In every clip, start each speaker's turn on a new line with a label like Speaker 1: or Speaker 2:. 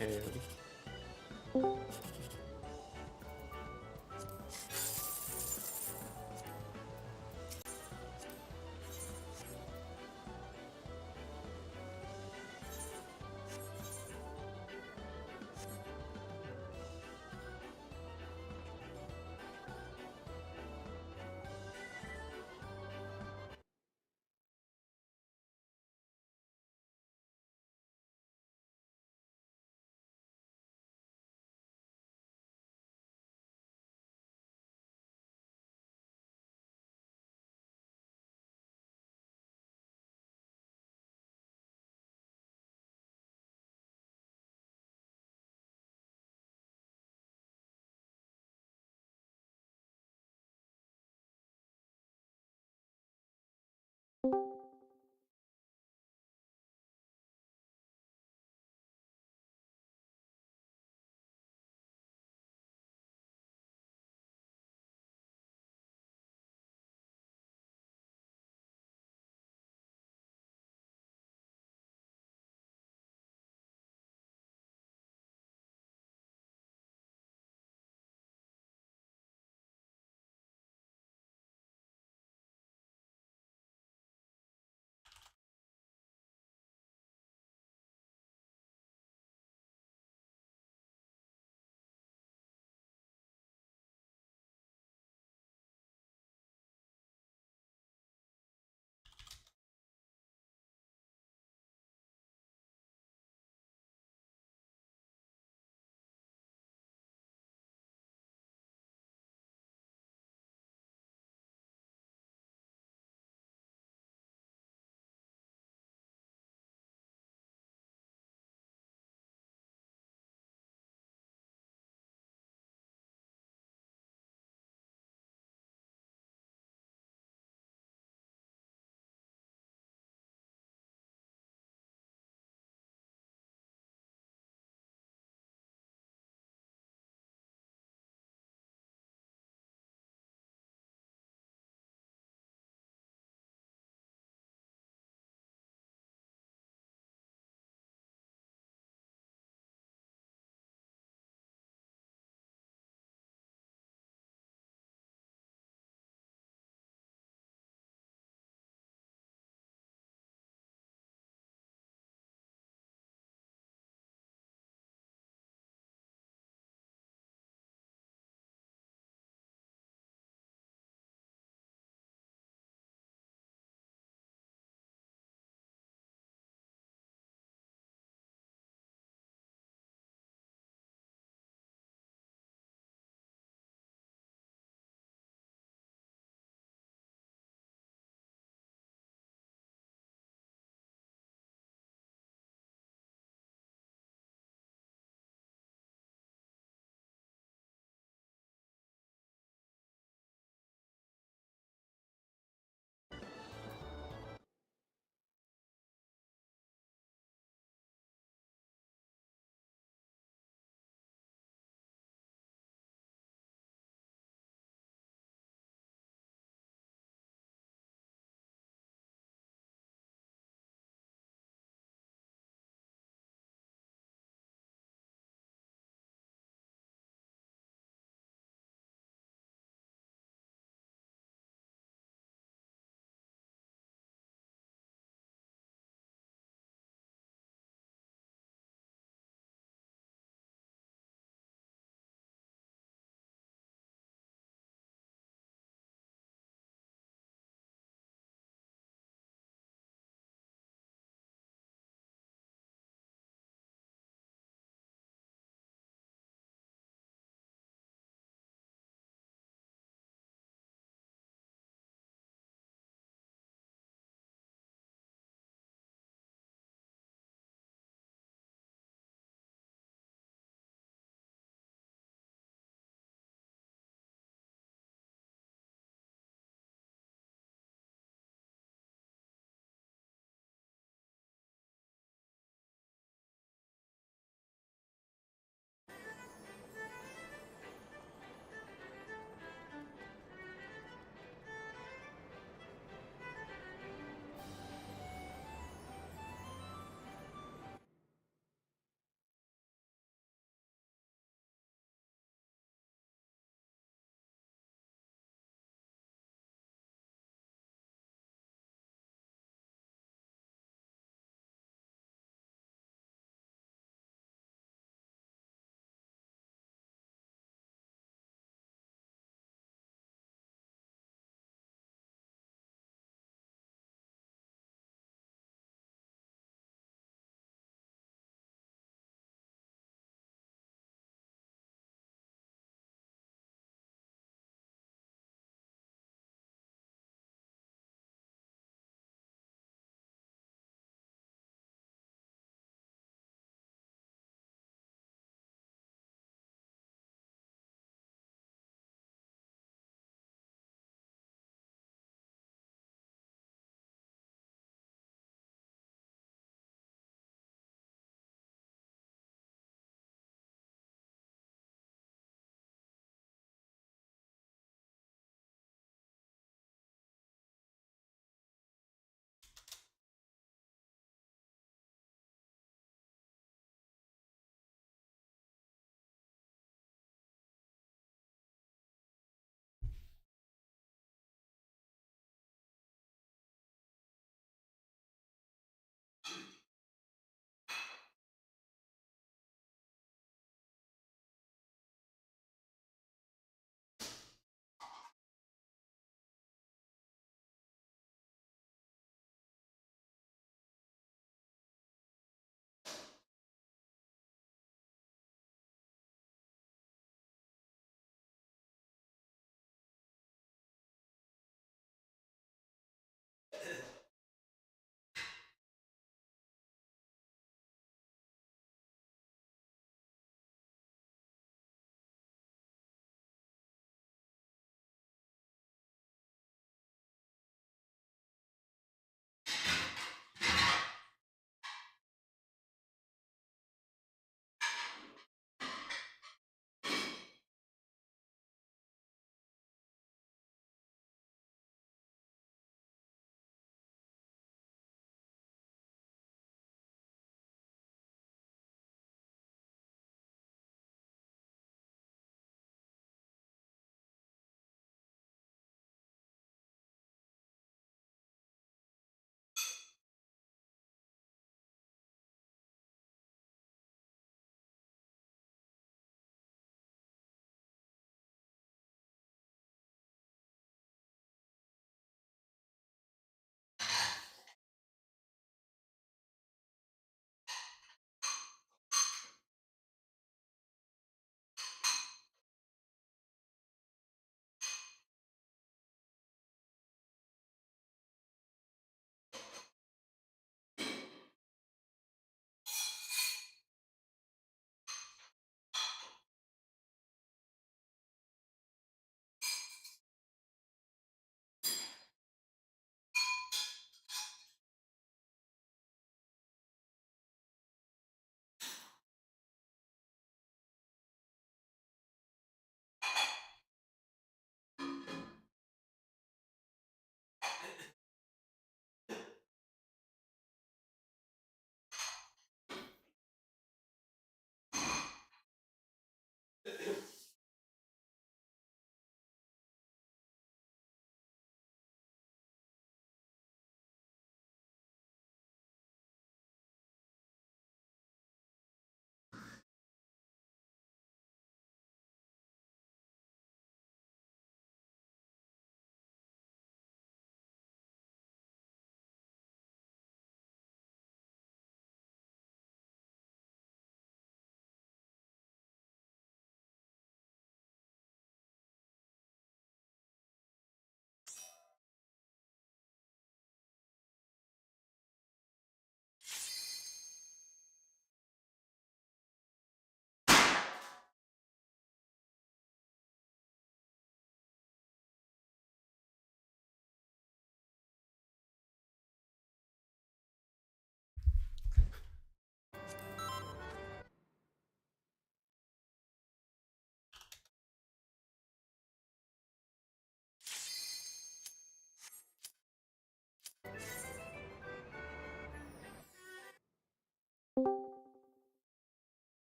Speaker 1: Okay.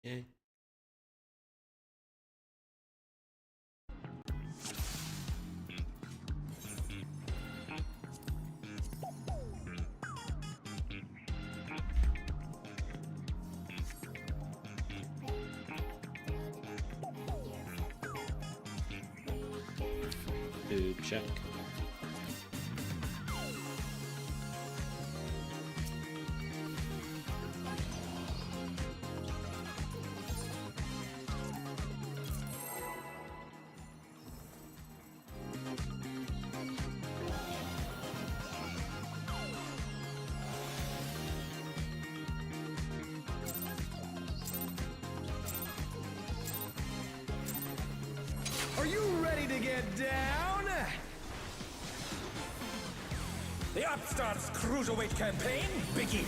Speaker 1: Yeah. Food check.
Speaker 2: Are you ready to get down?
Speaker 3: The Upstart's Cruiserweight campaign begins.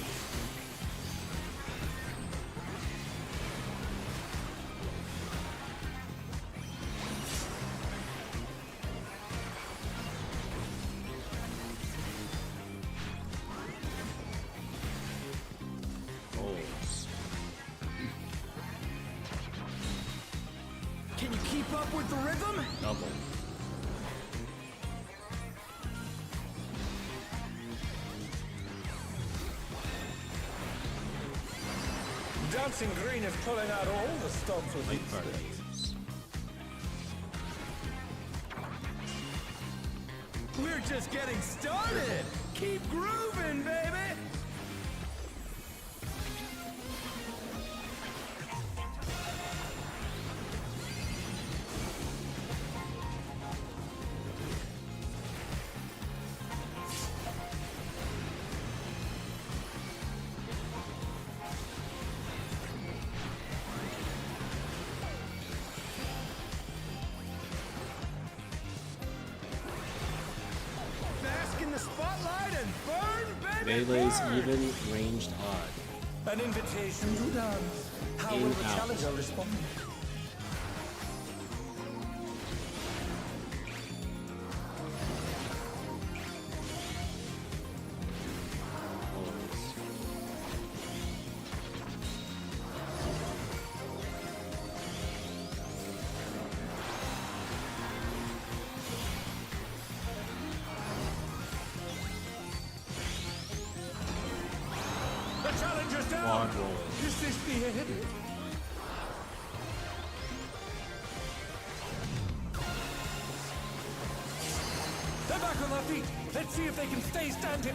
Speaker 1: Rolls.
Speaker 2: Can you keep up with the rhythm?
Speaker 1: Double.
Speaker 3: Dancing Green is pulling out all the stops with
Speaker 1: Light
Speaker 3: these
Speaker 1: particles.
Speaker 2: We're just getting started. Keep grooving, baby. Bask in the spotlight and burn, baby.
Speaker 1: Melee's
Speaker 2: burn.
Speaker 1: even, ranged odd.
Speaker 3: An invitation to dance. How
Speaker 1: In,
Speaker 3: will the
Speaker 1: out.
Speaker 3: challenger respond?
Speaker 1: Rolls.
Speaker 3: The challenger's down.
Speaker 1: Quad rolls.
Speaker 3: Is this the end? They're back on their feet. Let's see if they can stay standing.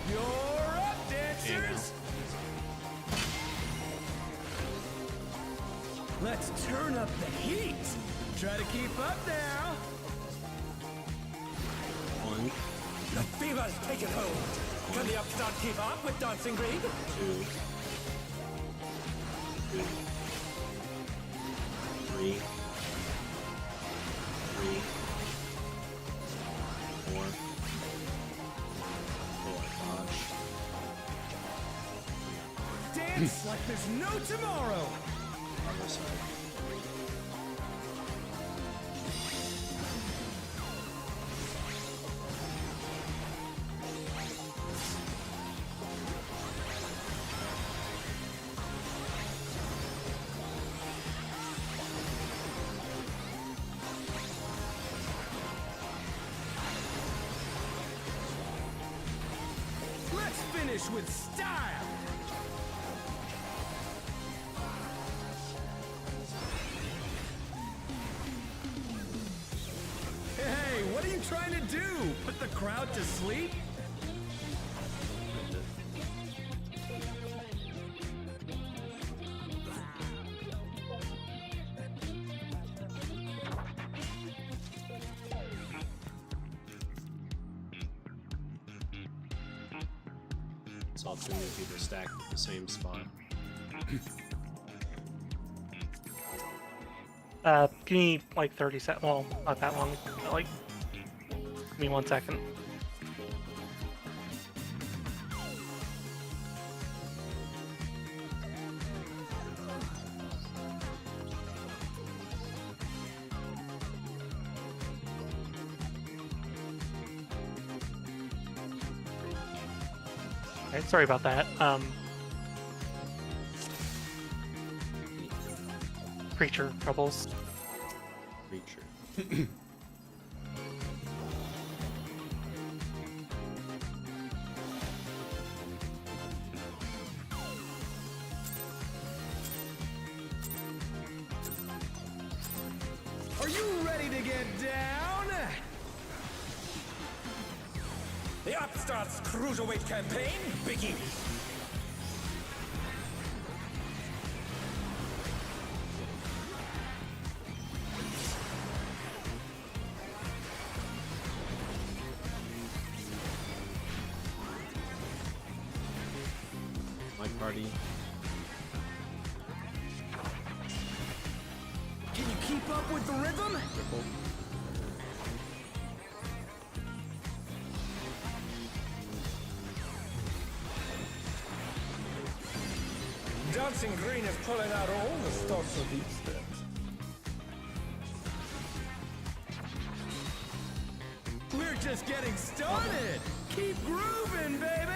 Speaker 2: You're up, dancers. Let's turn up the heat. Try to keep up now.
Speaker 1: One,
Speaker 3: The fever's taken hold. Can the Upstart keep up with Dancing Green?
Speaker 1: 2, 3, 3, 4, 4, dodge.
Speaker 2: Dance like there's no tomorrow.
Speaker 1: Other side.
Speaker 2: Let's finish with style. Hey, what are you trying to do? Put the crowd to sleep?
Speaker 1: So I'll turn if either stacked at the same spot.
Speaker 4: Give me like 30 seconds. Well, not that long. But like, give me 1 second. Okay, sorry about that. Creature troubles.
Speaker 1: Creature.
Speaker 2: Are you ready to get down?
Speaker 3: The Upstart's Cruiserweight campaign begins.
Speaker 1: My party.
Speaker 2: Can you keep up with the rhythm?
Speaker 1: Triple.
Speaker 3: Dancing Green is pulling out all the stops of these steps.
Speaker 2: We're just getting started. Keep grooving, baby.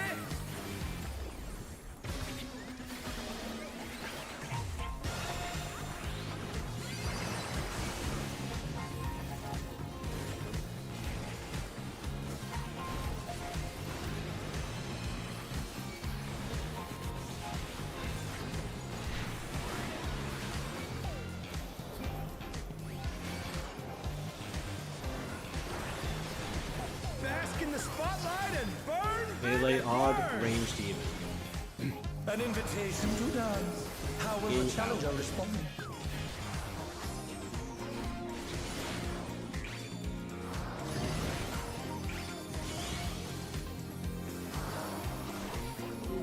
Speaker 2: Bask in the spotlight and burn.
Speaker 1: Melee
Speaker 2: baby,
Speaker 1: odd,
Speaker 2: burn.
Speaker 1: ranged even.
Speaker 3: An invitation to dance. How will the challenger respond?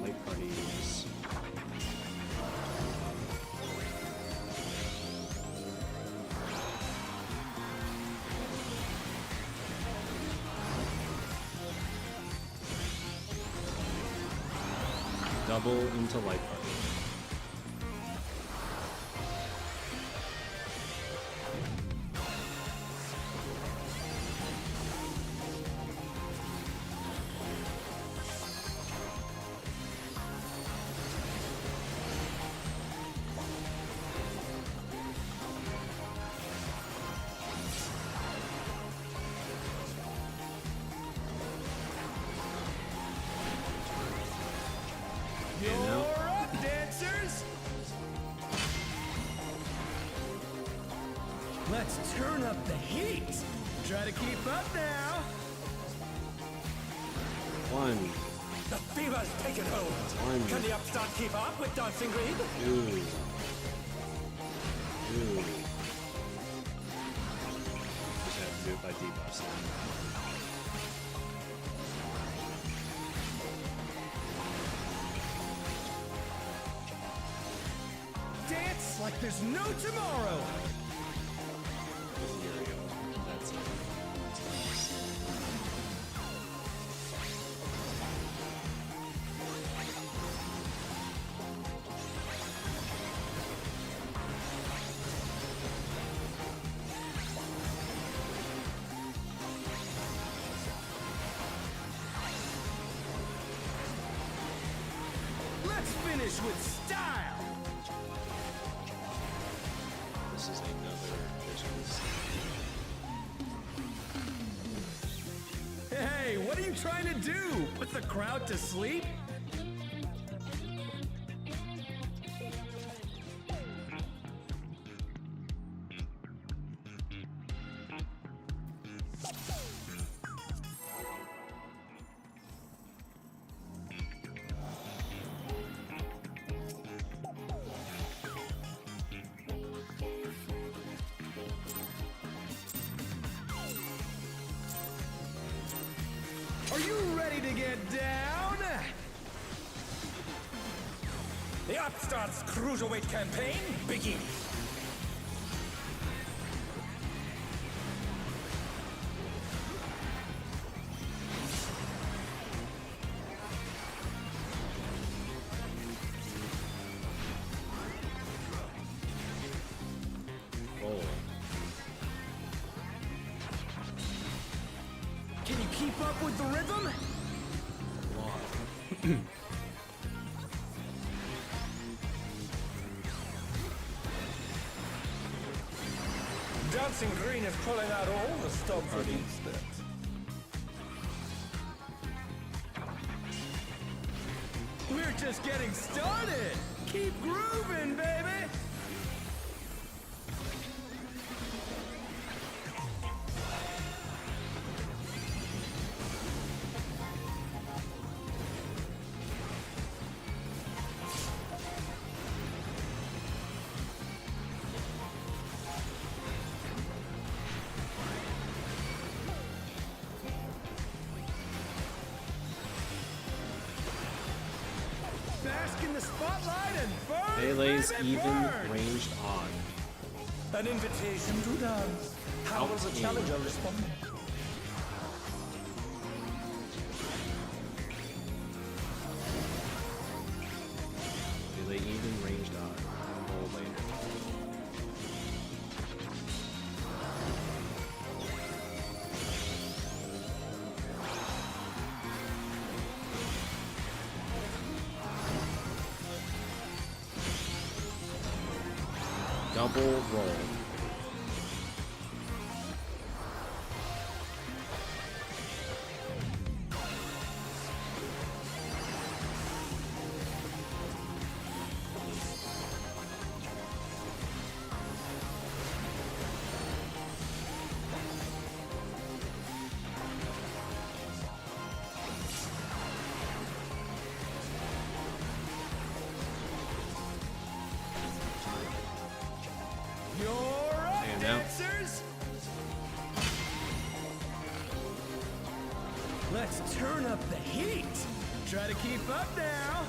Speaker 1: My parties. Double into light party.
Speaker 2: You're
Speaker 1: And now-
Speaker 2: up, dancers. Let's turn up the heat. Try to keep up now.
Speaker 1: One,
Speaker 3: The fever's taken hold.
Speaker 1: One.
Speaker 3: Can the Upstart keep up with Dancing Green?
Speaker 1: two, two. Just have to do it by debuffs now.
Speaker 2: Dance like there's no tomorrow.
Speaker 1: Here we go. That's it.
Speaker 2: Let's finish with style.
Speaker 1: This is another visuals.
Speaker 2: Hey, what are you trying to do? Put the crowd to sleep? Are you ready to get down?
Speaker 3: The Upstart's Cruiserweight campaign begins.
Speaker 1: Roll.
Speaker 2: Can you keep up with the rhythm?
Speaker 1: One.
Speaker 3: Dancing green is pulling out all the stops of insects.
Speaker 2: We're just getting started. Keep grooving, baby. Bask in the spotlight and burn,
Speaker 1: Melee's
Speaker 2: baby,
Speaker 1: even,
Speaker 2: burn.
Speaker 1: ranged, odd.
Speaker 3: An invitation to dance. How will the
Speaker 1: Okay.
Speaker 3: challenger respond?
Speaker 1: Melee even, ranged, odd. Morbol lander. Double roll.
Speaker 2: You're up,
Speaker 1: And out.
Speaker 2: dancers. Let's turn up the heat. Try to keep up now.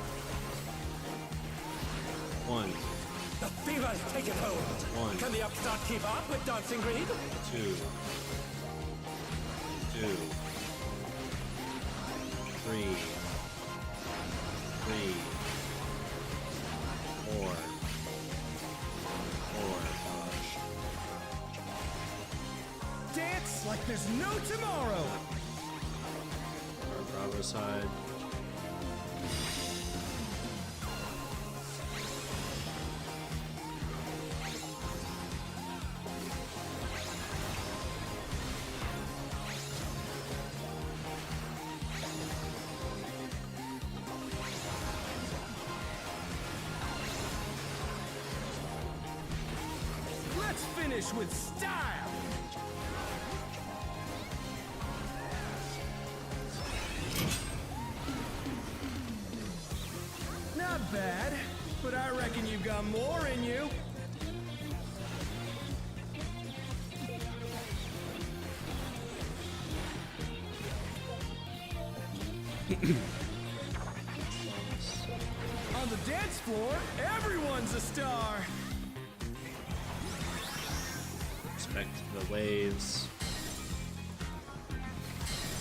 Speaker 1: 1,
Speaker 3: The fever's taken hold.
Speaker 1: 1,
Speaker 3: Can the upstart keep up with dancing green?
Speaker 1: 2, 2, 3, 3, 4, 4, gosh.
Speaker 2: Dance like there's no tomorrow.
Speaker 1: Our Bravo side.
Speaker 2: Let's finish with style. Not bad, but I reckon you've got more in you. On the dance floor, everyone's a star.
Speaker 1: Respect the waves.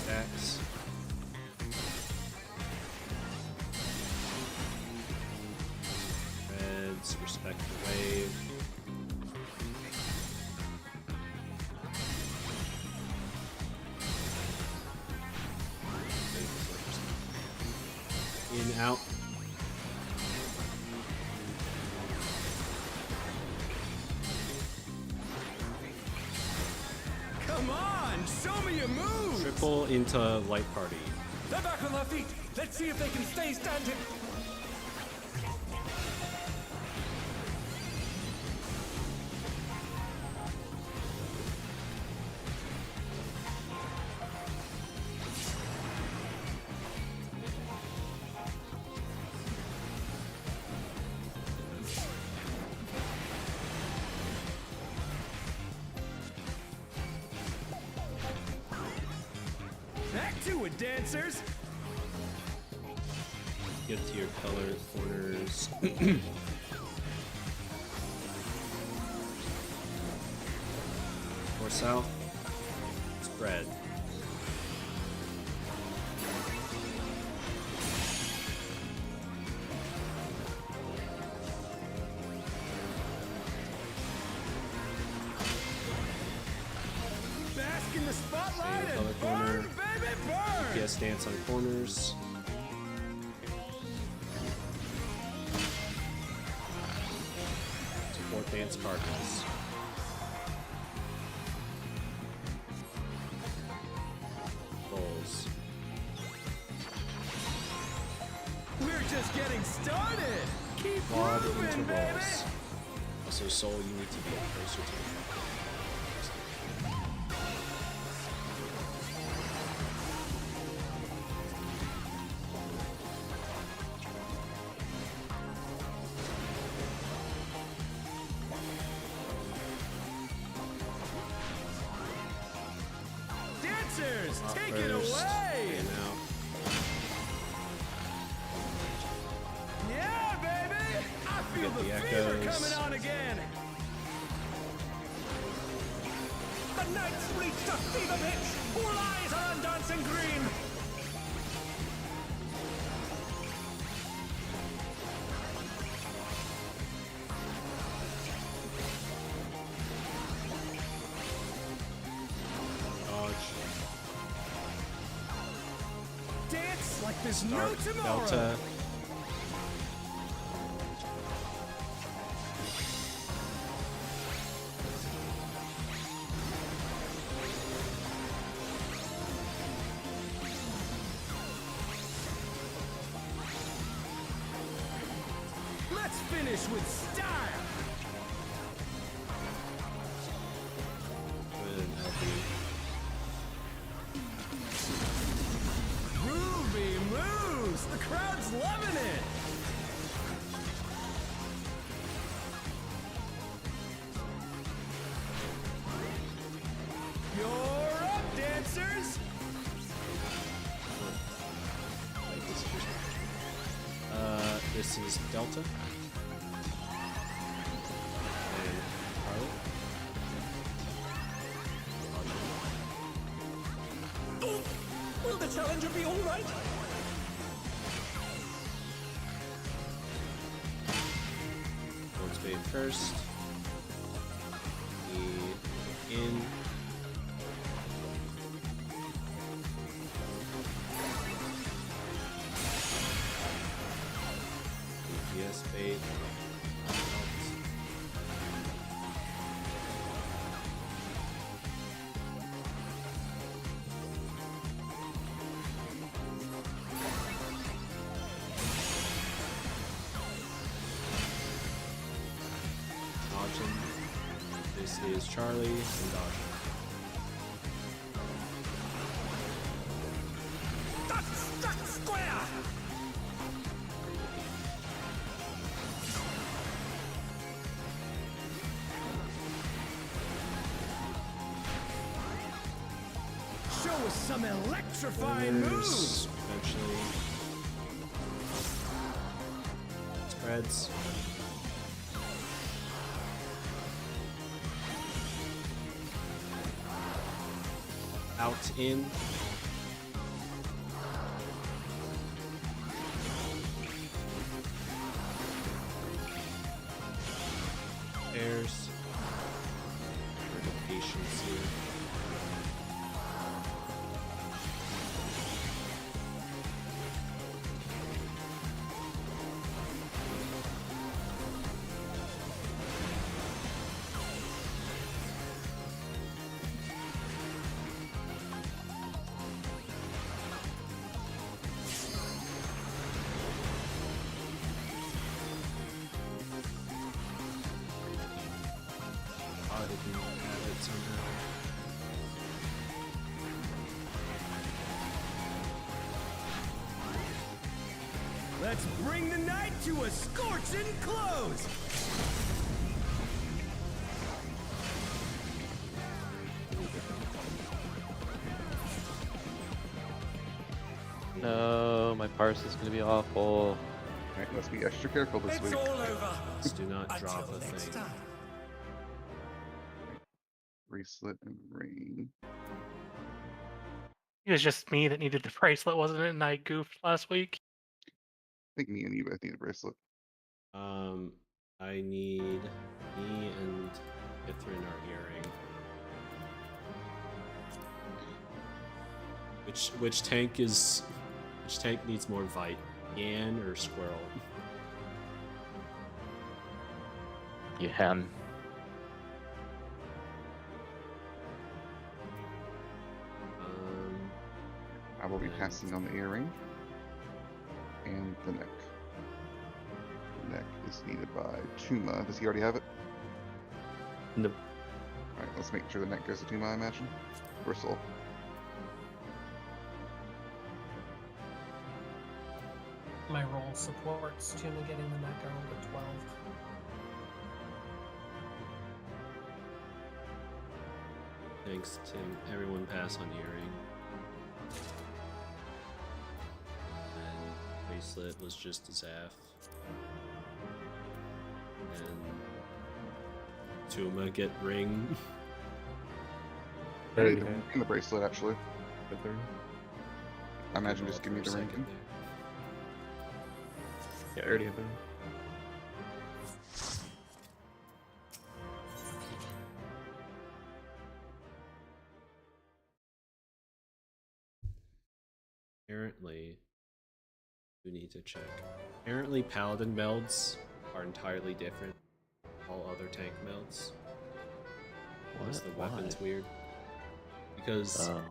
Speaker 1: Stacks. Reds, respect the wave. In, out.
Speaker 2: Come on, show me your moves.
Speaker 1: Triple into light party.
Speaker 3: They're back on their feet. Let's see if they can stay standing.
Speaker 2: Back to it, dancers.
Speaker 1: Get to your color corners. Or south. Spread.
Speaker 2: Bask in the spotlight
Speaker 1: Stay in
Speaker 2: and
Speaker 1: the color
Speaker 2: burn,
Speaker 1: corner.
Speaker 2: baby, burn.
Speaker 1: Yes, dance on corners. Support dance cardinals.
Speaker 2: just getting started. Keep
Speaker 1: Quad
Speaker 2: grooving, baby.
Speaker 1: intervals. Also, Soul, you need to get closer to the front.
Speaker 2: Dancers,
Speaker 1: Up
Speaker 2: take it
Speaker 1: first,
Speaker 2: away.
Speaker 1: and out.
Speaker 2: Yeah, baby. I feel
Speaker 1: Get
Speaker 2: the
Speaker 1: the
Speaker 2: fever
Speaker 1: echoes.
Speaker 2: coming on again.
Speaker 3: The Knights reached a fever pitch! All eyes are on Dancing Green!
Speaker 1: Dodge.
Speaker 2: Dance like there's no
Speaker 1: Start.
Speaker 2: tomorrow.
Speaker 1: Delta.
Speaker 2: Let's finish with style.
Speaker 1: With an LB.
Speaker 2: Groovy moves. The crowd's loving it. You're up, dancers.
Speaker 1: Like this is Delta. And Charlie.
Speaker 3: Oh, will the challenger be all right?
Speaker 1: Let's wait first. In. Yes, bait. Dodging. This is Charlie and dodging.
Speaker 3: That's square!
Speaker 2: Show us some electrifying moves.
Speaker 1: Eventually. Spreads. Out in. Pairs. For the patience here. I didn't have it somehow.
Speaker 2: Let's bring the night to a scorching close.
Speaker 5: No, my parse is gonna be awful.
Speaker 6: Alright, let's be extra careful this
Speaker 3: It's
Speaker 6: week.
Speaker 3: all over.
Speaker 1: Let's do not drop
Speaker 3: Until
Speaker 1: a
Speaker 3: next
Speaker 1: thing.
Speaker 3: time.
Speaker 6: Bracelet and ring.
Speaker 4: It was just me that needed the bracelet, wasn't it? And I goofed last week.
Speaker 6: I think me and you both need a bracelet.
Speaker 1: I need me and Ithrin our earring. Which tank needs more Vite? Yan or Squirrel?
Speaker 5: Yan.
Speaker 6: I will be
Speaker 1: And-
Speaker 6: passing on the earring and the neck. is needed by Tuma. Does he already have it?
Speaker 5: Nope.
Speaker 6: Alright, let's make sure the net goes to Tuma, I imagine. Or Soul.
Speaker 7: My role supports Tuma getting the net girl to 12.
Speaker 1: Thanks, Tim. Everyone pass on earring. And bracelet was just a Zaf. And Tuma get ring.
Speaker 6: Hey, in the bracelet, actually.
Speaker 5: The third.
Speaker 6: I imagine just give me the ring.
Speaker 1: Second there.
Speaker 5: Yeah, I already have them.
Speaker 1: Apparently, you need to check. Apparently, paladin melds are entirely different from all other tank melds. Unless the weapon's weird. Because
Speaker 5: Oh.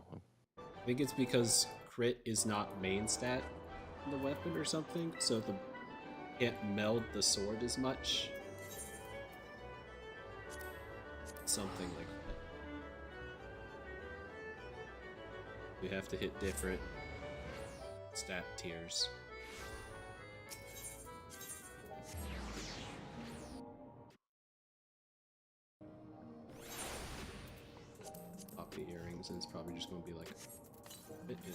Speaker 1: I think it's because crit is not main stat in the weapon or something, so the can't meld the sword as much. Something like that. We have to hit different stat tiers. Pop the earrings, and it's probably just going to be like fit in.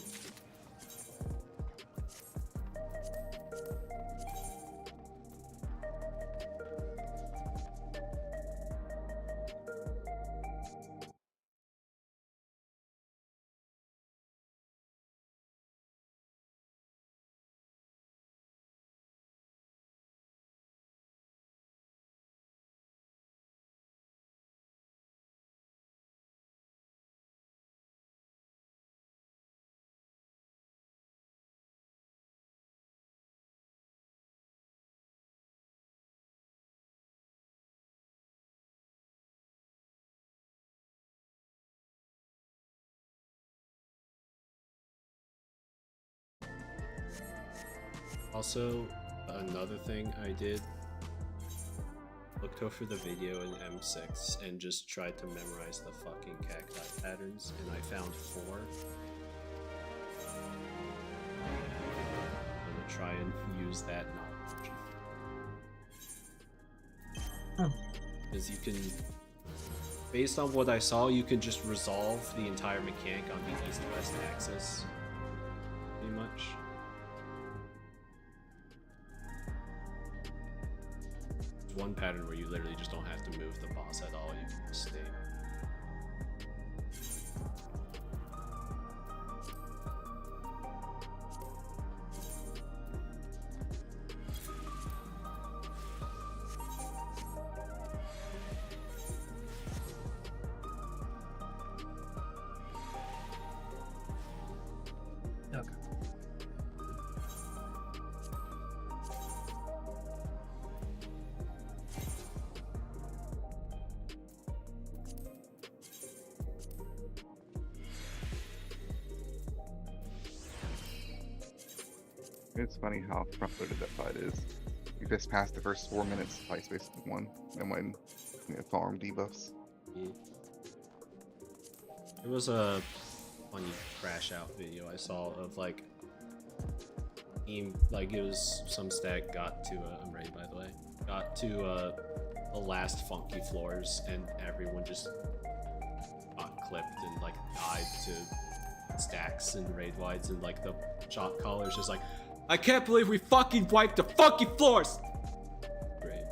Speaker 1: Also, another thing I did, looked over the video in M6 and just tried to memorize the fucking cacti patterns, and I found 4. I'm gonna try and use that knowledge. Because you can, based on what I saw, you can just resolve the entire mechanic on the east-west axis, pretty much. One pattern where you literally just don't have to move the boss at all, you can just stay.
Speaker 7: Okay.
Speaker 6: It's funny how front-loaded that fight is. You just passed the first 4 minutes, the fight's basically won. And when farm debuffs.
Speaker 1: Yeah. There was a funny crash out video I saw of like team, like it was some stack got to I'm ready by the way, got to the last funky floors and everyone just got clipped and like died to stacks and raid wides, and like the shot caller's just like, I can't believe we fucking wiped the funky floors. Great.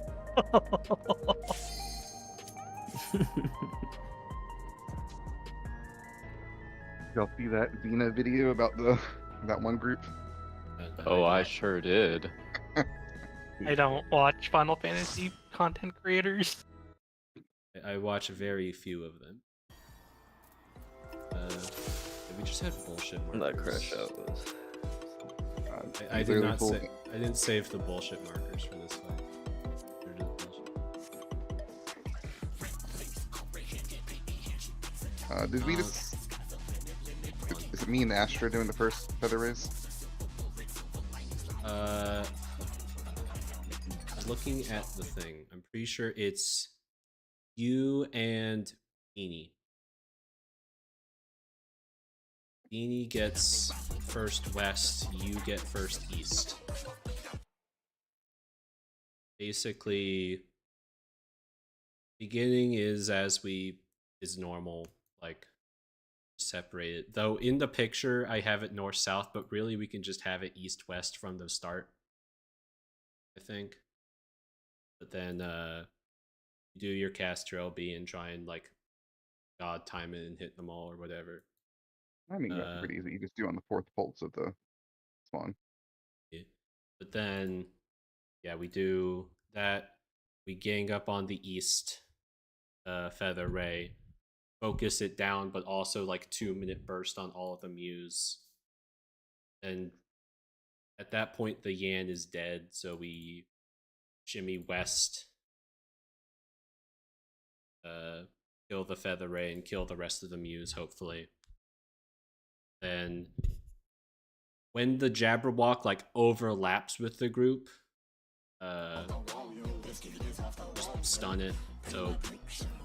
Speaker 6: Y'all see that Xena video about that one group?
Speaker 5: Oh, I sure did.
Speaker 4: I don't watch Final Fantasy content creators.
Speaker 1: I watch very few of them. We just had bullshit markers.
Speaker 5: That crash out was.
Speaker 1: I did not say. I didn't save the bullshit markers for this fight. They're just bullshit.
Speaker 6: Did we just... Is it me and Astra doing the first feather raise?
Speaker 1: looking at the thing. I'm pretty sure it's you and Beanie. Beanie gets first west, you get first east. Basically, beginning is is normal, like separated. Though in the picture I have it north south, but really we can just have it east west from the start, I think. But then you do your cast Trilby and try and like god time it and hit them all or whatever.
Speaker 6: I mean, that's pretty easy. You just do on the 4th pulse of the spawn.
Speaker 1: Yeah. But then, yeah, we do that. We gang up on the east feather ray, focus it down, but also like 2-minute burst on all of the Mews. And at that point, the Yan is dead, so we shimmy west, kill the feather ray, and kill the rest of the Mews, hopefully. Then when the Jabberwock like overlaps with the group, just stun it. So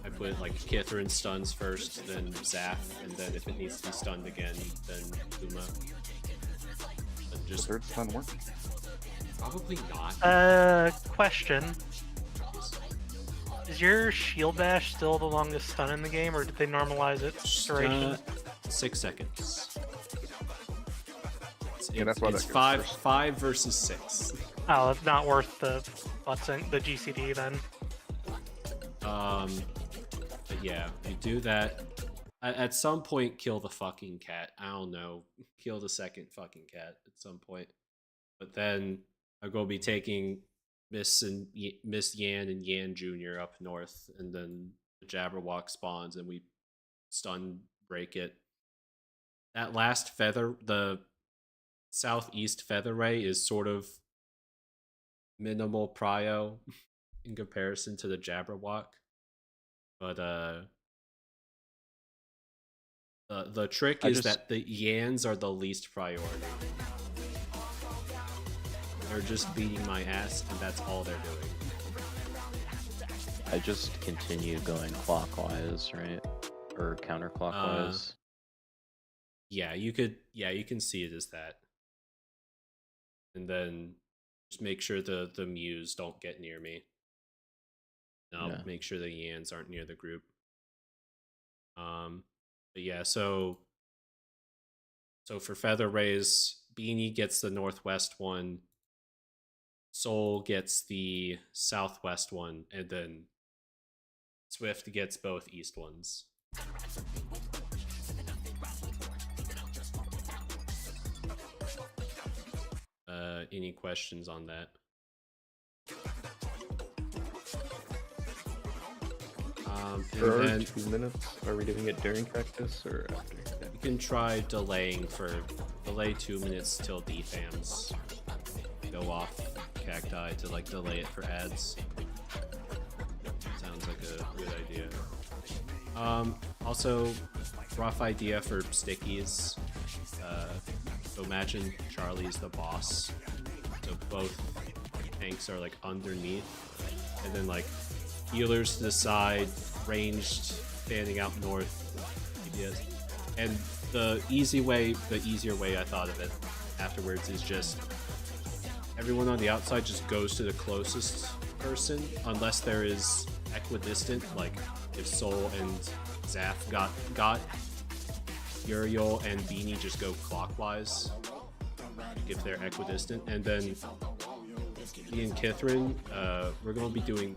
Speaker 1: I put like Kithrin stuns first, then Zaf, and then if it needs to be stunned again, then Kuma. But just
Speaker 6: The 3rd stun work.
Speaker 1: probably not.
Speaker 4: Question. Is your shield bash still the longest stun in the game, or did they normalize its duration?
Speaker 1: 6 seconds.
Speaker 6: Yeah, that's why
Speaker 1: it's
Speaker 6: that goes
Speaker 1: five
Speaker 6: first.
Speaker 1: 5 versus 6.
Speaker 4: Oh, it's not worth the GCD then.
Speaker 1: But yeah, we do that. At some point, kill the fucking cat. I don't know, kill the second fucking cat at some point. But then I'm gonna be taking Miss Yan and Yan Jr. up north, and then the Jabberwock spawns, and we stun break it. That last feather, the southeast feather ray, is sort of minimal prio in comparison to the Jabberwock, but the trick is that the Yans are the least priority. They're just beating my ass, and that's all they're doing.
Speaker 5: I just continue going clockwise, right? Or counterclockwise.
Speaker 1: Yeah, you can see it as that. And then just make sure the Mews don't get near me. And I'll make sure the Yans aren't near the group. But yeah, so for Feather Rays, Beanie gets the northwest one, Soul gets the southwest one, and then Swift gets both east ones. Any questions on that?
Speaker 8: For
Speaker 1: And then
Speaker 8: 2 minutes, are we doing it during practice or after?
Speaker 1: you can try delay 2 minutes till defams go off cacti to like delay it for ads. Sounds like a good idea. Also, rough idea for stickies. So imagine Charlie's the boss. So both tanks are like underneath, and then like healers to the side, ranged fanning out north. Yes. And the easier way I thought of it afterwards is just everyone on the outside just goes to the closest person, unless there is equidistant, like if Soul and Zaf got Uriel and Beanie just go clockwise if they're equidistant, and then me and Kithrin, we're going to be doing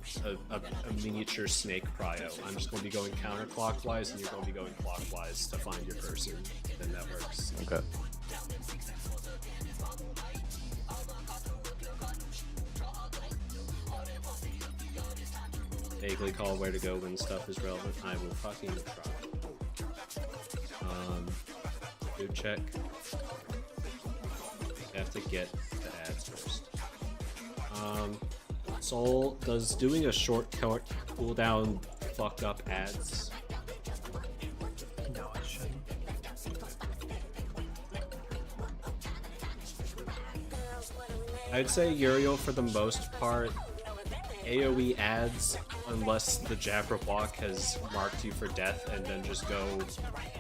Speaker 1: a miniature snake prio. I'm just going to be going counterclockwise, and you're going to be going clockwise to find your person. Then that works.
Speaker 5: Okay.
Speaker 1: Vaguely call where to go when stuff is relevant. I will fucking try. Food check. I have to get the ads first. Soul, does doing a short cooldown fuck up ads?
Speaker 7: No, it shouldn't.
Speaker 1: I'd say Uriel for the most part AoE ads unless the Jabberwock has marked you for death, and then just go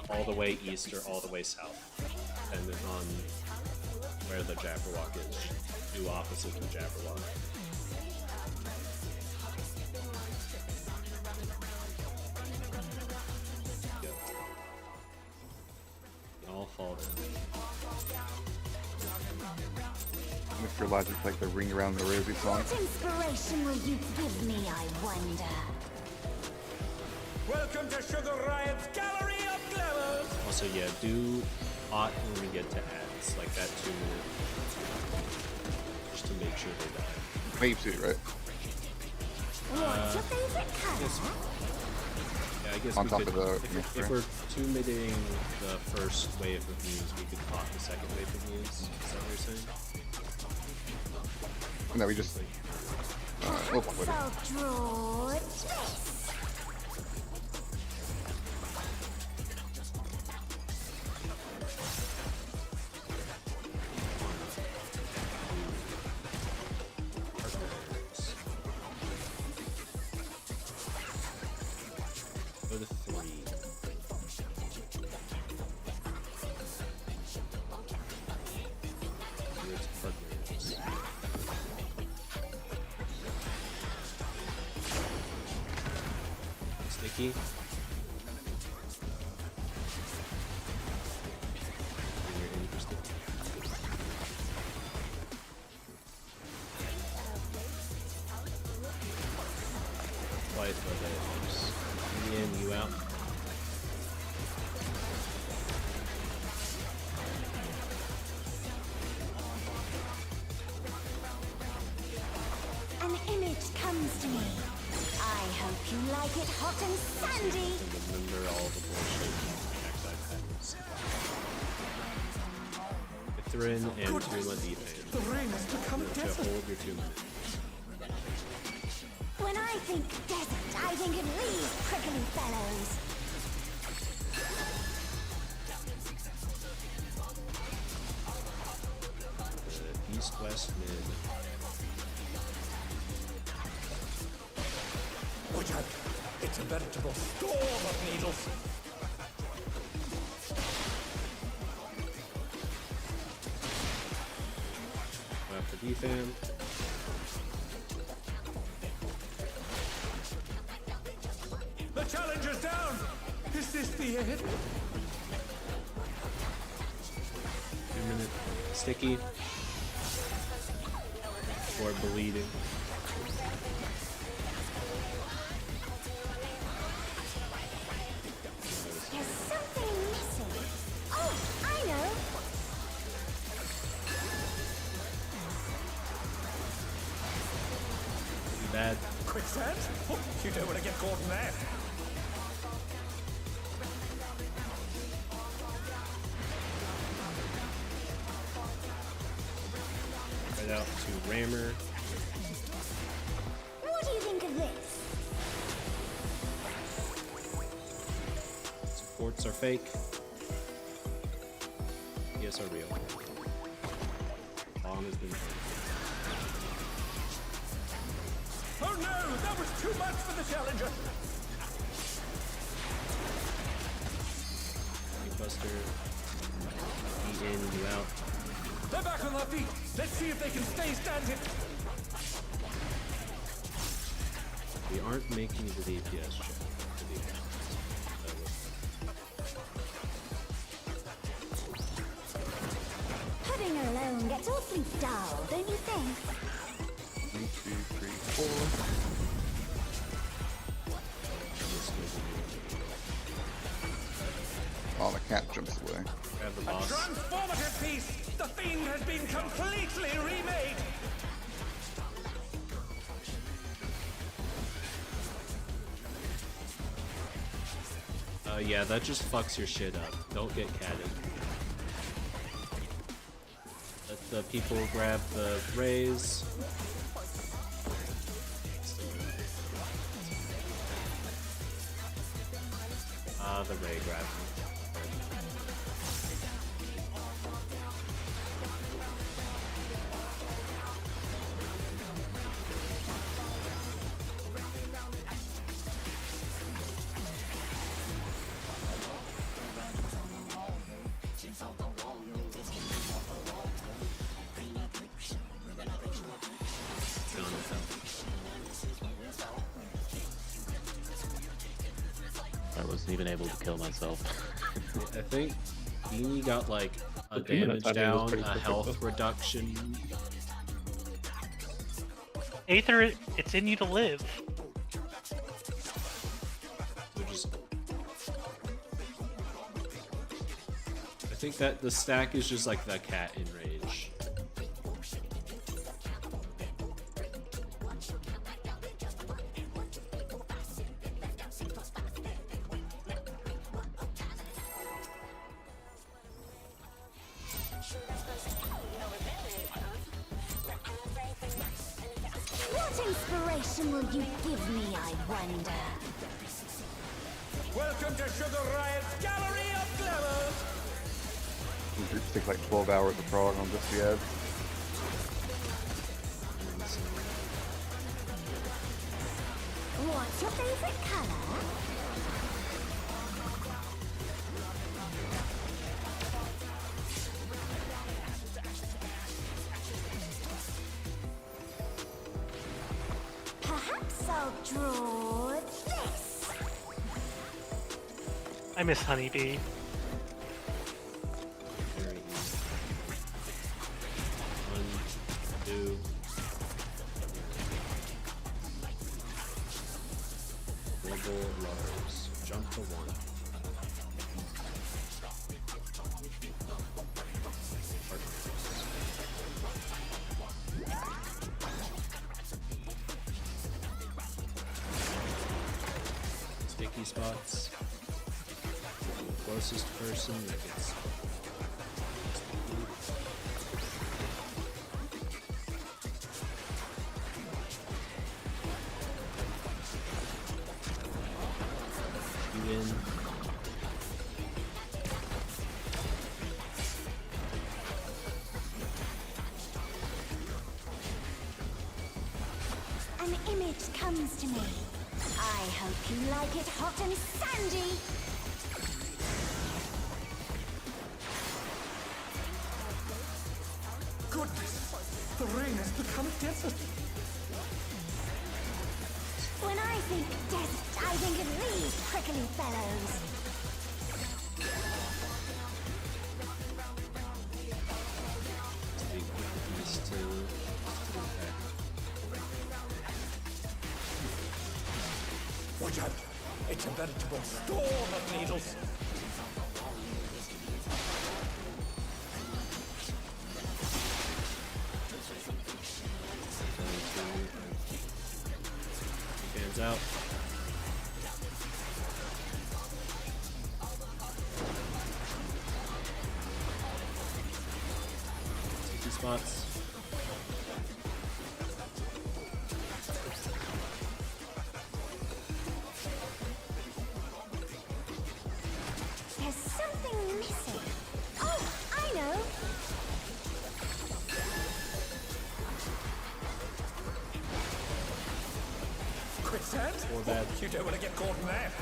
Speaker 1: all the way east or all the way south, depending on where the Jabberwock is. Do opposite the Jabberwock. Yep. They all fall down.
Speaker 6: Mr. Logic's like the Ring Around the Rosie song.
Speaker 9: What inspiration will you give me, I wonder?
Speaker 3: Welcome to Sugar Riot's Gallery of Glamours!
Speaker 1: Also, yeah, do hot when we get to ads, like that 2 minute, just to make sure they die.
Speaker 6: Wave suit, right?
Speaker 9: What's your favorite color?
Speaker 1: Yeah, I guess
Speaker 6: On
Speaker 1: we
Speaker 6: top
Speaker 1: could,
Speaker 6: of the
Speaker 1: if we're 2-minning the first wave of news, we could hot the second wave of news. Is that what you're saying?
Speaker 6: No, we just we'll fuck with it.
Speaker 9: So draw this.
Speaker 1: Go to 3. Here's partners. Sticky. You're interested. Quite others. In, you out.
Speaker 9: An image comes to me. I hope you like it hot and sandy.
Speaker 1: And remember all the bullshit backside patterns. Ithrin and Tuma defense.
Speaker 3: The rain has become
Speaker 1: To
Speaker 3: desert.
Speaker 1: hold your 2 minutes.
Speaker 9: When I think desert, I think of these prickly fellows.
Speaker 1: East-west mid.
Speaker 3: Watch out! It's a veritable storm of needles.
Speaker 1: Go after defam.
Speaker 3: The challenger's down! Is this the end?
Speaker 1: 2-minute sticky. Or bleeding.
Speaker 9: There's something missing. Oh, I know.
Speaker 1: Too bad.
Speaker 3: Quicksand? Oh, you don't want to get caught in there.
Speaker 1: Right out to Rammer.
Speaker 9: What do you think of this?
Speaker 1: Supports are fake. Yes, are real. Bomb has been planted.
Speaker 3: Oh no! That was too much for the challenger!
Speaker 1: Buster. Be in, you out.
Speaker 3: They're back on their feet! Let's see if they can stay standing!
Speaker 1: We aren't making the DPS check.
Speaker 9: Pudding alone gets awfully dull, don't you think?
Speaker 6: 1, 2, 3, 4. Oh, the cat jumps away.
Speaker 1: Grab the
Speaker 3: A
Speaker 1: boss.
Speaker 3: transformative piece! The Fiend has been completely remade!
Speaker 1: Yeah, that just fucks your shit up. Don't get catted. Let the people grab the rays. The ray grabbed me.
Speaker 5: I wasn't even able to kill myself.
Speaker 1: I think Beanie got like a
Speaker 8: For 2 minutes,
Speaker 1: damage
Speaker 8: I think it was
Speaker 1: down,
Speaker 8: pretty
Speaker 1: a
Speaker 8: perfect,
Speaker 1: health
Speaker 8: though.
Speaker 1: reduction.
Speaker 4: Aether, it's in you to live.
Speaker 1: So just, I think that the stack is just like the cat in rage.
Speaker 9: What inspiration will you give me, I wonder?
Speaker 3: Welcome to Sugar Riot's Gallery of Glamour.
Speaker 6: These groups take like 12 hours of prog on just the ads.
Speaker 9: What's your favorite color? Perhaps I'll draw this.
Speaker 4: I miss Honeybee.
Speaker 1: Very easy. 1, 2. Morbol Lars. Jump to 1. Sticky spots. The closest person that gets sticky. You win.
Speaker 9: An image comes to me. I hope you like it hot and sandy.
Speaker 3: Goodness, the rain has become a desert.
Speaker 9: When I think desert, I think of these prickly fellows.
Speaker 1: Stick these to impact.
Speaker 3: Watch out, it's a veritable storm of needles.
Speaker 1: Fans out. Sticky spots.
Speaker 9: There's something missing. Oh, I know.
Speaker 3: Quicksand?
Speaker 1: Or bad.
Speaker 3: You don't want to get caught in that.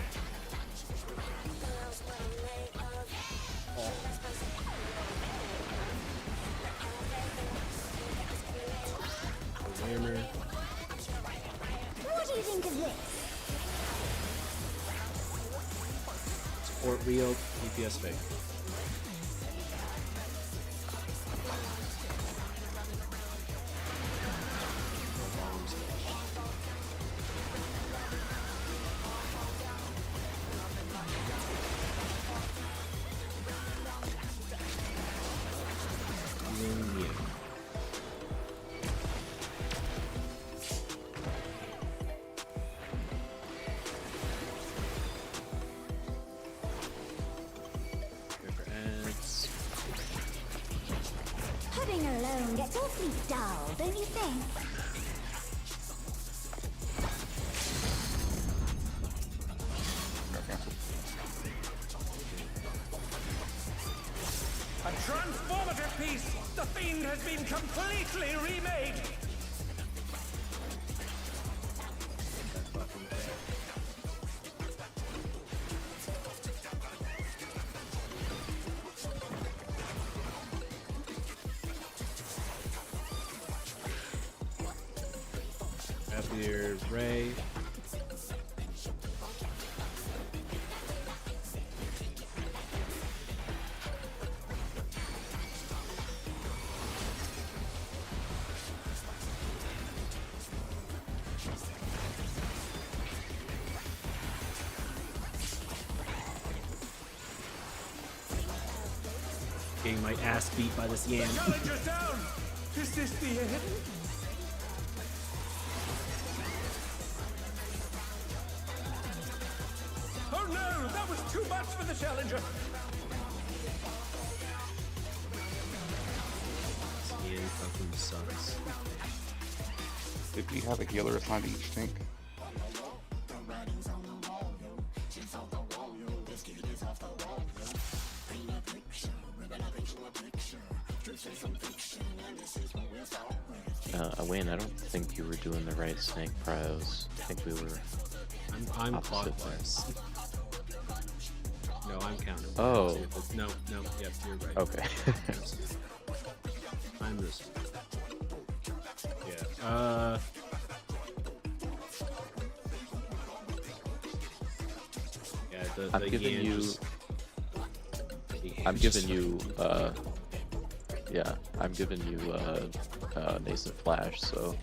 Speaker 1: Hammer.
Speaker 9: What do you think of this?
Speaker 1: Support Rio. DPS fake. Bomb splash. Yin Yang. Go for ads.
Speaker 9: Pudding alone gets awfully dull, don't you think?
Speaker 6: Got canceled.
Speaker 3: A transformative piece! The Fiend has been completely remade!
Speaker 1: That fucking thing. Grab your Ray. getting my ass beat by this yam.
Speaker 3: Challenger's down! Is this the end? Oh no! That was too much for the challenger!
Speaker 1: This yam fucking sucks.
Speaker 6: Did we have a healer assigned to each tank?
Speaker 5: Wayne, I don't think you were doing the right snake pryos. I think we were.
Speaker 1: I'm
Speaker 5: opposite
Speaker 1: clockwise. No, I'm counting.
Speaker 5: Oh.
Speaker 1: No, yep, you're right.
Speaker 5: Okay.
Speaker 1: I'm this. Yeah. Yeah,
Speaker 5: I'm
Speaker 1: the
Speaker 5: giving
Speaker 1: Yan
Speaker 5: you.
Speaker 1: just- the Yan
Speaker 5: I'm
Speaker 1: just
Speaker 5: giving you.
Speaker 1: fucking-
Speaker 5: Yeah, I'm giving you nascent flash. So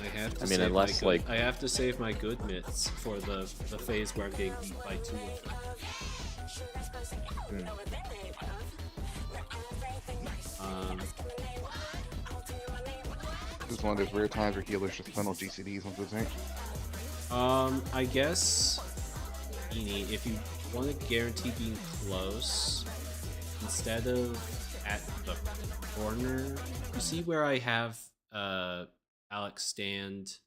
Speaker 1: I have to
Speaker 5: I mean,
Speaker 1: save
Speaker 5: unless,
Speaker 1: my good,
Speaker 5: like-
Speaker 1: I have to save my good mitts for the phase where I'm getting beat by 2 of them.
Speaker 6: This is one of those rare times where healers just funnel GCDs onto the tank.
Speaker 1: I guess, Eenie, if you want to guarantee being close, instead of at the corner, you see where I have Alex stand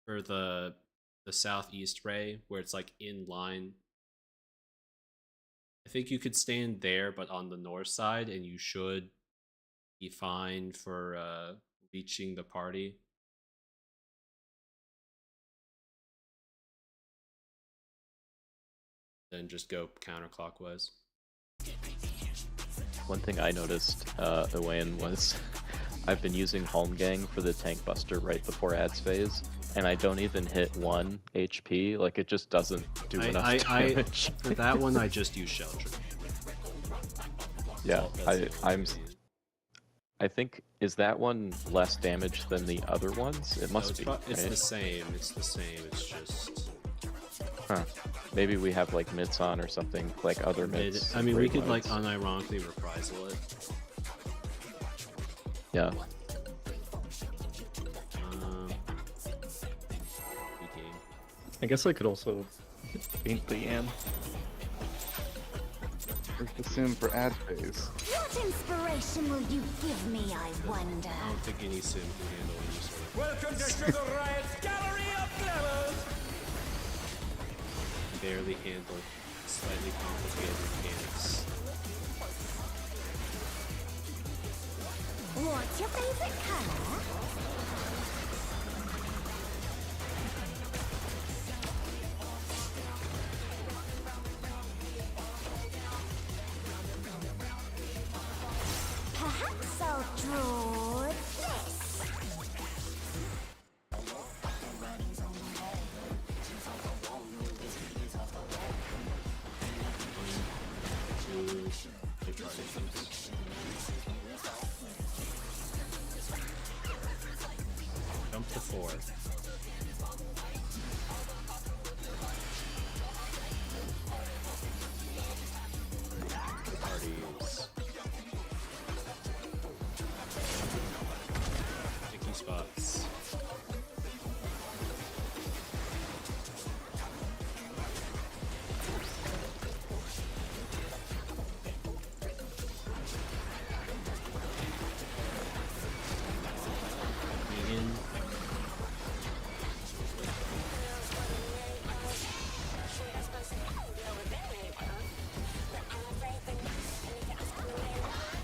Speaker 1: for the southeast ray, where it's like in line. I think you could stand there, but on the north side, and you should be fine for reaching the party. Then just go counterclockwise.
Speaker 5: one thing I noticed, Owain, was I've been using Holmgang for the tank buster right before ads phase, and I don't even hit 1 HP. Like, it just doesn't do enough damage.
Speaker 1: For that one, I just use Shelter.
Speaker 5: Yeah,
Speaker 1: That's the only reason.
Speaker 5: I think, is that one less damage than the other ones? It
Speaker 1: No,
Speaker 5: must
Speaker 1: it's
Speaker 5: be,
Speaker 1: it's
Speaker 5: right?
Speaker 1: the same. It's the same. It's just
Speaker 5: Huh. Maybe we have like mitts on or something, like other
Speaker 1: mid.
Speaker 5: mitts.
Speaker 1: I mean, we
Speaker 5: great
Speaker 1: could like
Speaker 5: modes.
Speaker 1: unironically reprisal it.
Speaker 5: Yeah.
Speaker 1: Good game.
Speaker 8: I guess I could also paint the yam.
Speaker 6: Where's the sim for ad phase?
Speaker 9: What inspiration will you give me, I wonder?
Speaker 1: I don't think any sim can handle any sort of
Speaker 3: Welcome to Sugar Riot's Gallery of Glamours!
Speaker 1: barely handle slightly complicated mechanics.
Speaker 9: What's your favorite color? Perhaps I'll draw this.
Speaker 1: They try things. Jump to 4. Parties. Sticky spots. Vegan.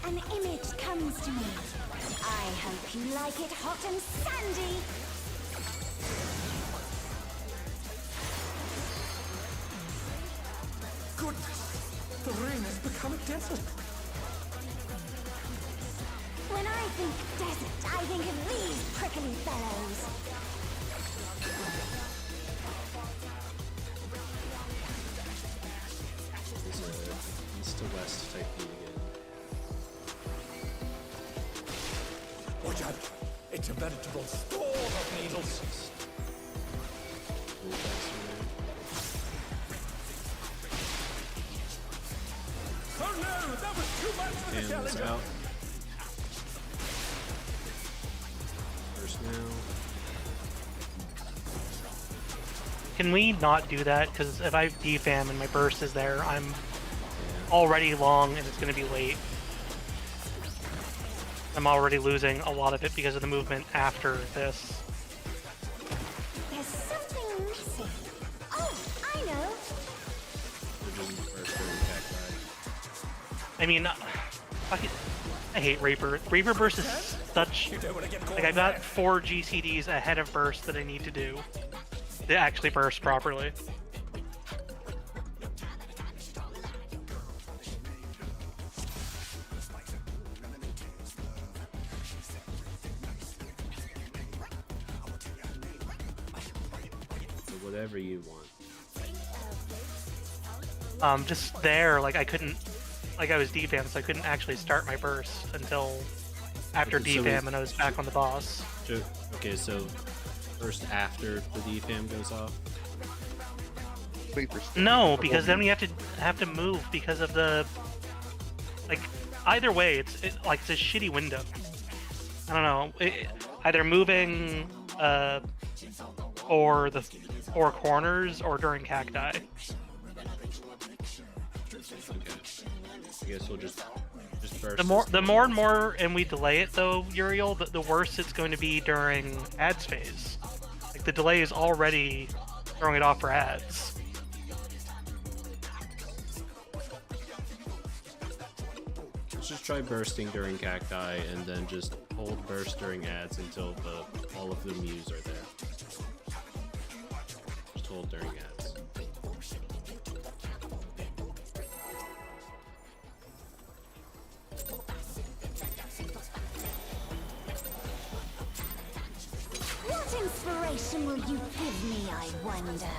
Speaker 9: An image comes to me. I hope you like it hot and sandy.
Speaker 3: Goodness! The rain has become a desert!
Speaker 9: When I think desert, I think of these prickly fellows.
Speaker 1: Is a east to west type thing again.
Speaker 3: Watch out! It's a veritable storm of needles!
Speaker 1: Move faster there.
Speaker 3: Oh no! That was too much for the
Speaker 1: And this
Speaker 3: challenger!
Speaker 1: out. First now.
Speaker 4: Can we not do that? Because if I defam and my burst is there, I'm already long and it's going to be late. I'm already losing a lot of it because of the movement after this.
Speaker 9: There's something missing. Oh, I know.
Speaker 1: We're just first during cacti.
Speaker 4: I mean, I hate Reaper. Reaper burst is such...
Speaker 3: You don't want to get caught
Speaker 4: Like, I
Speaker 3: in
Speaker 4: got
Speaker 3: that.
Speaker 4: 4 GCDs ahead of burst that I need to do to actually burst properly.
Speaker 1: So whatever you want.
Speaker 4: Just there, like, I couldn't... Like, I was defam, so I couldn't actually start my burst until after
Speaker 1: Okay, so
Speaker 4: defam and I was back on the boss.
Speaker 1: So, okay, so first after the defam goes off.
Speaker 6: Wait for
Speaker 4: No, because then we have to move because of the... Like, either way, it's a shitty window. I don't know. Either moving, or the 4 corners, or during cacti.
Speaker 1: Okay. I guess we'll just burst.
Speaker 4: The more and more and we delay it though, Uriel, the worse it's going to be during ads phase. Like the delay is already throwing it off for ads.
Speaker 1: Let's just try bursting during cacti and then just hold burst during ads until all of the mews are there. Just hold during ads.
Speaker 9: What inspiration will you give me, I wonder?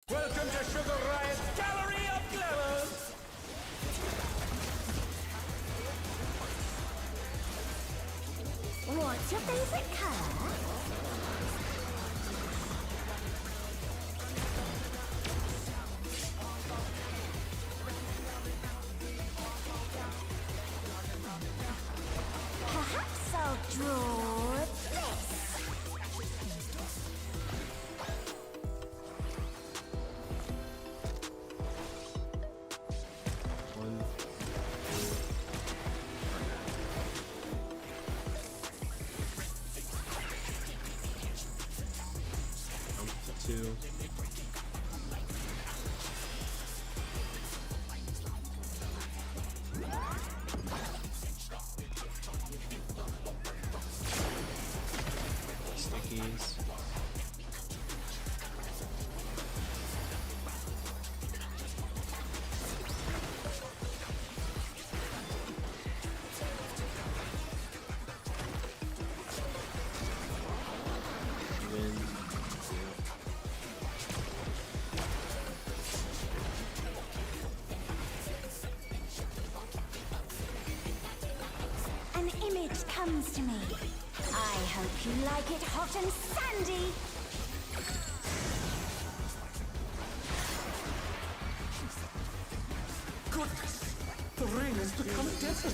Speaker 3: Welcome to Sugar Riot's Gallery of Glamours!
Speaker 9: What's your favorite color? Perhaps I'll draw this.
Speaker 1: One, jump to 2. Stickies. Win.
Speaker 9: An image comes to me. I hope you like it hot and sandy.
Speaker 3: Goodness! The ring has become a desert!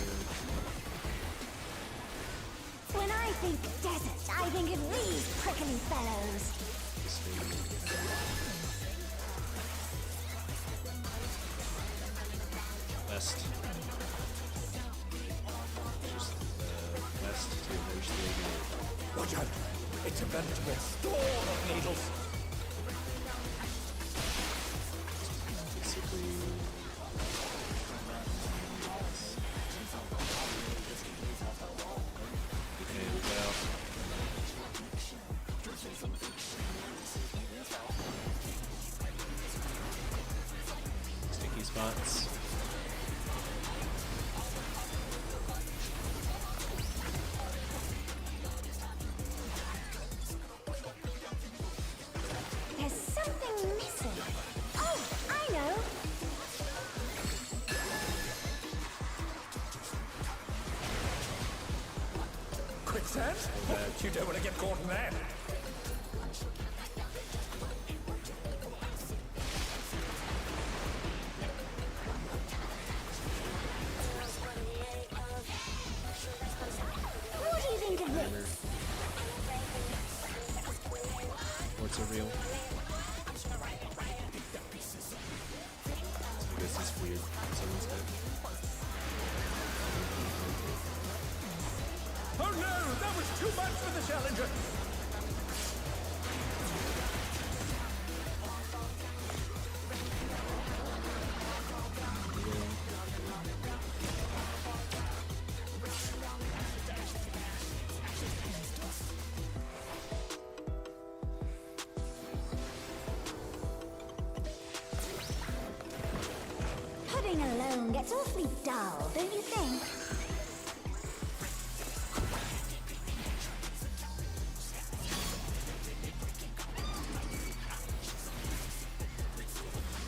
Speaker 9: When I think desert, I think of these prickly fellows.
Speaker 1: West. Just west to eventually
Speaker 3: Watch out! It's a veritable storm of needles!
Speaker 1: basically. Okay, we go. Sticky spots.
Speaker 9: There's something missing. Oh, I know.
Speaker 3: Quicksand? You don't want to get caught in that!
Speaker 1: Banner. What's a real? I guess it's weird. Someone's dead.
Speaker 3: Oh no, that was too much for the challenger.
Speaker 9: Pudding alone gets awfully dull, don't you think?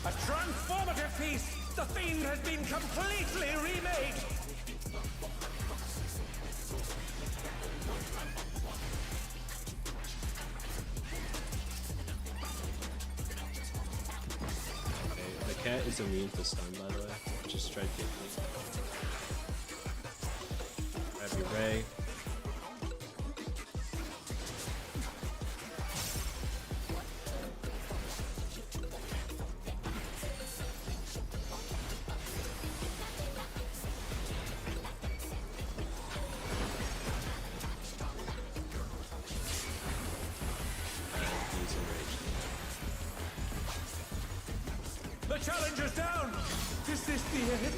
Speaker 3: A transformative piece! The Fiend has been completely remade!
Speaker 1: Okay, the cat is immune to stun, by the way. Just tried to get me. Grab your Ray. He's enraged.
Speaker 3: The challenger's down! Is this the end?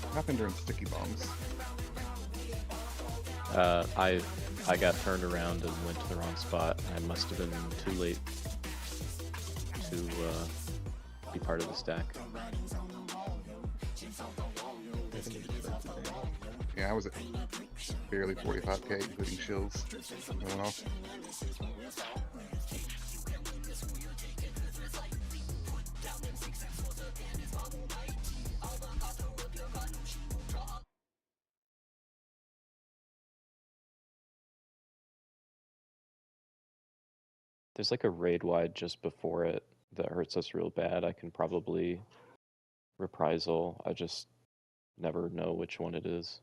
Speaker 6: What happened during sticky bombs?
Speaker 5: I got turned around and went to the wrong spot. I must have been too late to be part of the stack.
Speaker 6: Yeah, I was at barely 45k, including shills going off.
Speaker 5: There's like a raid wide just before it that hurts us real bad. I can probably reprisal. I just never know which one it is.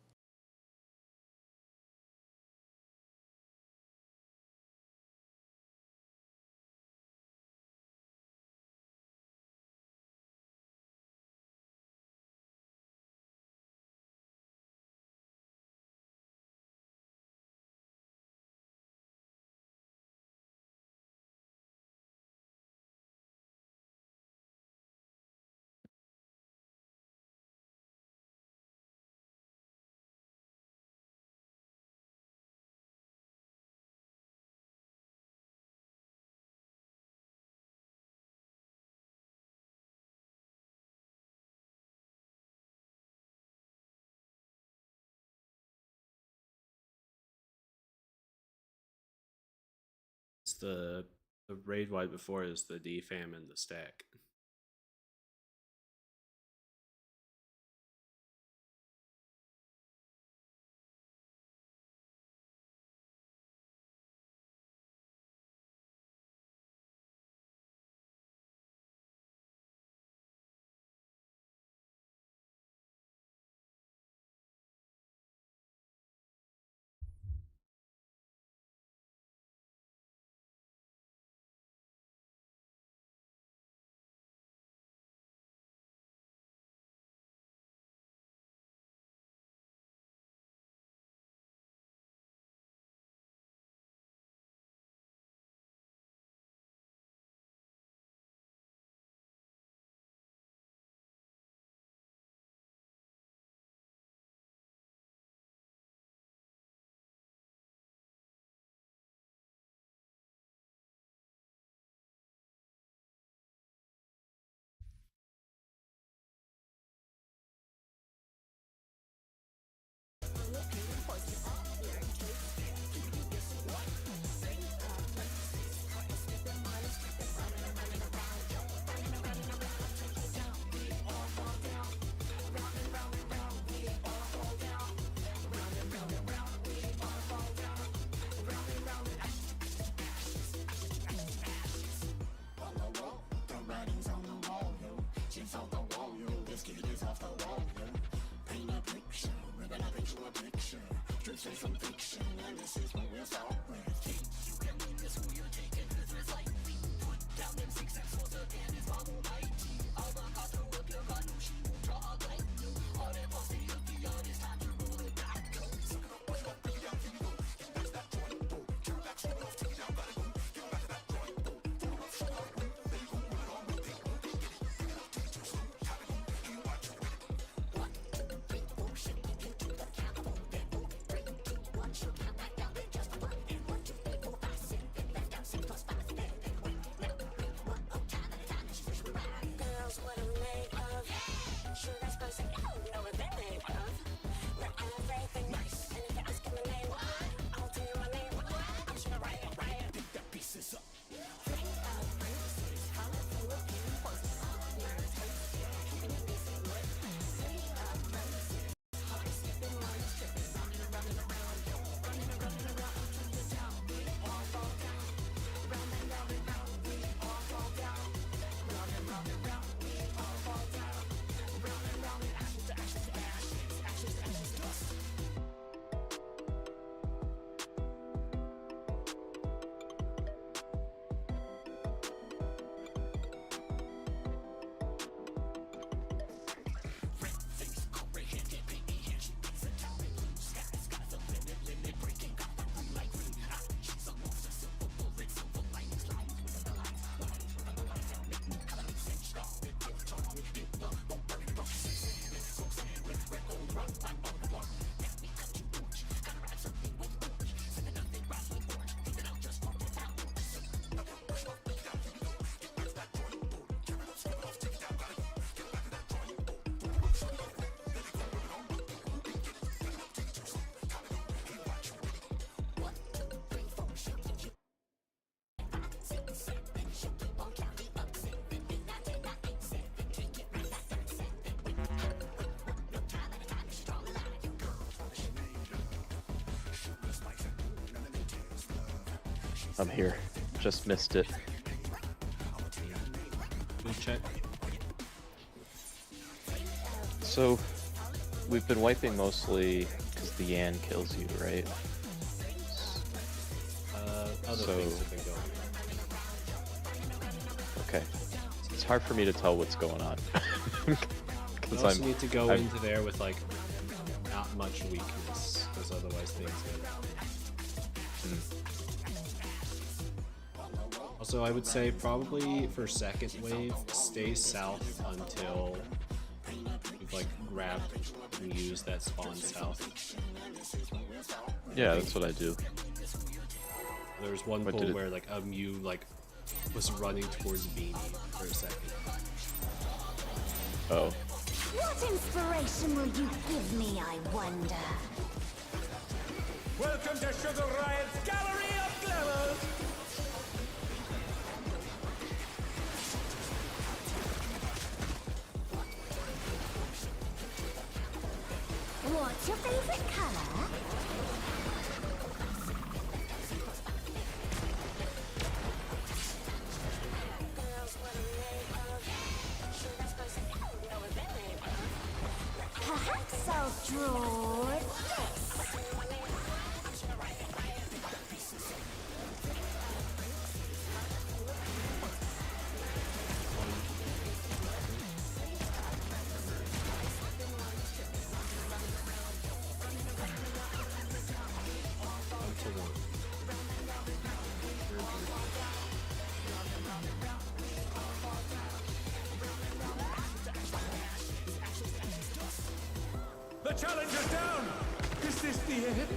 Speaker 1: It's the raid wide before is the defam and the stack.
Speaker 5: I'm here. Just missed it.
Speaker 1: Good check.
Speaker 5: So, we've been wiping mostly because the Yan kills you, right?
Speaker 1: Other
Speaker 5: So-
Speaker 1: things have been going.
Speaker 5: Okay. It's hard for me to tell what's going on.
Speaker 1: You
Speaker 5: Because
Speaker 1: also need to go
Speaker 5: I'm-
Speaker 1: into there with like not much weakness, because otherwise things get. Also, I would say probably for second wave, stay south until you've like grabbed and used that spawn south.
Speaker 5: Yeah, that's what I do.
Speaker 1: There was one
Speaker 5: What
Speaker 1: pull
Speaker 5: did it-
Speaker 1: where like Mew like was running towards Beanie for a second.
Speaker 5: Oh.
Speaker 9: What inspiration will you give me, I wonder?
Speaker 3: Welcome to Sugar Riot's Gallery of Glamour!
Speaker 9: What's your favorite color? Perhaps I'll draw this.
Speaker 3: The challenger's down! Is this the end?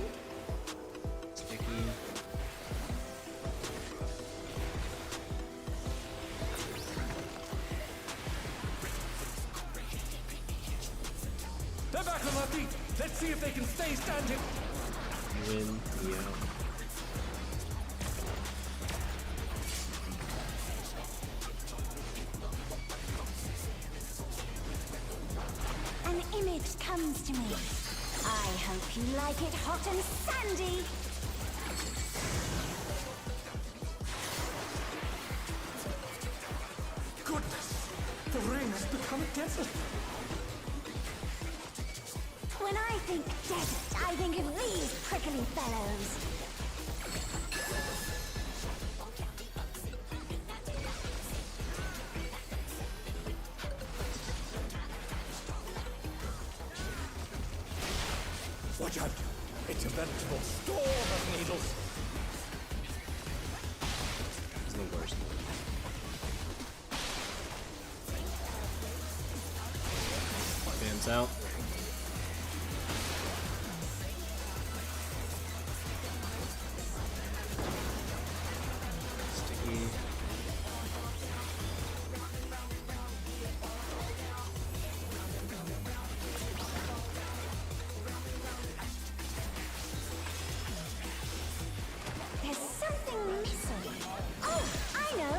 Speaker 1: Sticky.
Speaker 3: They're back on their feet! Let's see if they can stay standing!
Speaker 1: You in, me out.
Speaker 9: An image comes to me. I hope you like it hot and sandy.
Speaker 3: Goodness! The ring has become a desert!
Speaker 9: When When I think desert, I think of these prickly fellows.
Speaker 3: Watch out! It's a veritable storm of needles.
Speaker 1: It's the worst. Fans out. Sticky.
Speaker 9: There's something missing. Oh, I know.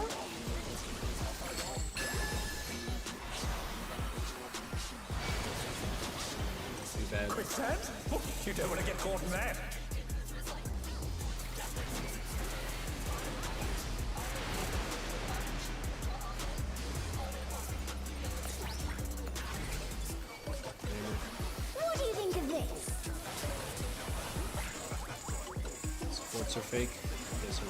Speaker 1: Too bad.
Speaker 3: Quicksand? Oh, you don't want to get caught in that.
Speaker 9: What do you think of this?
Speaker 1: Supports are fake. Yes or no?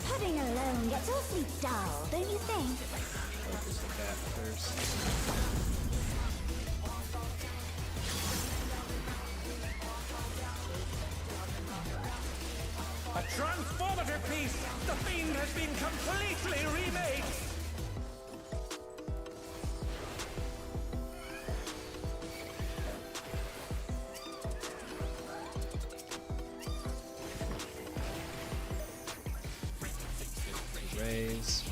Speaker 9: Pudding alone gets awfully dull, don't you think?
Speaker 1: Focus the cat first.
Speaker 3: A transformative piece! The Fiend has been completely remade!
Speaker 1: Raise.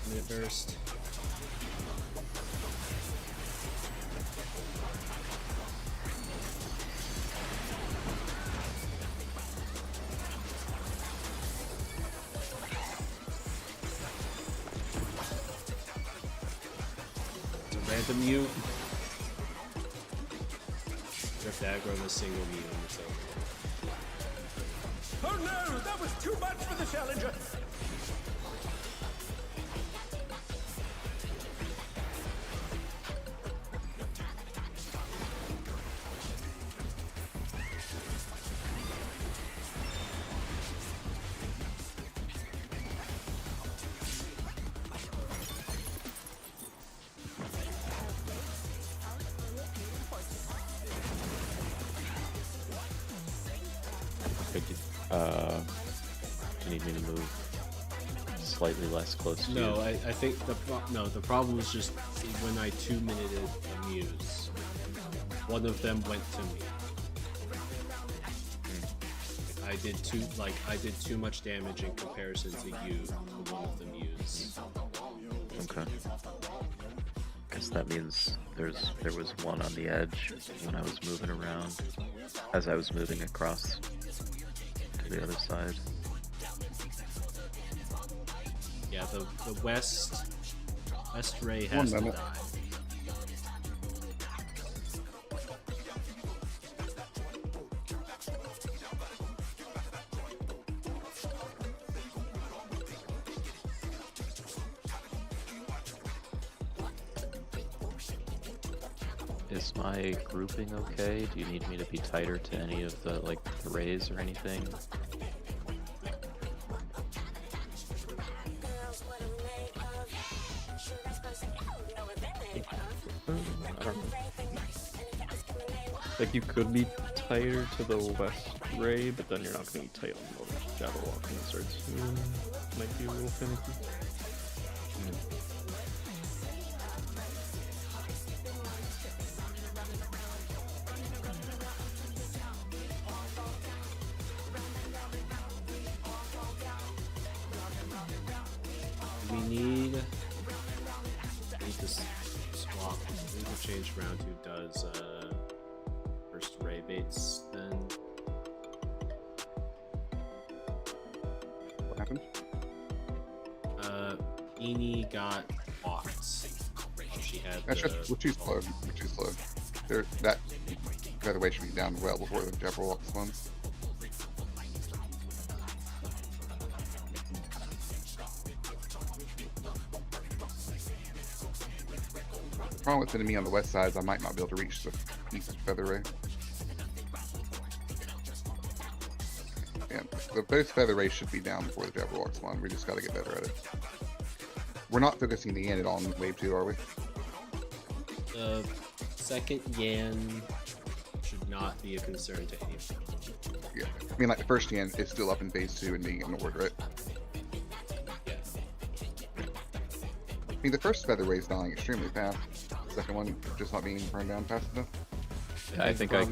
Speaker 1: Minute burst. It's a random mute. Drift aggro and a single mute on the tail.
Speaker 3: Oh no! That was too much for the challenger!
Speaker 5: Do you need me to move slightly less close to
Speaker 1: No,
Speaker 5: you?
Speaker 1: I think the problem was just when I 2-minuted a muse, one of them went to me. I did too much damage in comparison to you for one of the muse.
Speaker 5: Okay. Guess that means there was one on the edge when I was moving around, as I was moving across to the other side.
Speaker 1: Yeah, the west ray has to
Speaker 6: minute.
Speaker 1: die.
Speaker 5: Is my grouping okay? Do you need me to be tighter to any of the, like, the rays or anything?
Speaker 8: I don't know. Like, you could be tighter to the west ray, but then you're not going to be tight on the Jabberwock when it starts. Might be a little finicky.
Speaker 1: we need to swap. We need to change around who does first ray baits then.
Speaker 6: What happened?
Speaker 1: Beanie got walked. She had
Speaker 6: That's just, we're too slow. We're too slow. There, that featherweight should be down well before the Jabberwock spawns. The problem with me on the west side is I might not be able to reach the east featherweight. Yeah, the both featherweights should be down before the Jabberwock spawn. We just got to get better at it. We're not focusing the Yan at all in wave 2, are we?
Speaker 1: The second Yan should not be a concern to anyone.
Speaker 6: Yeah. I mean, like, the first Yan is still up in phase 2 and being ignored, right?
Speaker 1: Yeah.
Speaker 6: I mean, the first featherweight's dying extremely fast. The second one just not being burned down fast enough.
Speaker 5: Yeah, I think I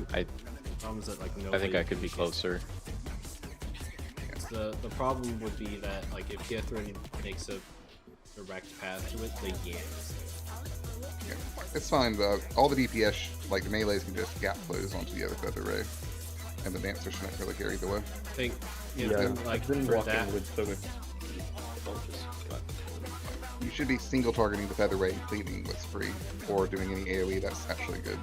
Speaker 5: think I could be closer.
Speaker 1: The problem would be that, like, if Githrin takes a direct path to it, the Yan.
Speaker 6: Yeah, it's fine. All the DPS, like the melees, can just gap close onto the other feather ray, and the dancer shouldn't really carry the way.
Speaker 1: I think,
Speaker 8: I've been
Speaker 1: for
Speaker 8: walking
Speaker 1: that,
Speaker 8: with the
Speaker 6: You should be single targeting the feather ray and cleaving what's free, or doing any AoE that's actually good.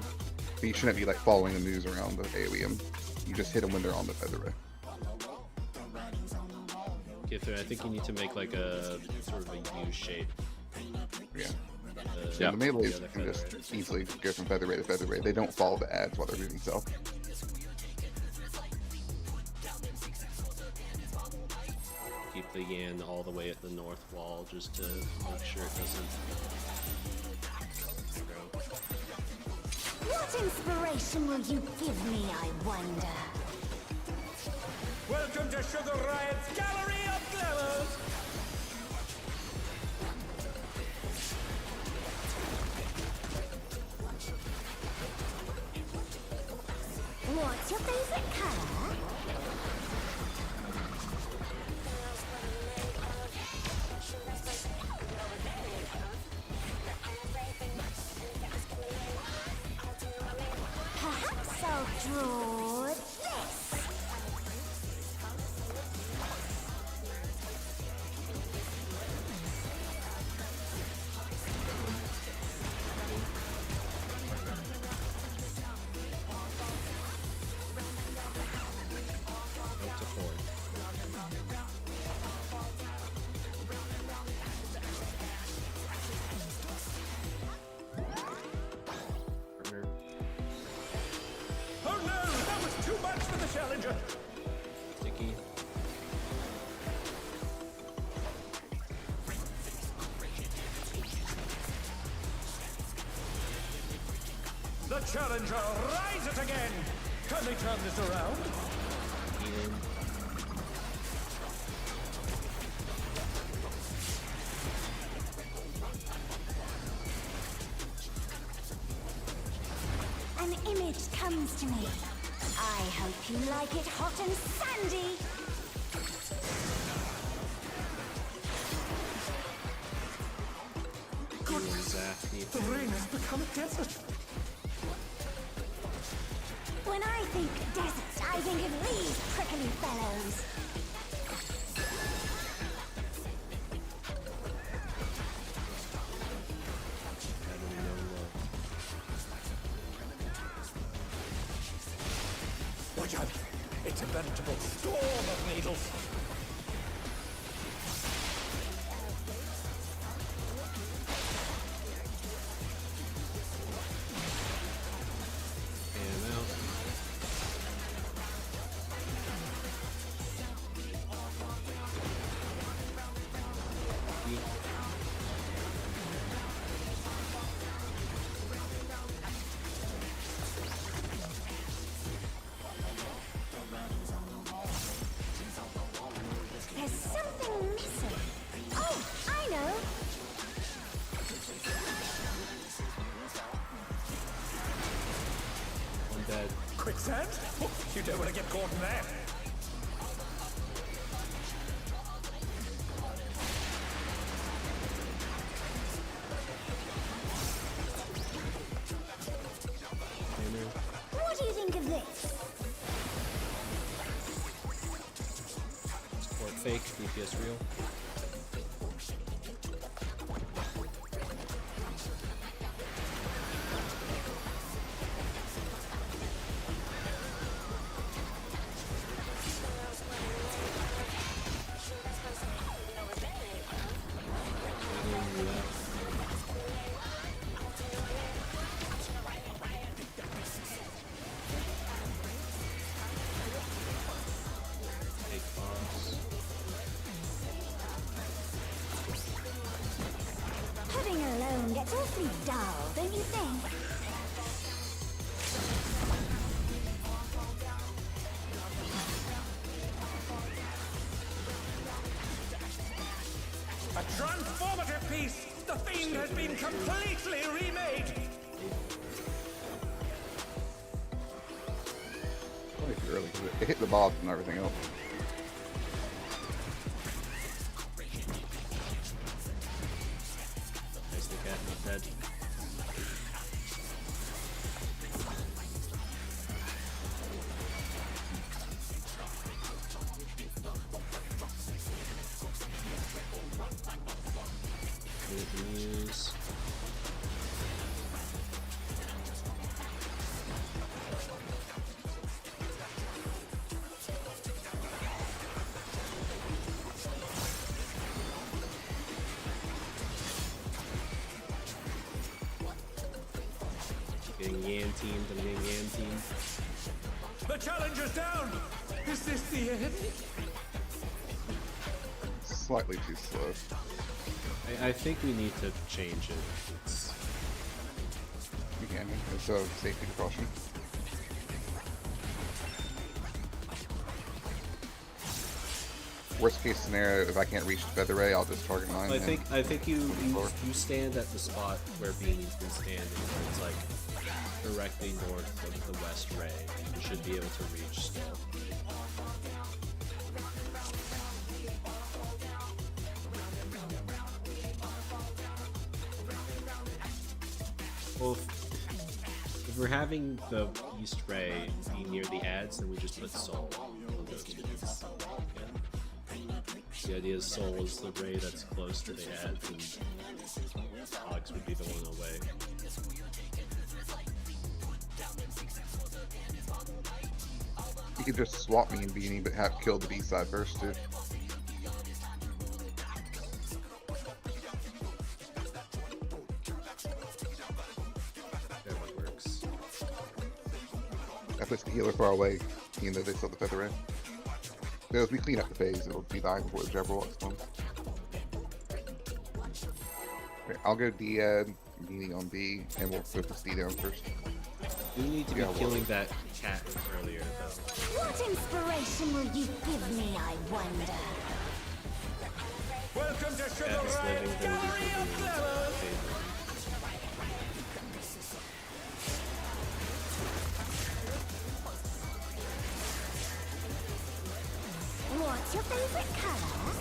Speaker 6: But you shouldn't be like following the news around the AoE them. You just hit them when they're on the feather ray.
Speaker 1: Githrin, I think you need to make like a sort of a U shape.
Speaker 6: Yeah.
Speaker 5: Yeah.
Speaker 6: The melees can just easily go from feather ray to feather ray. They don't follow the ads while they're moving south.
Speaker 1: Keep the Yan all the way at the north wall just to make sure it doesn't grow.
Speaker 9: What inspiration will you give me, I wonder?
Speaker 3: Welcome to Sugar Riot's Gallery of Glamours!
Speaker 9: What's your favorite color? Perhaps I'll draw this.
Speaker 1: Up to 4. Partner.
Speaker 3: Oh no, that was too much for the challenger!
Speaker 1: Sticky.
Speaker 3: The challenger rises again! Can they turn this around?
Speaker 1: Healing.
Speaker 9: An image comes to me. I hope you like it hot and sandy.
Speaker 1: Healing Zaf.
Speaker 3: The rain has become a desert!
Speaker 9: When I think desert, I think of these prickly fellows.
Speaker 3: Watch out! It's a veritable storm of needles!
Speaker 1: And out.
Speaker 9: There's something missing. Oh, I know.
Speaker 1: One dead.
Speaker 3: Quicksand? Oh, you don't want to get caught in that!
Speaker 1: fake, DPS real.
Speaker 9: Pudding alone gets awfully dull, don't you think?
Speaker 3: A transformative piece! The Fiend has been completely remade!
Speaker 6: Probably too early 'cause it hit the boss and everything else.
Speaker 1: Nice, the cat is dead. Good news. Getting Yan teamed, I'm getting Yan teamed.
Speaker 3: The challenger's down! Is this the end?
Speaker 6: Slightly too slow.
Speaker 1: I think we need to change it. It's,
Speaker 6: You can. It's a safety precaution. Worst case scenario, if I can't reach the feather ray, I'll just target mine.
Speaker 1: I
Speaker 6: and
Speaker 1: think you
Speaker 6: forward.
Speaker 1: stand at the spot where Beanie's been standing, where it's like directly north of the west ray. You should be able to reach still. Well, if we're having the east ray be near the ads, then we just put soul on those two. The idea is soul is the ray that's close to the ads, and Ox would be the one away.
Speaker 6: You could just swap me and Beanie, but have killed the B side first too.
Speaker 1: That works.
Speaker 6: That puts the healer far away, even though they still have the feather ray. But as we clean up the phase, it'll be dying before the Jabberwock comes. Okay, I'll go D-Ad, Beanie on B, and we'll focus D down first.
Speaker 1: You need to be
Speaker 6: Yeah, well-
Speaker 1: killing that cat earlier, though.
Speaker 9: What inspiration will you give me, I wonder?
Speaker 3: Welcome to Sugar
Speaker 1: Cat is
Speaker 3: Ray's
Speaker 1: living the
Speaker 3: Gallery of
Speaker 1: legal
Speaker 3: Glamour!
Speaker 1: favor.
Speaker 9: What's your favorite color?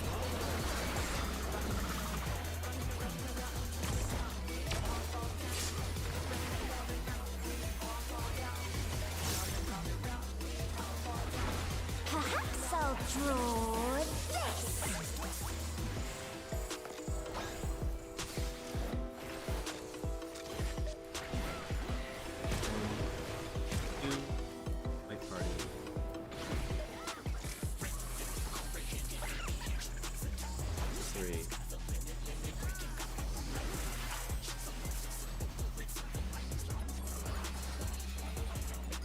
Speaker 9: Perhaps I'll draw this.
Speaker 1: My party. Three.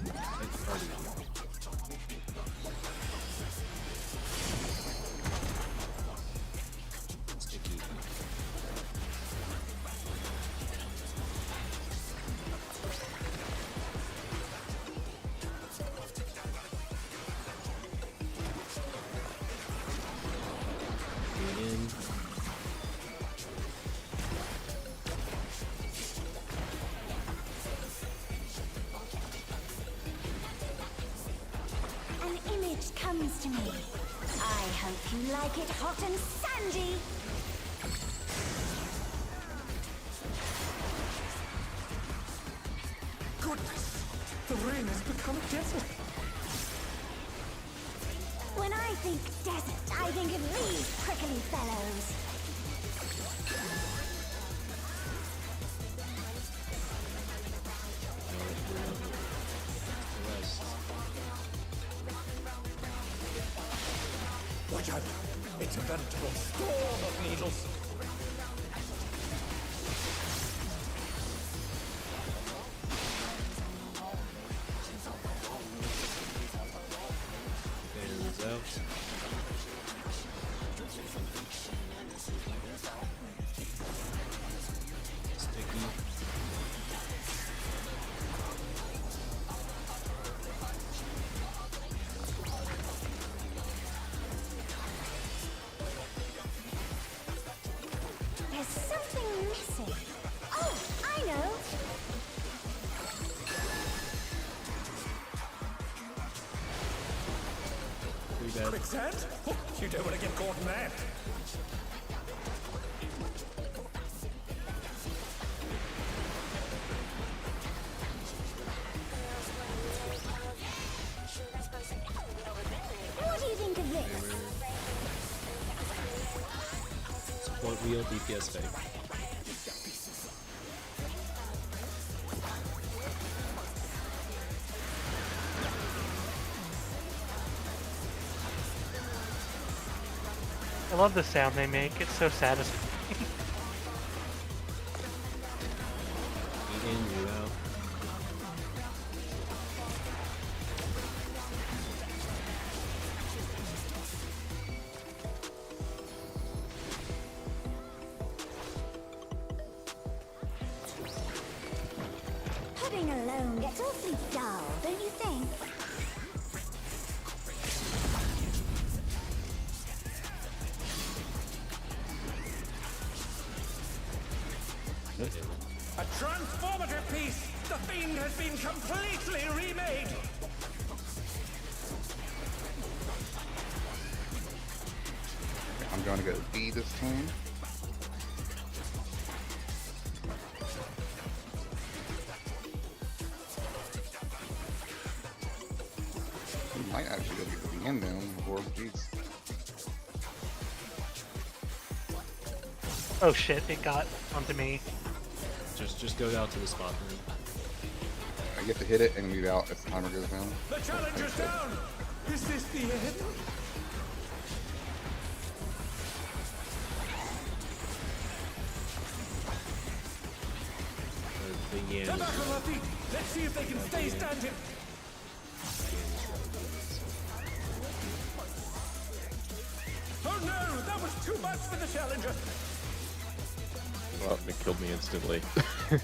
Speaker 1: My party. Sticky. In.
Speaker 9: An image comes to me. I hope you like it hot and sandy.
Speaker 3: Goodness! The rain has become a desert!
Speaker 9: When I think desert, I think of these prickly fellows.
Speaker 3: Watch out! It's a veritable storm of needles.
Speaker 1: Fans out. Sticky.
Speaker 9: There's something missing. Oh, I know.
Speaker 1: Pretty bad.
Speaker 3: Quicksand? Oh, you don't want to get caught in that.
Speaker 9: What do you think of this?
Speaker 1: Support wheel DPS fake.
Speaker 4: I love the sound they make. It's so satisfying.
Speaker 1: You in, you out.
Speaker 9: Pudding alone gets awfully dull, don't you think?
Speaker 3: A transformative piece! The Fiend has been completely remade!
Speaker 6: I'm going to go B this time. We might actually go get the end down before jeez.
Speaker 4: Oh shit, it got onto me.
Speaker 1: Just go out to the spot room.
Speaker 6: I get to hit it and move out as the timer goes down.
Speaker 3: The challenger's down! Is this the end?
Speaker 1: The Yan
Speaker 3: Come back on our feet! Let's see if they can stay standing! Oh no! That was too much for the challenger!
Speaker 5: Well, it killed me instantly.
Speaker 1: it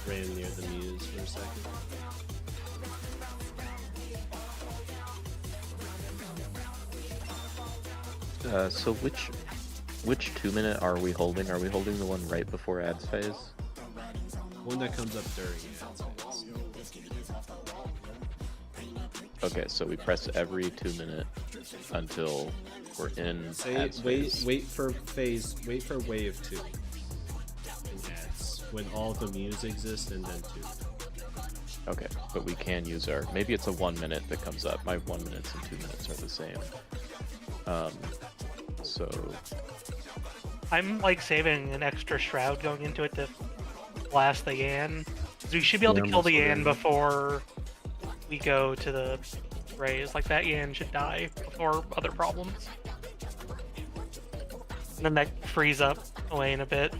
Speaker 1: ran near the muse for a second.
Speaker 5: So which 2-minute are we holding? Are we holding the one right before ads phase?
Speaker 1: One that comes up during ads phase.
Speaker 5: Okay, so we press every 2-minute until we're in ads phase.
Speaker 1: Wait for wave 2 in ads when all the muse exist, and then 2.
Speaker 5: Okay, but we can use our... Maybe it's a 1 minute that comes up. My 1 minutes and 2 minutes are the same. So...
Speaker 4: I'm like saving an extra shroud going into it to blast the Yan. 'Cause we should be able to kill the Yan before we go to the raise. Like that Yan should die before other problems. And then that frees up away in a bit.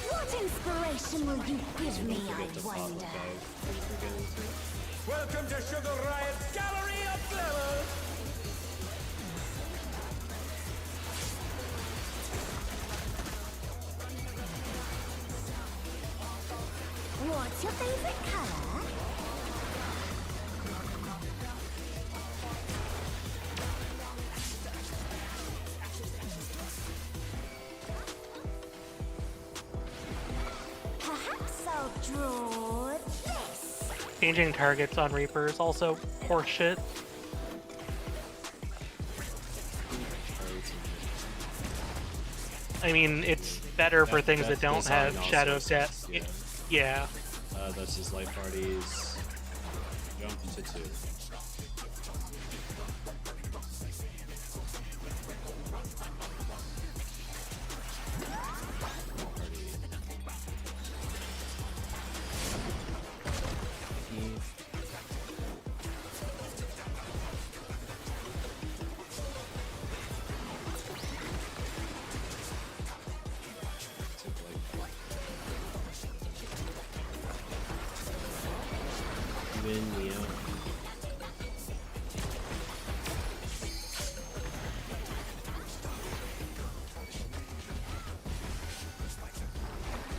Speaker 9: What inspiration will you give me, I wonder?
Speaker 3: Welcome to Sugar Riot's Gallery of Flavors!
Speaker 9: What's your favorite color? Perhaps I'll draw this.
Speaker 4: Changing targets on Reaper is also horseshit. I mean, it's better for things that don't
Speaker 1: design
Speaker 4: have
Speaker 1: also
Speaker 4: Shadow of
Speaker 1: sucks,
Speaker 4: Death. Yeah.
Speaker 1: That's his life parties. Jump to 2.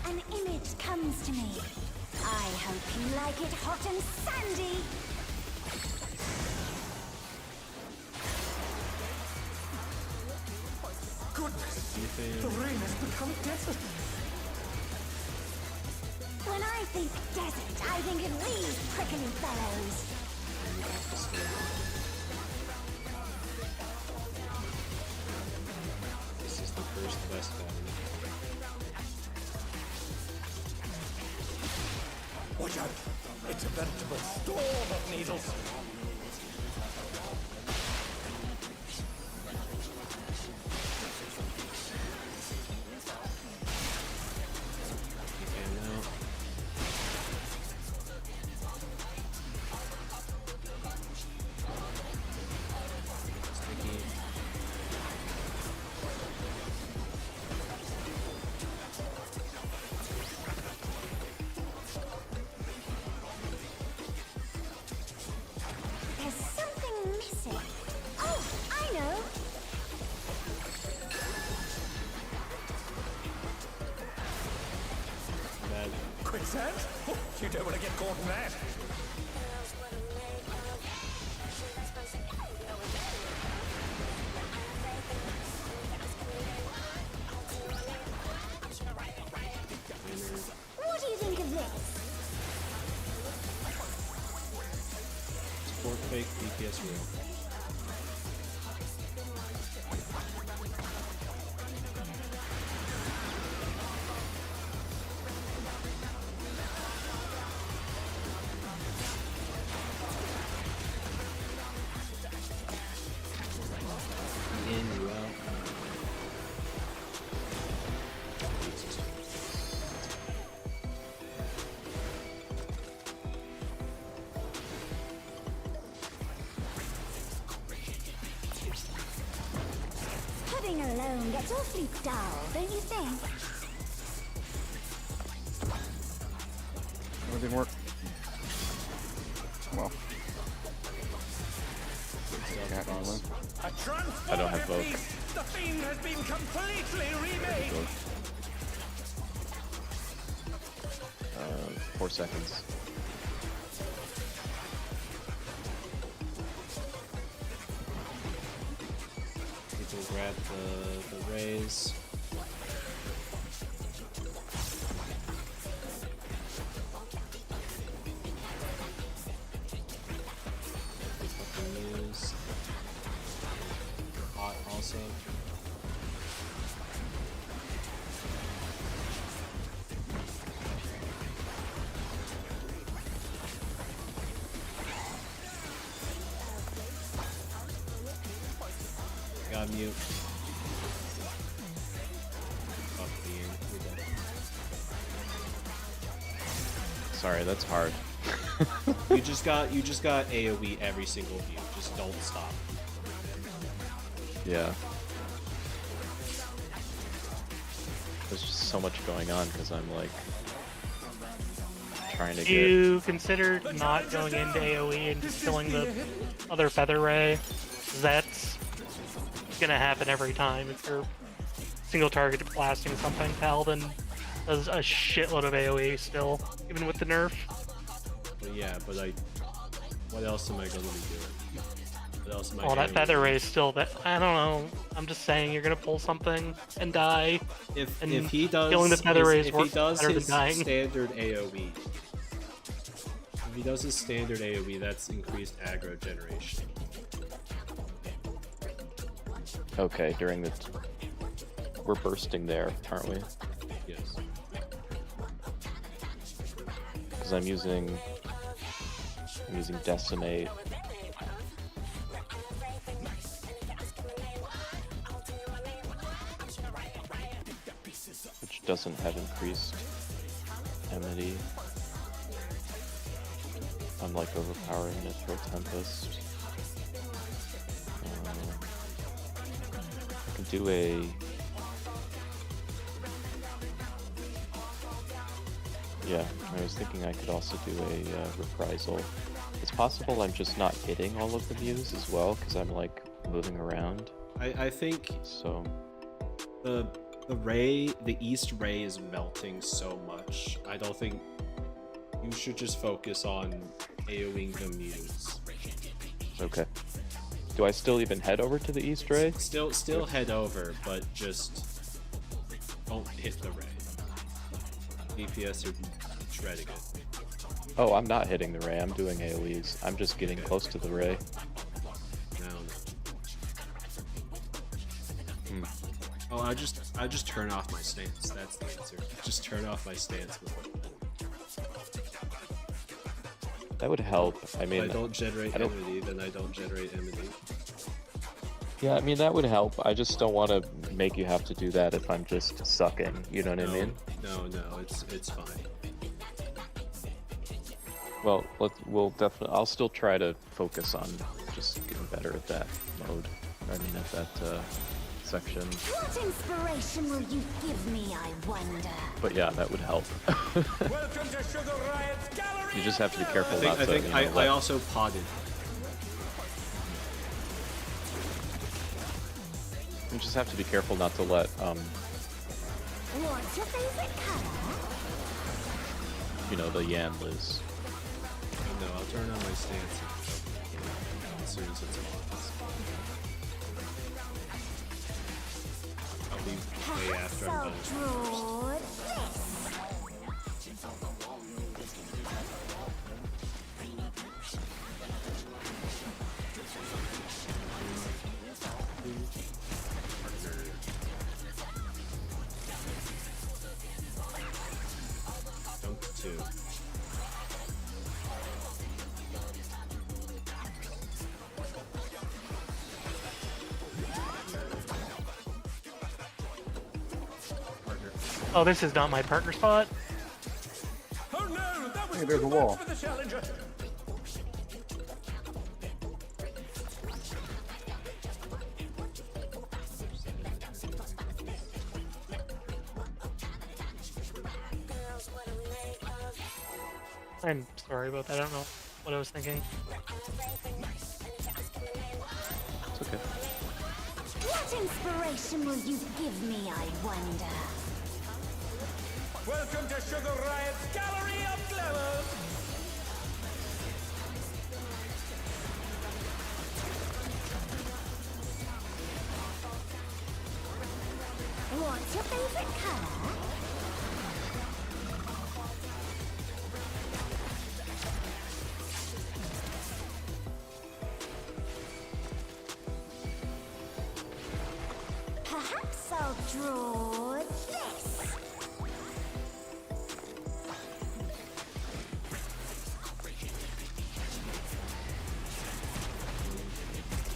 Speaker 9: An image comes to me. I hope you like it hot and sandy.
Speaker 3: Goodness, the rain has become desert.
Speaker 9: When I think desert, I think of these prickly fellows.
Speaker 1: This is the first West Valley.
Speaker 3: Watch out! It's a veritable storm of needles.
Speaker 9: There's something missing. Oh, I know.
Speaker 3: Quicksand? Oh, you don't want to get caught in that.
Speaker 9: What do you think of this?
Speaker 1: Support fake DPS real. In, you out.
Speaker 9: Pudding alone gets awfully dull, don't you think?
Speaker 6: That didn't work. Well. Cat anyway.
Speaker 5: I don't have both.
Speaker 3: The fiend has been completely remade.
Speaker 5: 4 seconds.
Speaker 1: People grab the raise. Fucking use. Hot also. Got mute. Fuck the end. You're dead.
Speaker 5: Sorry, that's hard.
Speaker 1: You just got AoE every single view. Just don't stop.
Speaker 5: Yeah. There's just so much going on because I'm like trying to get.
Speaker 4: You considered not going into AoE and just killing the other feather ray? That's gonna happen every time if you're single target blasting something. Paladin does a shitload of AoE still, even with the nerf.
Speaker 1: But yeah, but what else am I gonna be doing? What else am I?
Speaker 4: Oh, that
Speaker 1: doing?
Speaker 4: feather ray is still that. I don't know. I'm just saying you're gonna pull something and die.
Speaker 1: If
Speaker 4: and
Speaker 1: he does
Speaker 4: killing the feather ray is
Speaker 1: if he does
Speaker 4: better than
Speaker 1: his
Speaker 4: dying.
Speaker 1: standard AoE, if he does his standard AoE, that's increased aggro generation.
Speaker 5: Okay, during the we're bursting there, aren't we?
Speaker 1: Yes.
Speaker 5: Because I'm using decimate. Which doesn't have increased enmity. I'm like overpowering it for a Tempest. I can do a... Yeah, I was thinking I could also do a reprisal. It's possible I'm just not hitting all of the Muse as well, because I'm like moving around.
Speaker 1: I think
Speaker 5: So...
Speaker 1: the East Ray is melting so much. I don't think you should just focus on AoEing the Muse.
Speaker 5: Okay. Do I still even head over to the East Ray?
Speaker 1: Still head over, but just don't hit the Ray. DPS are shredding it.
Speaker 5: Oh, I'm not hitting the Ray, I'm doing AoEs. I'm just getting
Speaker 1: Okay.
Speaker 5: close to the Ray.
Speaker 1: No.
Speaker 5: Hmm.
Speaker 1: Oh, I just turn off my stance. That's the answer. Just turn off my stance with it.
Speaker 5: That would help. I
Speaker 1: If
Speaker 5: mean,
Speaker 1: I don't generate
Speaker 5: I don't-
Speaker 1: enmity, then I don't generate enmity.
Speaker 5: yeah, I mean, that would help. I just don't want to make you have to do that if I'm just sucking. You know what I mean?
Speaker 1: No, it's fine.
Speaker 5: Well, we'll definitely. I'll still try to focus on just getting better at that mode. I mean, at that section.
Speaker 9: What inspiration will you give me, I wonder?
Speaker 5: But yeah, that would help.
Speaker 3: Welcome to Sugar Riot's gallery.
Speaker 5: You just have to be careful
Speaker 1: I
Speaker 5: not to.
Speaker 1: think
Speaker 5: you know,
Speaker 1: I
Speaker 5: let-
Speaker 1: also potted.
Speaker 5: You just have to be careful not to let
Speaker 9: What's your favorite color?
Speaker 5: you know, the Yan lose.
Speaker 1: No, I'll turn on my stance as soon as it's on. I'll be way
Speaker 9: Perhaps
Speaker 1: after I'm
Speaker 9: I'll
Speaker 1: done.
Speaker 9: draw this.
Speaker 1: Dunk 2. Partner.
Speaker 4: Oh, this is not my partner spot.
Speaker 3: Oh no, that was
Speaker 6: Hey, there's
Speaker 3: too
Speaker 6: a
Speaker 3: much
Speaker 6: wall.
Speaker 3: for the challenger.
Speaker 4: I'm sorry about that. I don't know what I was thinking.
Speaker 5: It's okay.
Speaker 9: What inspiration will you give me, I wonder?
Speaker 3: Welcome to Sugar Riot's gallery of glamour.
Speaker 9: What's your favorite color? Perhaps I'll draw this.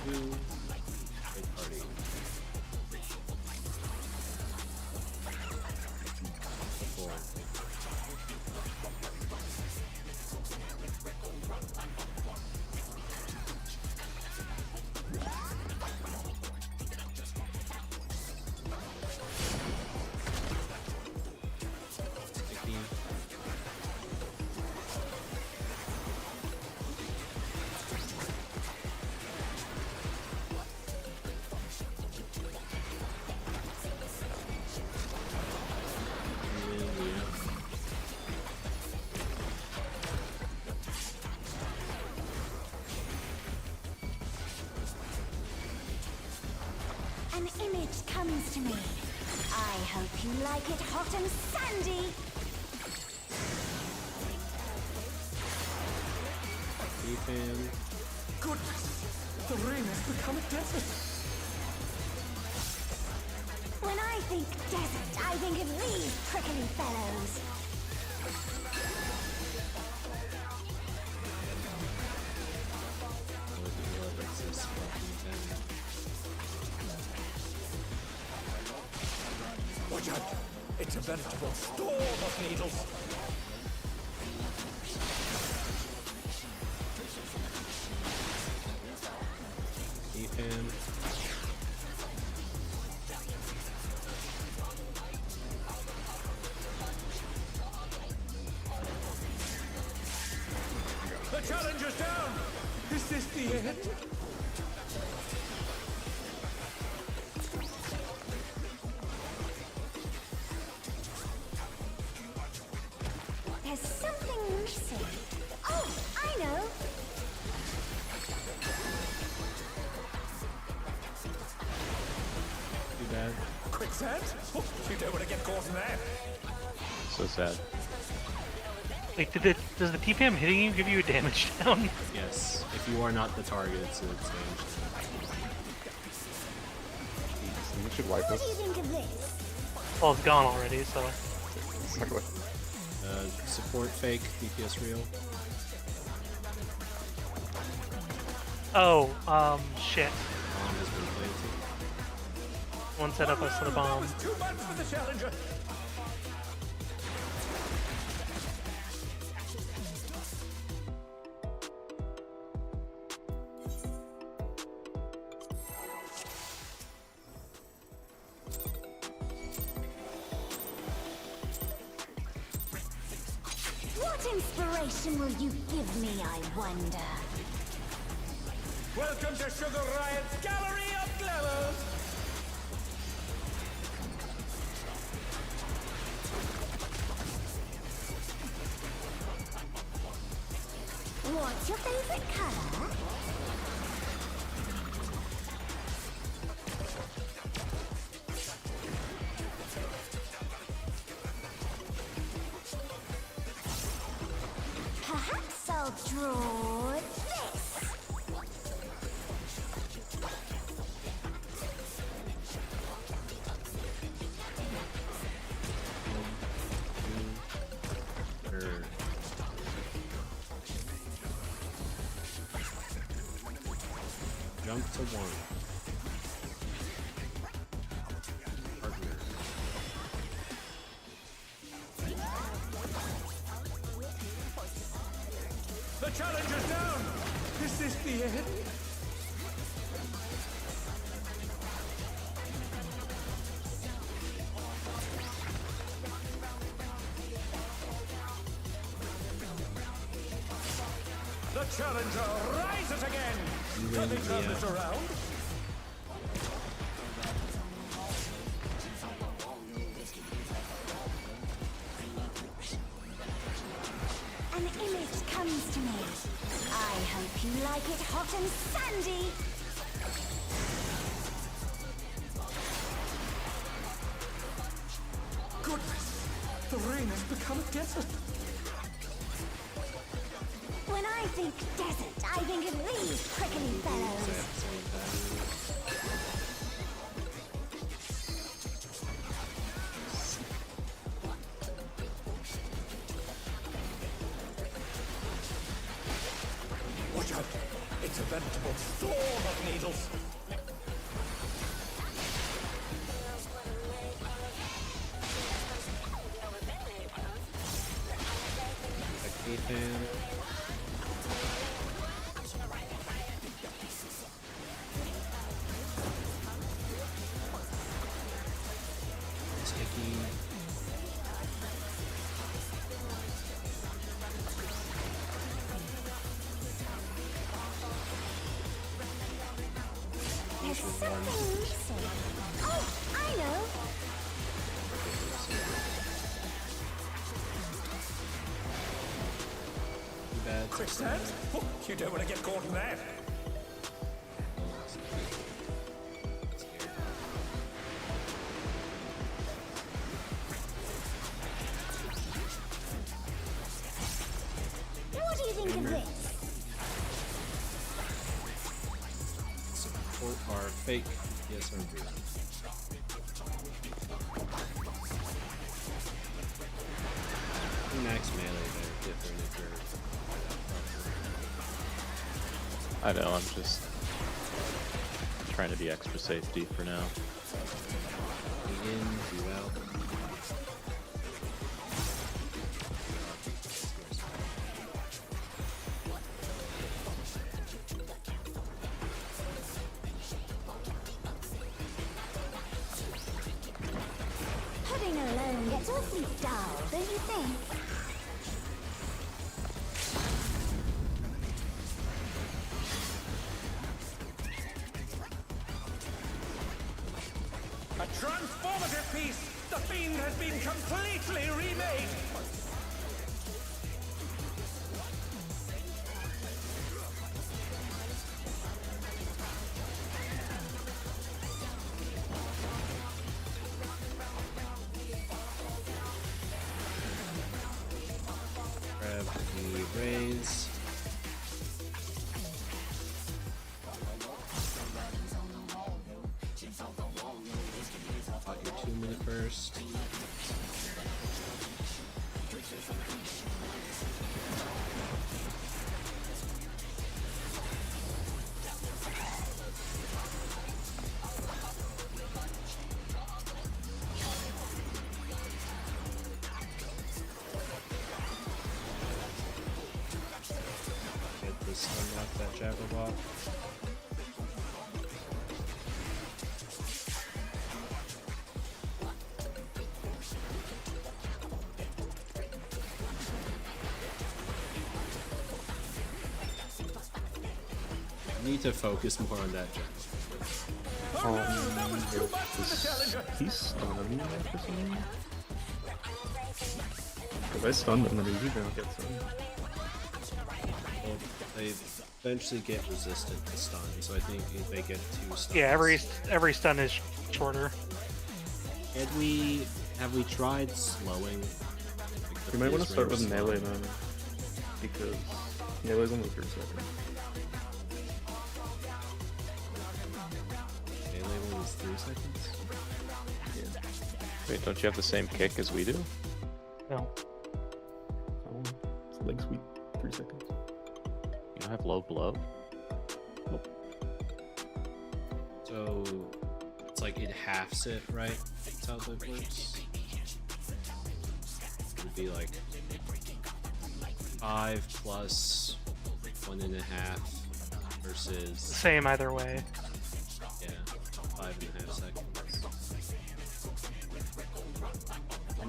Speaker 1: Great party. 4.
Speaker 9: An image comes to me. I hope you like it hot and sandy.
Speaker 1: Ethan.
Speaker 3: Goodness, the rain has become a desert.
Speaker 9: When I think desert, I think of these prickly fellows.
Speaker 3: Watch out! It's a veritable storm of needles.
Speaker 1: Ethan.
Speaker 3: The challenger's down! Is this the end?
Speaker 9: There's something missing. Oh, I know.
Speaker 1: Too bad.
Speaker 3: Quicksand? Oh, you don't want to get caught in that.
Speaker 5: So sad.
Speaker 4: Wait, does the TPM hitting you give you a damage down?
Speaker 1: Yes. If you are not the target, it's changed.
Speaker 6: We should wipe
Speaker 9: What do you
Speaker 6: this.
Speaker 9: think of this?
Speaker 4: Well, it's gone already, so.
Speaker 6: Exactly.
Speaker 1: Support fake, DPS real.
Speaker 4: Oh, shit.
Speaker 1: Bomb has been planted.
Speaker 4: One set up, I set a bomb.
Speaker 3: That was too much for the challenger.
Speaker 9: What inspiration will you give me, I wonder?
Speaker 3: Welcome to Sugar Riot's Gallery of Glamours.
Speaker 9: What's your favorite color? Perhaps I'll draw this.
Speaker 1: Or jump to 1. Partner.
Speaker 3: The challenger's down. Is this the end? The challenger rises again. Can they turn this around?
Speaker 9: An image comes to me. I hope you like it hot and sandy.
Speaker 3: Goodness, the rain has become a desert.
Speaker 9: When I think desert, I think of these prickly fellows.
Speaker 3: Watch out! It's a veritable storm of needles.
Speaker 1: Ethan. Sticky.
Speaker 9: There's something missing. Oh, I know.
Speaker 1: Too bad.
Speaker 3: Quicksand? Oh, you don't want to get caught in that.
Speaker 9: What do you think of this?
Speaker 1: Support our fake DPS are real. max melee there different if you're
Speaker 5: I know, I'm just trying to be extra safety for now.
Speaker 1: in, you out.
Speaker 9: Pudding alone gets awfully dull, don't you think?
Speaker 3: A transformative piece! The Fiend has been completely remade!
Speaker 1: Grab the raise. Got your 2-minute burst. Get this unlock that Jabberwock. Need to focus more on that jump.
Speaker 3: Oh no, that was too much for the challenger!
Speaker 8: He's stunned me for something. If I stun them, then he's gonna get stunned.
Speaker 1: Well, they eventually get resistant to stun, so I think if they get 2 stuns.
Speaker 4: Yeah, every stun is shorter.
Speaker 1: Have we tried slowing? Like, the
Speaker 8: You might want
Speaker 1: freeze
Speaker 8: to start
Speaker 1: range
Speaker 8: with melee
Speaker 1: slowing?
Speaker 8: then, because melee's only 3 seconds.
Speaker 1: Melee one is 3 seconds.
Speaker 8: Yeah.
Speaker 5: Wait, don't you have the same kick as we do?
Speaker 4: No.
Speaker 8: It's leg sweep, 3 seconds.
Speaker 5: You don't have low blow?
Speaker 1: So it's like it halves it, right? That's how that works. It would be like 5 plus 1.5 versus
Speaker 4: Same either way.
Speaker 1: yeah, 5.5 seconds.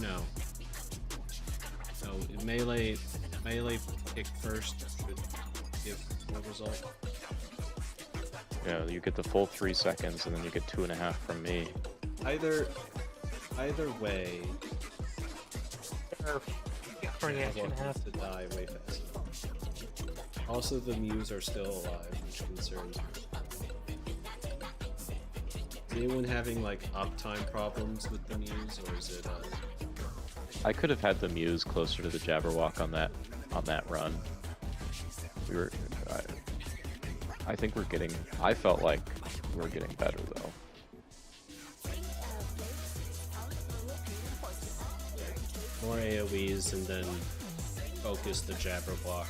Speaker 1: No. So melee kick first should give a result.
Speaker 5: Yeah, you get the full 3 seconds, and then you get 2.5 from me.
Speaker 1: Either way,
Speaker 4: Or yeah,
Speaker 1: Jabberwock
Speaker 4: 2.5.
Speaker 1: needs to die way faster. Also, the Mews are still alive, which concerns me. Is anyone having like uptime problems with the Mews, or is it
Speaker 5: I could have had the Muse closer to the Jabberwock on that run. We were, I think we're getting. I felt like we're getting better though.
Speaker 1: more AoEs and then focus the Jabberwock?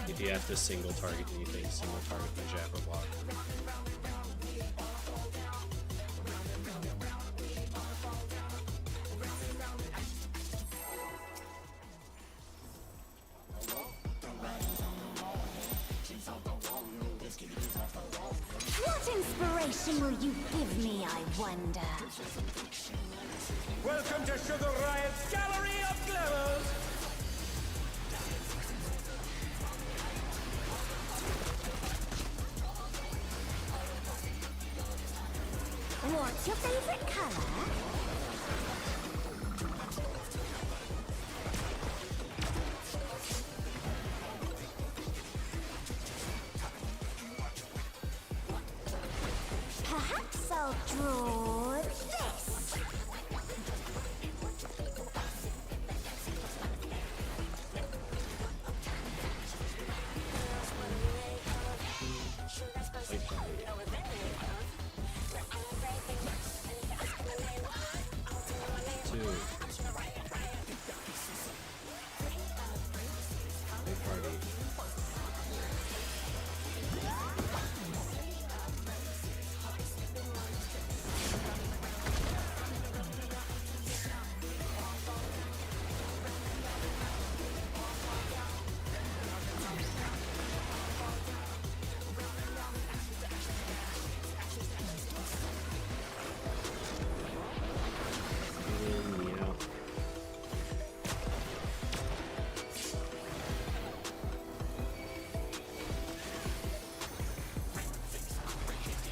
Speaker 1: If you have to single target anything, single target the Jabberwock.
Speaker 9: What inspiration will you give me, I wonder?
Speaker 3: Welcome to Sugar Riot's Gallery of Glamours!
Speaker 9: What's your favorite color? Perhaps I'll draw this.
Speaker 1: Two.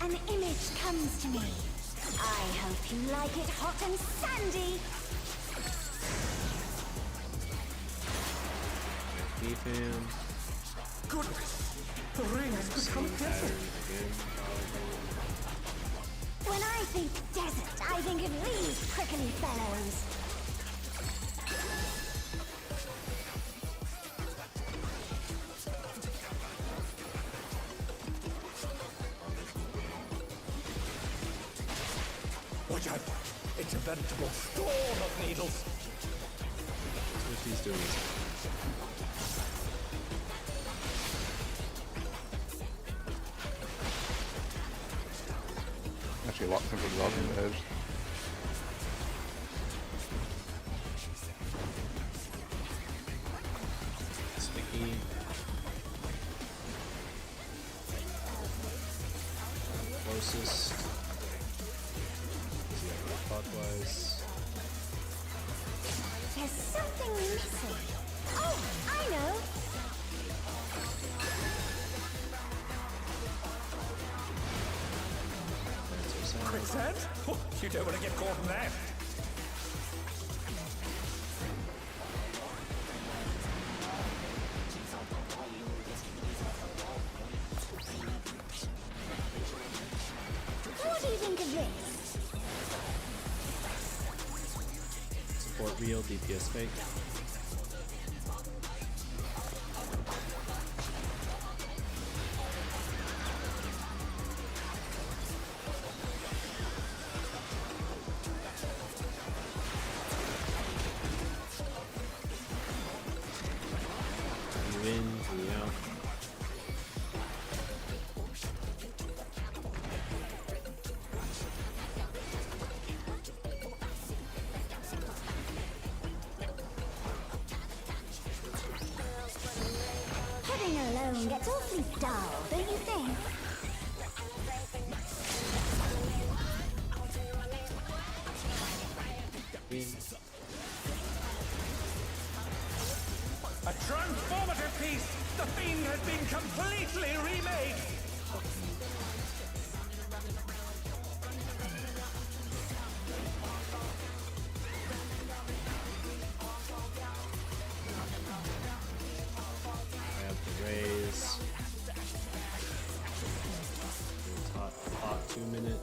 Speaker 9: An image comes to me. I hope you like it hot and sandy.
Speaker 1: Defam.
Speaker 3: Goodness, the ring has become a desert.
Speaker 9: When I think desert, I think of these prickly fellows.
Speaker 3: Watch out! It's a veritable storm of needles.
Speaker 1: What he's doing is
Speaker 6: Actually, a lot simpler than on the edge.
Speaker 1: sticky. Closest. Clockwise.
Speaker 9: There's something missing. Oh, I know.
Speaker 3: Quicksand? Oh, you don't want to get caught in that.
Speaker 9: What do you think of this?
Speaker 1: Support real, DPS fake. You in, you out.
Speaker 9: Heading alone gets awfully dull, don't you think?
Speaker 3: A transformative piece! The Fiend has been completely remade!
Speaker 1: I have the raise. Hot 2 minute.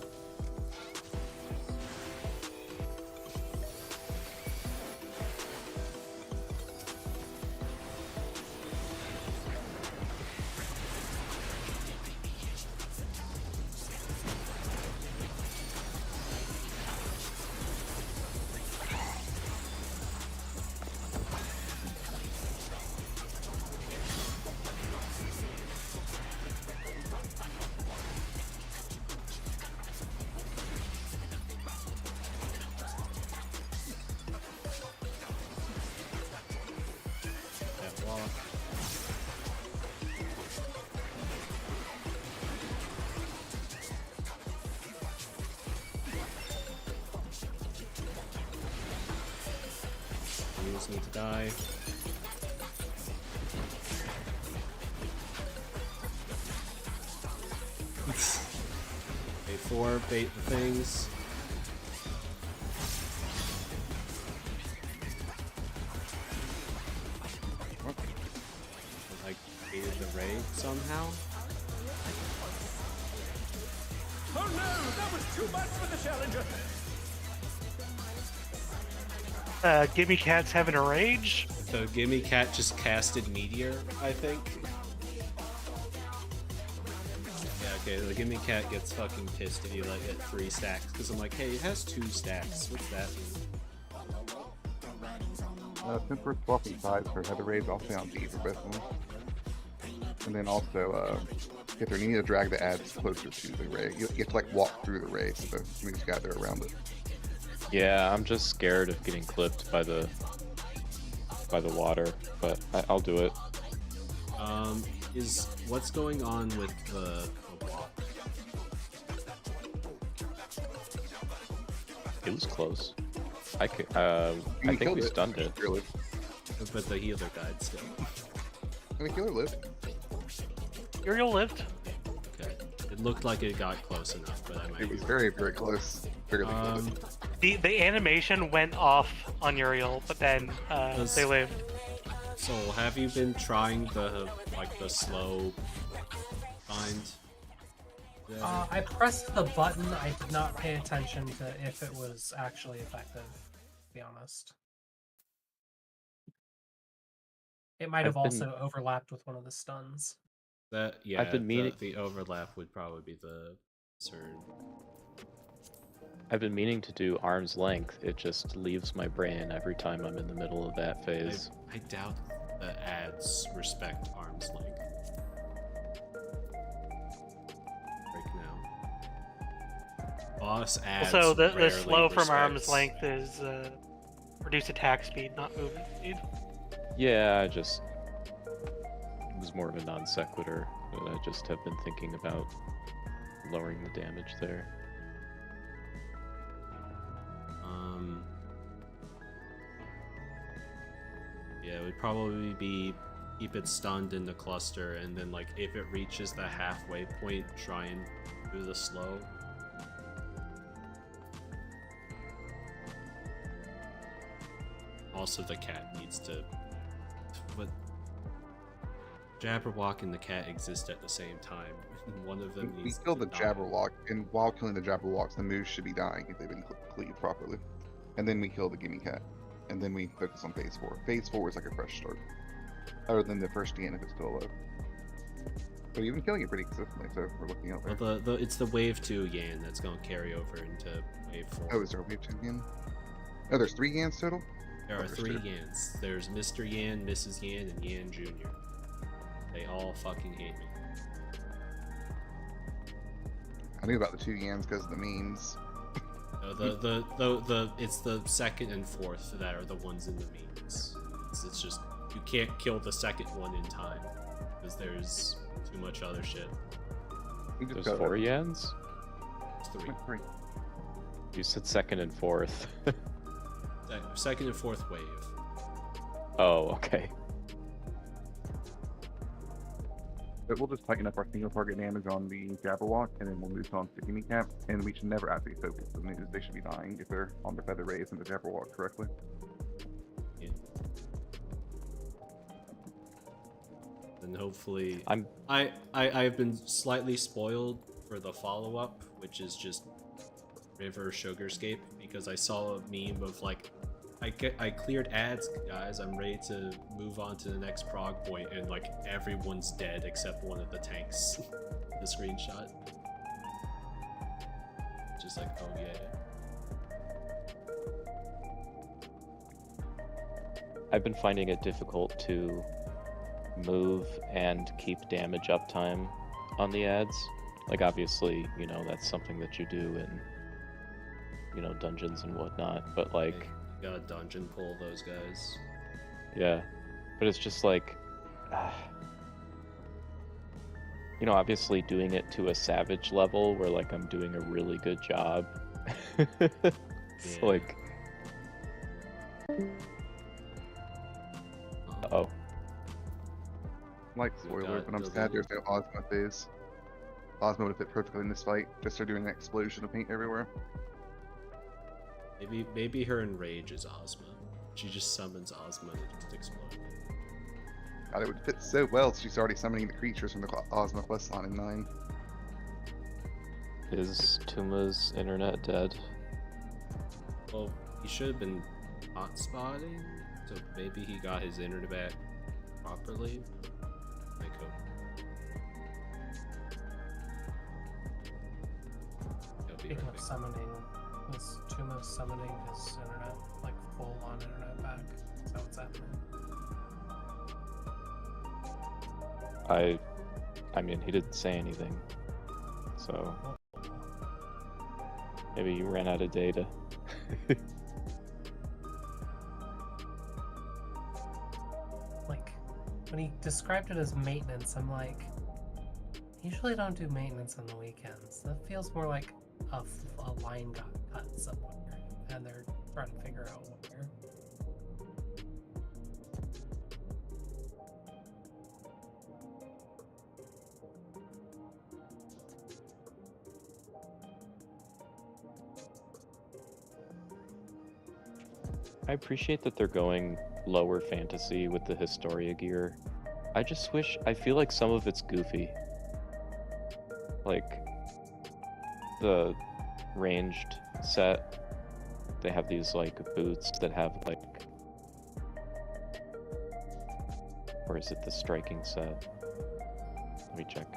Speaker 1: That walk. Heroes need to die. A4, bait the things. Like, baited the raid somehow?
Speaker 3: Oh no! That was too much for the challenger!
Speaker 4: Gimme Cat's having a rage.
Speaker 1: So Gimme Cat just casted Meteor, I think. Yeah, okay, the Gimme Cat gets fucking pissed if you let it 3 stacks, because I'm like, hey, it has 2 stacks. What's that mean?
Speaker 6: Since we're swapping sides for Heather Raids, I'll stay on D for both of them. And then also, if you need to drag the ads closer to the ray, you have to like walk through the ray, so you just gather around it.
Speaker 5: Yeah, I'm just scared of getting clipped by the water, but I'll do it.
Speaker 1: Is what's going on with the walk?
Speaker 5: It was close. I think we stunned it.
Speaker 6: Really?
Speaker 1: But the healer died still.
Speaker 6: I mean, Killer lived.
Speaker 4: Uriel lived.
Speaker 1: Okay. It looked like it got close enough, but I might.
Speaker 6: It was very, very close. Fairly close.
Speaker 4: The animation went off on Uriel, but then they lived.
Speaker 1: So have you been trying the slow bind?
Speaker 7: I pressed the button. I did not pay attention to if it was actually effective, to be honest. It might have also overlapped with one of the stuns.
Speaker 1: I've been meaning the overlap would probably be the concern.
Speaker 5: I've been meaning to do arm's length. It just leaves my brain every time I'm in the middle of that phase.
Speaker 1: I doubt the ads respect arm's length. Boss ads.
Speaker 4: So the slow from
Speaker 1: respects.
Speaker 4: arm's length is reduced attack speed, not movement speed.
Speaker 5: Yeah, it was more of a non sequitur, but I just have been thinking about lowering the damage there.
Speaker 1: Yeah, it would probably be keep it stunned in the cluster, and then like if it reaches the halfway point, try and do the slow. Also, the cat needs to. But Jabberwock and the cat exist at the same time. One of them needs.
Speaker 6: We killed the Jabberwock, and while killing the Jabberwocks, the moose should be dying if they've been cleaved properly. And then we kill the Gimme Cat, and then we focus on Phase 4. Phase 4 is like a fresh start, other than the first Yan if it's still alive. But you've been killing it pretty consistently, so we're looking out there.
Speaker 1: Well, it's the Wave 2 Yan that's going to carry over into Wave 4.
Speaker 6: Oh, is there a Wave 2 Yan? Oh, there's 3 Yans total?
Speaker 1: There are 3 Yans. There's Mr. Yan, Mrs. Yan, and Yan Jr. They all fucking hate me.
Speaker 6: I knew about the 2 Yans because of the memes.
Speaker 1: No, it's the second and fourth that are the ones in the memes. It's just you can't kill the second one in time because there's too much other shit.
Speaker 5: There's 4 Yans?
Speaker 1: It's 3.
Speaker 5: You said second and fourth.
Speaker 1: Second and fourth wave.
Speaker 5: Oh, okay.
Speaker 6: But we'll just tighten up our single target damage on the Jabberwock, and then we'll move on to the Gimme Cat. And we should never actually focus the news. They should be dying if they're on the feather rays and the Jabberwock correctly.
Speaker 1: Yeah. And hopefully, I've been slightly spoiled for the follow up, which is just River Sugarscape, because I saw a meme of like, I cleared ads, guys. I'm ready to move on to the next prog point, and like everyone's dead except one of the tanks. The screenshot. Just like, oh yeah.
Speaker 5: I've been finding it difficult to move and keep damage uptime on the ads. Like obviously, you know, that's something that you do in, you know, dungeons and whatnot, but like
Speaker 1: you gotta dungeon pull those guys.
Speaker 5: Yeah, but it's just like you know, obviously doing it to a savage level where like I'm doing a really good job. It's like oh,
Speaker 6: Like spoiler, but I'm sad there's no Ozma phase. Ozma would have fit perfectly in this fight, just her doing an explosion of paint everywhere.
Speaker 1: Maybe her enrage is Ozma. She just summons Ozma to just explode.
Speaker 6: God, it would fit so well. She's already summoning the creatures from the Ozma questline in 9.
Speaker 5: is Tuma's internet dead?
Speaker 1: Well, he should have been hotspotting, so maybe he got his internet back properly. I hope.
Speaker 7: Speaking of summoning, was Tuma summoning his internet, like full on internet back? Is that what's happening?
Speaker 5: I mean, he didn't say anything, so maybe you ran out of data.
Speaker 7: Like, when he described it as maintenance, I'm like, usually don't do maintenance on the weekends. That feels more like a line got cut somewhere, and they're trying to figure out where.
Speaker 5: I appreciate that they're going lower fantasy with the Historia gear. I just wish, I feel like some of it's goofy. Like, the ranged set, they have these like boots that have like, or is it the striking set? Let me check.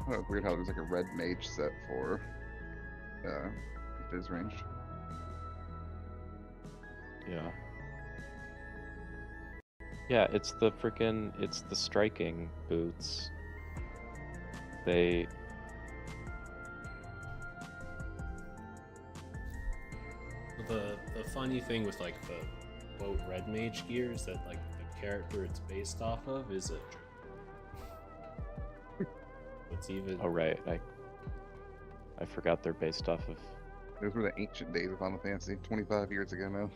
Speaker 6: Oh, it's weird how there's like a red mage set for Fizz range.
Speaker 5: Yeah. Yeah, it's the striking boots. They...
Speaker 1: The funny thing with like the quote red mage gear is that like the character it's based off of is a what's even
Speaker 5: Oh right, I forgot they're based off of...
Speaker 6: Those were the ancient days of Final Fantasy, 25 years ago now.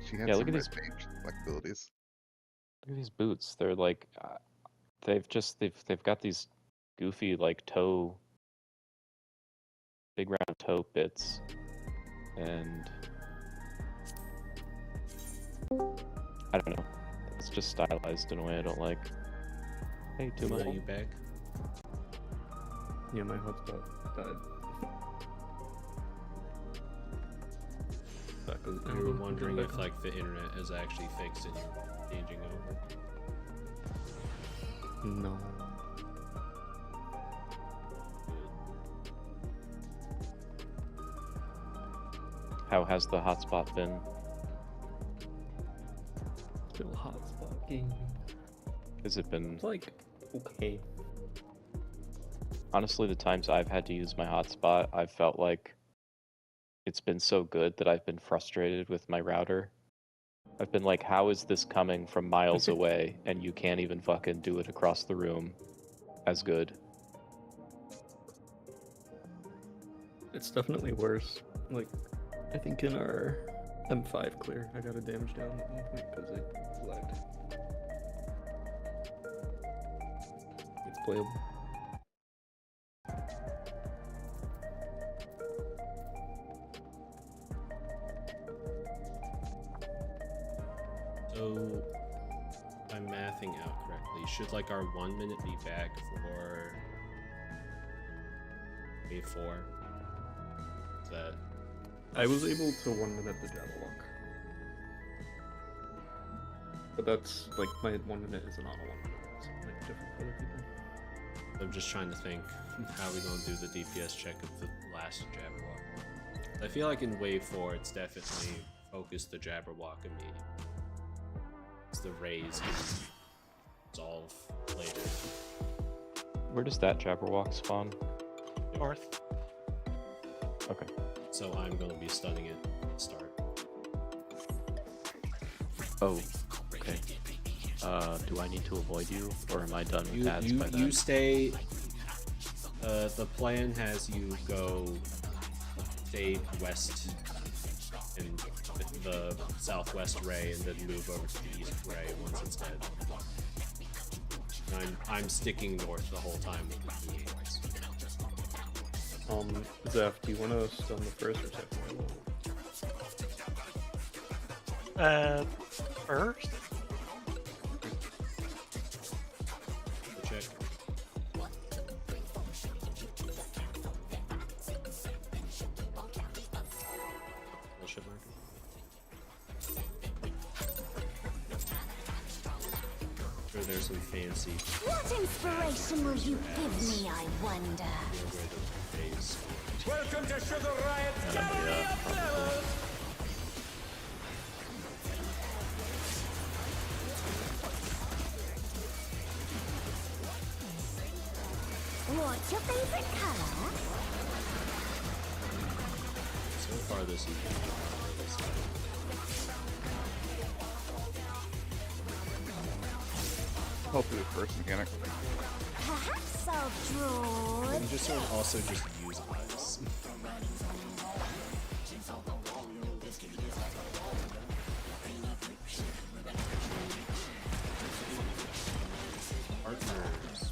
Speaker 6: She had
Speaker 5: Yeah,
Speaker 6: some
Speaker 5: look at
Speaker 6: red
Speaker 5: these-
Speaker 6: mage like abilities.
Speaker 5: Look at these boots. They're like, they've got these goofy like toe, big round toe bits, and I don't know. It's just stylized in a way I don't like. Hey,
Speaker 1: Tuma,
Speaker 5: Tuma.
Speaker 1: you back?
Speaker 8: Yeah, my hotspot died. Back on-
Speaker 1: We were wondering if like the internet is actually fixed and you're changing over.
Speaker 8: No.
Speaker 5: How has the hotspot been?
Speaker 8: Still hotspot game.
Speaker 5: Has it been...
Speaker 8: It's like okay.
Speaker 5: Honestly, the times I've had to use my hotspot, I've felt like it's been so good that I've been frustrated with my router. I've been like, how is this coming from miles away and you can't even fucking do it across the room as good?
Speaker 8: It's definitely worse. Like, I think in our M5 clear, I got a damage down at one point because I lagged. It's playable.
Speaker 1: So, if I'm mathing out correctly, should like our 1 minute be back for wave 4? Is that
Speaker 8: I was able to 1 minute the Jabberwock. But that's, like, my 1 minute isn't on a 1 minute. It's, like, different for other people.
Speaker 1: I'm just trying to think how we gonna do the DPS check of the last Jabberwock. I feel like in wave 4 it's definitely focus the Jabberwock immediately. It's the raise can resolve later.
Speaker 5: Where does that Jabberwock spawn?
Speaker 4: North.
Speaker 5: Okay.
Speaker 1: So I'm gonna be stunning it at the start.
Speaker 5: Oh, okay. Do I need to avoid you, or am I done with ads by then?
Speaker 1: You stay. The plan has you stay west in the southwest ray, and then move over to the east ray once it's dead. And I'm sticking north the whole time with the units.
Speaker 8: Zeph, do you want to stun the first or second one?
Speaker 4: First?
Speaker 1: Check. Bullshit marker. Sure, there's some fancy
Speaker 9: What inspiration will you give me, I wonder?
Speaker 1: phase.
Speaker 3: Welcome to Sugar Riot's Gallery of Flowers!
Speaker 9: What's your favorite color?
Speaker 1: So far, this is
Speaker 6: Hopefully the first mechanic.
Speaker 9: Perhaps I'll draw.
Speaker 1: you just sort of also just use eyes. Partners.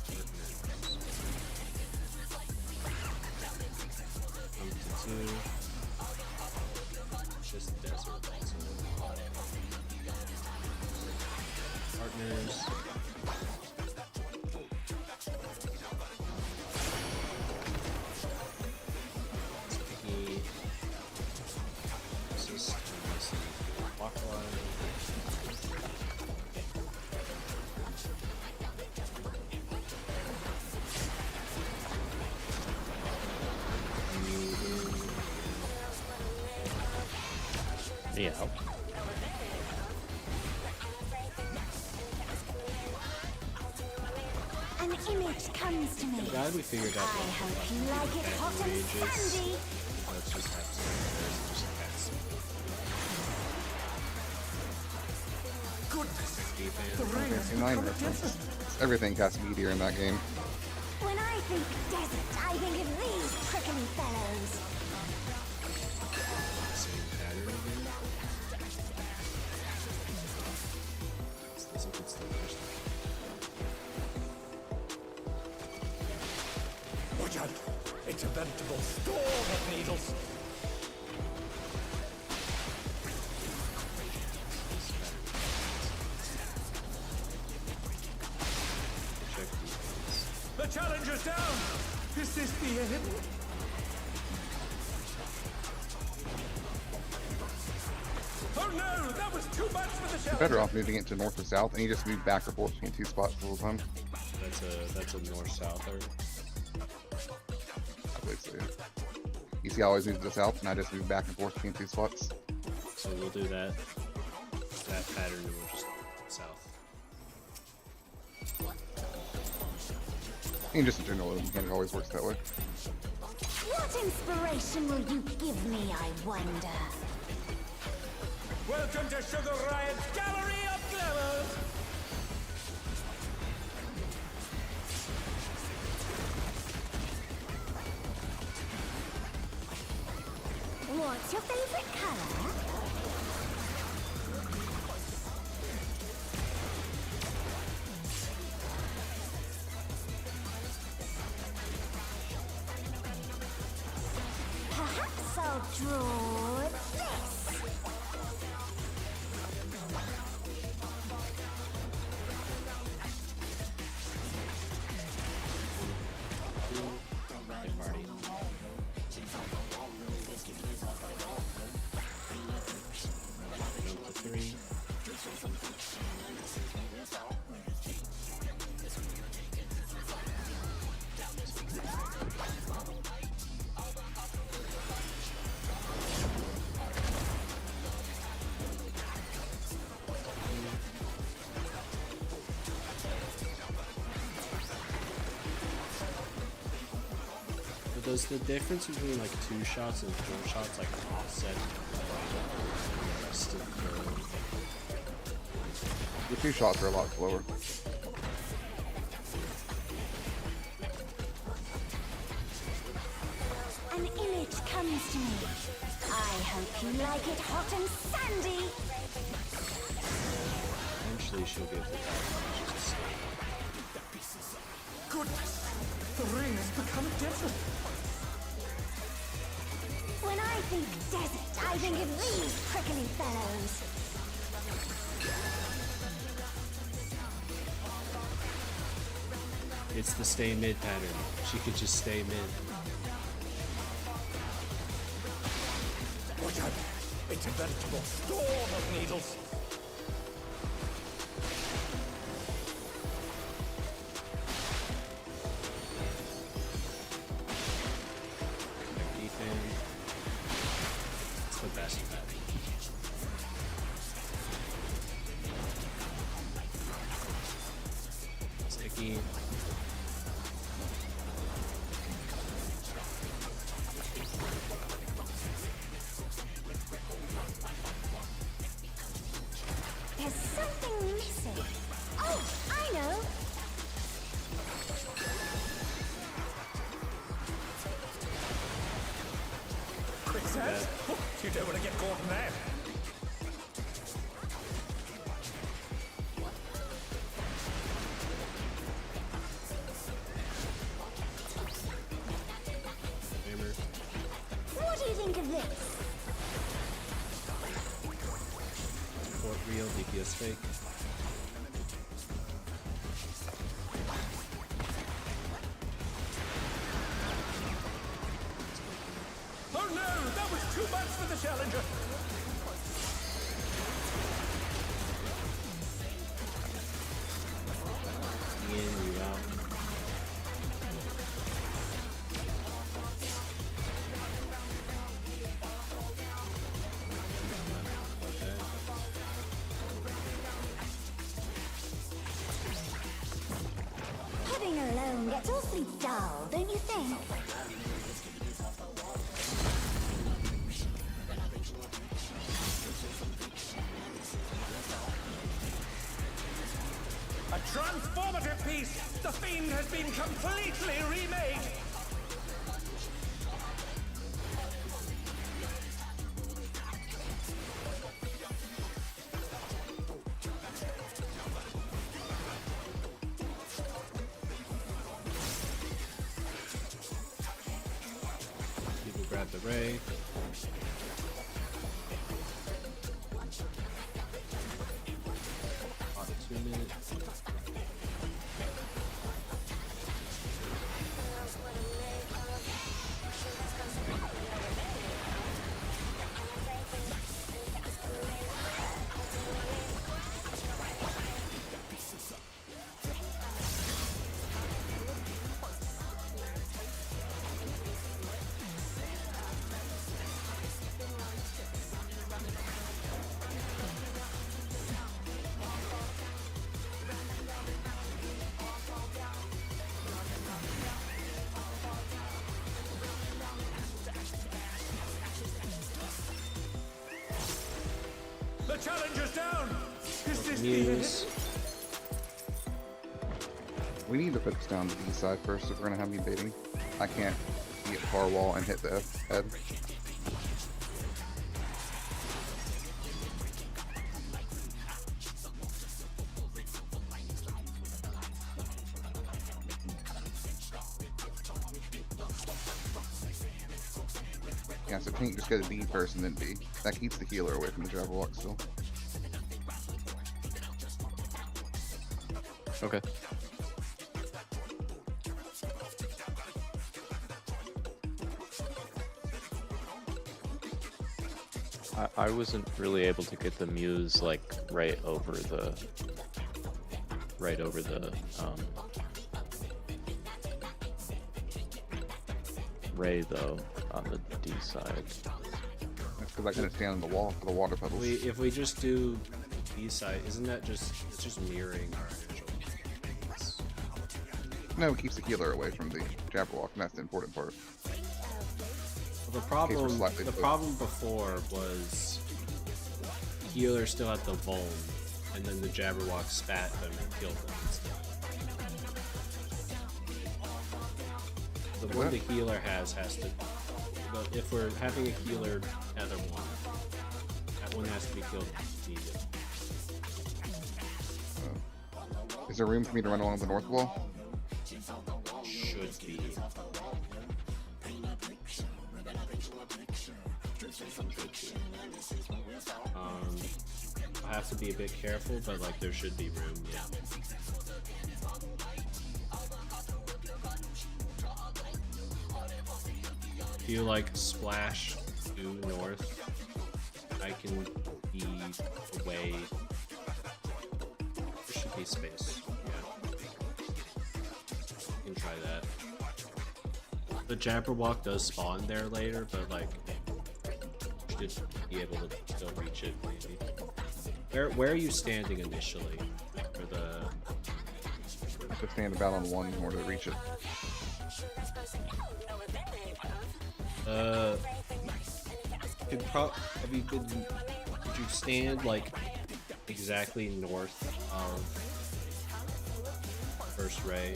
Speaker 5: Yeah.
Speaker 9: An image comes to me.
Speaker 1: I'm glad we figured out
Speaker 9: I hope you like it hot and sandy.
Speaker 1: Let's just have some just cats.
Speaker 6: Everything casts meteor in that game.
Speaker 9: When I think desert, I think of these prickly fellows.
Speaker 1: Same pattern again. This it's the first time.
Speaker 3: Watch out! It's a veritable storm of needles.
Speaker 1: Check these.
Speaker 3: The challenger's down! Is this the end? Oh no! That was too much for the
Speaker 6: You're
Speaker 3: challenger!
Speaker 6: better off moving it to north or south, and you just move back or forth between two spots the whole time.
Speaker 1: That's a north-south or
Speaker 6: I believe so, yeah. You see, I always move to the south, and I just move back and forth between two spots.
Speaker 1: so we'll do that pattern and we'll just south.
Speaker 6: And just in general, the mechanic always works that way.
Speaker 9: What inspiration will you give me, I wonder?
Speaker 3: Welcome to Sugar Riot's Gallery of Glamours!
Speaker 9: What's your favorite color? Perhaps I'll draw this.
Speaker 1: Hey, party. Jump to 3. But does the difference between like 2 shots and 4 shots like offset the rest of
Speaker 6: The two shots are a lot slower.
Speaker 9: An image comes to me. I hope you like it hot and sandy.
Speaker 1: Eventually she'll be able to just
Speaker 3: Goodness! The ring has become different!
Speaker 9: When I think desert, I think of these prickly fellows.
Speaker 1: It's the stay mid pattern. She could just stay mid.
Speaker 3: Watch out! It's a veritable storm of needles!
Speaker 1: Deep in. It's the best pattern. Sticky.
Speaker 9: There's something missing. Oh, I know.
Speaker 3: Quicksand? Oh, you don't want to get caught in that!
Speaker 1: Hammer.
Speaker 9: What do you think of this?
Speaker 1: Fort real, DPS fake.
Speaker 3: Oh no! That was too much for the challenger!
Speaker 1: In, you out.
Speaker 9: It's awfully dull, don't you think?
Speaker 3: A transformative piece! The Fiend has been completely remade!
Speaker 1: People grab the ray. About 2 minutes.
Speaker 3: The challenger's down! Is this
Speaker 1: Muse.
Speaker 6: We need to focus down the D side first if we're gonna have me baiting. I can't be at far wall and hit the F head. Yeah, so Tank just go to D first and then B. That keeps the healer away from the Jabberwock still.
Speaker 5: Okay. I wasn't really able to get the Muse like right over the Ray though on the D side.
Speaker 6: That's because I couldn't stand on the wall for the water puddles.
Speaker 1: If we just do B side, isn't that just it's just mirroring our initial?
Speaker 6: No, it keeps the healer away from the Jabberwock, and that's the important part.
Speaker 1: The problem before was healer still had the vuln, and then the Jabberwock spat them and killed them instead. The one the healer has to. But if we're having a healer other one, that one has to be killed immediately.
Speaker 6: Is there room for me to run along the north wall?
Speaker 1: Should be. I'll have to be a bit careful, but like there should be room, yeah. If you like splash due north, I can be away. There should be space, yeah. You can try that. The Jabberwock does spawn there later, but like you should be able to still reach it maybe. Where are you standing initially for the?
Speaker 6: I have to stand about on one in order to reach it.
Speaker 1: Could you stand like exactly north of first ray?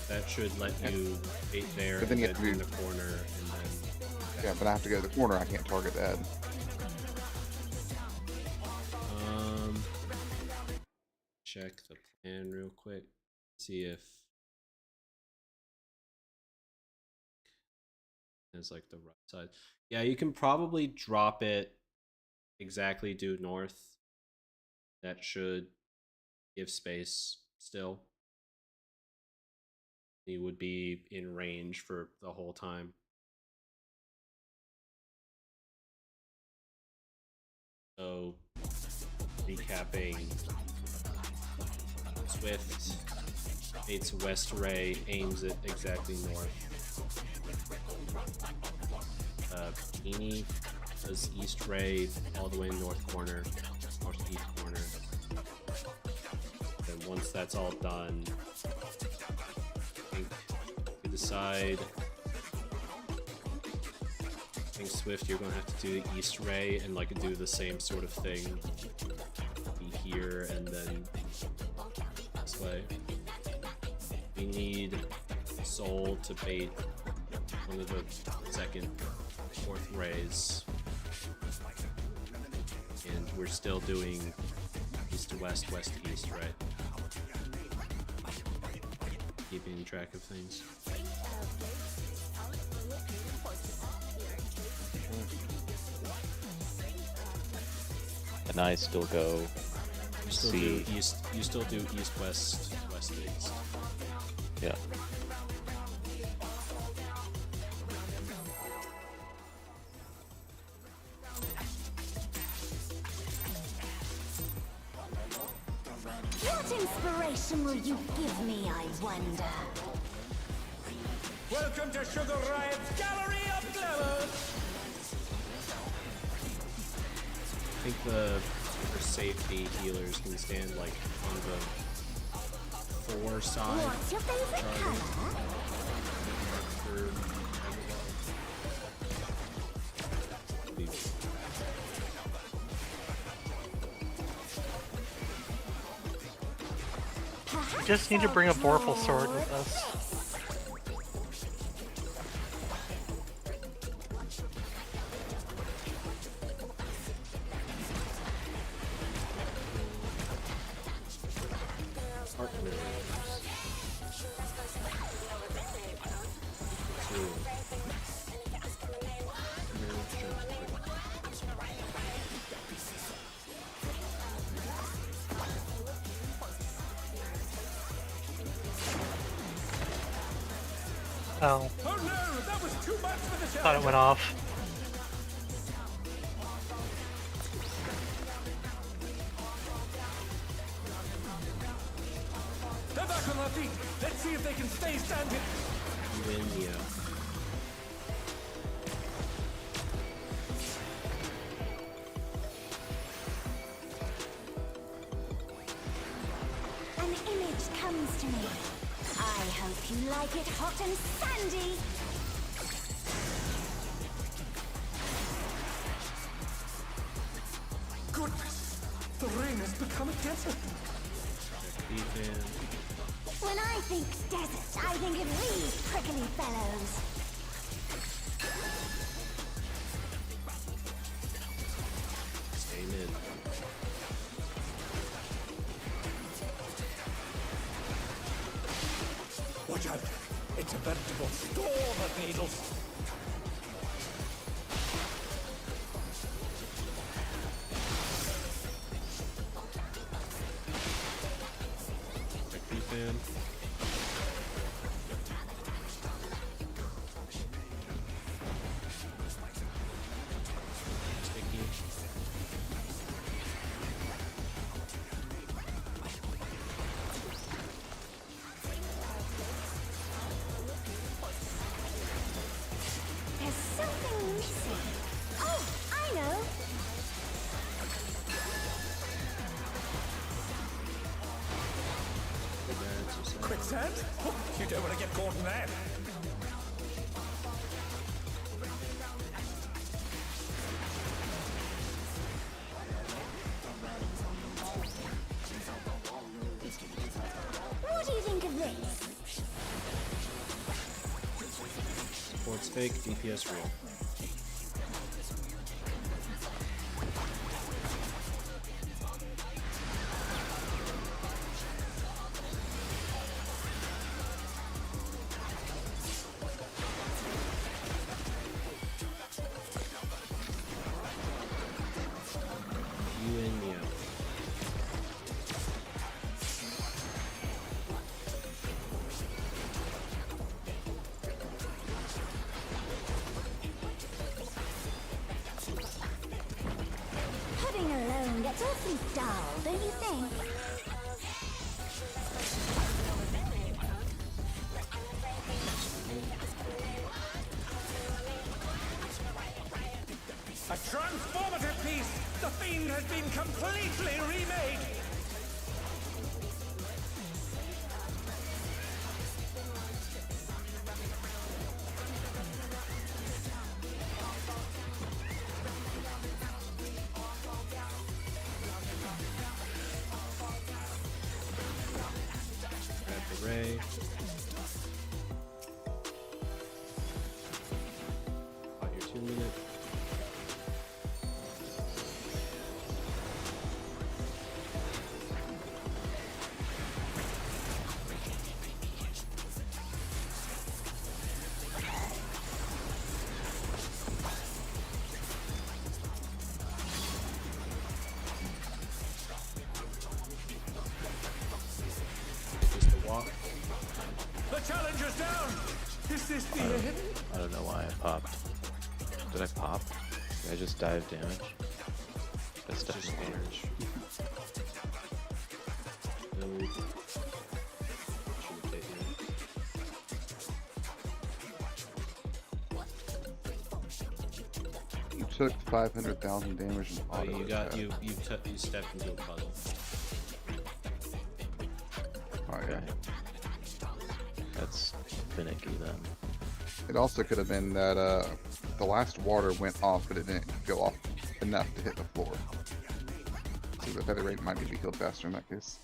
Speaker 1: That should let you bait there
Speaker 6: But then
Speaker 1: and
Speaker 6: you have
Speaker 1: get
Speaker 6: to
Speaker 1: in
Speaker 6: do-
Speaker 1: the corner and then.
Speaker 6: Yeah, but I have to go to the corner. I can't target that.
Speaker 1: Check the plan real quick. See if it's like the right side. Yeah, you can probably drop it exactly due north. That should give space still. You would be in range for the whole time. So, recapping. Swift baits West Ray, aims it exactly north. Beanie does East Ray all the way in north corner, northeast corner. Then once that's all done, I think decide. I think Swift, you're gonna have to do the East Ray and like do the same sort of thing. Be here and then this way. We need Soul to bait one of the second, fourth rays. And we're still doing east to west, west to east, right? Keeping track of things.
Speaker 5: And I still go
Speaker 1: You still
Speaker 5: C.
Speaker 1: do east. You still do east, west, west, east.
Speaker 5: Yeah.
Speaker 9: What inspiration will you give me, I wonder?
Speaker 3: Welcome to Sugar Riot's Gallery of Glamour!
Speaker 1: I think for safety, healers can stand like on the 4 side.
Speaker 9: What's your favorite color?
Speaker 1: For
Speaker 9: Perhaps
Speaker 4: Just need to
Speaker 9: I'll
Speaker 4: bring a Vorpal
Speaker 9: draw
Speaker 4: sword with us.
Speaker 9: this.
Speaker 1: partners.
Speaker 4: Oh,
Speaker 3: Oh no, that was too much for the
Speaker 4: thought it
Speaker 3: challenger!
Speaker 4: went off.
Speaker 3: They're back on their feet! Let's see if they can stay standing!
Speaker 1: Win, yeah.
Speaker 9: An image comes to me. I hope you like it hot and sandy.
Speaker 3: Goodness! The rain has become a desert!
Speaker 1: Defense.
Speaker 9: When I think desert, I think of these prickly fellows.
Speaker 1: Stay mid.
Speaker 3: Watch out! It's a veritable storm of needles!
Speaker 1: Defense. Sticky.
Speaker 9: There's something missing. Oh, I know.
Speaker 3: Quicksand? Oh, you don't want to get caught in that!
Speaker 9: What do you think of this?
Speaker 1: Support's fake, DPS real. You and me out.
Speaker 9: Pudding alone gets awfully dull, don't you think?
Speaker 3: A transformative piece! The Fiend has been completely remade!
Speaker 1: Ray. Got your 2 minute. Just a walk.
Speaker 3: The challenger's down! Is this the end?
Speaker 5: I don't know why I popped. Did I pop? Did I just die of damage? That's
Speaker 1: Just
Speaker 5: definitely
Speaker 1: damage. No. Shouldn't hit you.
Speaker 6: You took 500,000 damage in
Speaker 1: Oh,
Speaker 6: auto
Speaker 1: you got
Speaker 6: attack.
Speaker 1: you stepped into a puddle.
Speaker 6: Oh, yeah.
Speaker 5: okay. That's finicky then.
Speaker 6: It also could have been that the last water went off, but it didn't go off enough to hit the floor. So the feather rate might be healed faster in that case.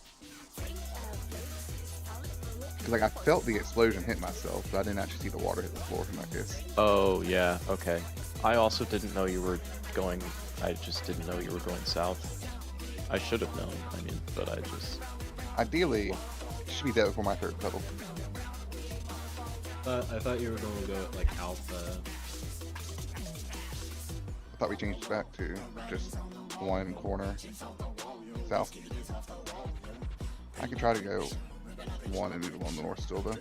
Speaker 6: Because like I felt the explosion hit myself, but I didn't actually see the water hit the floor in that case.
Speaker 5: Oh yeah, okay. I also didn't know you were going. I just didn't know you were going south. I should have known. I mean, but I just.
Speaker 6: Ideally, it should be dead before my third puddle.
Speaker 1: But I thought you were going to go like alpha.
Speaker 6: I thought we changed it back to just one corner south. I could try to go one and move along the north still though.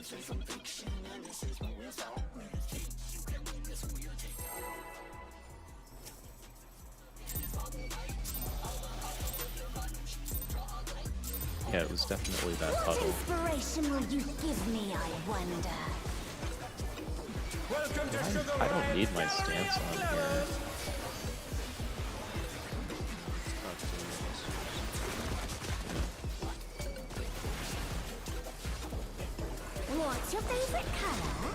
Speaker 5: Yeah, it was definitely that
Speaker 9: What
Speaker 5: puddle.
Speaker 9: inspiration will you give me, I wonder?
Speaker 3: Welcome to Sugar
Speaker 5: I don't
Speaker 3: Ryan's
Speaker 5: need my stance on here.
Speaker 9: What's your favorite color?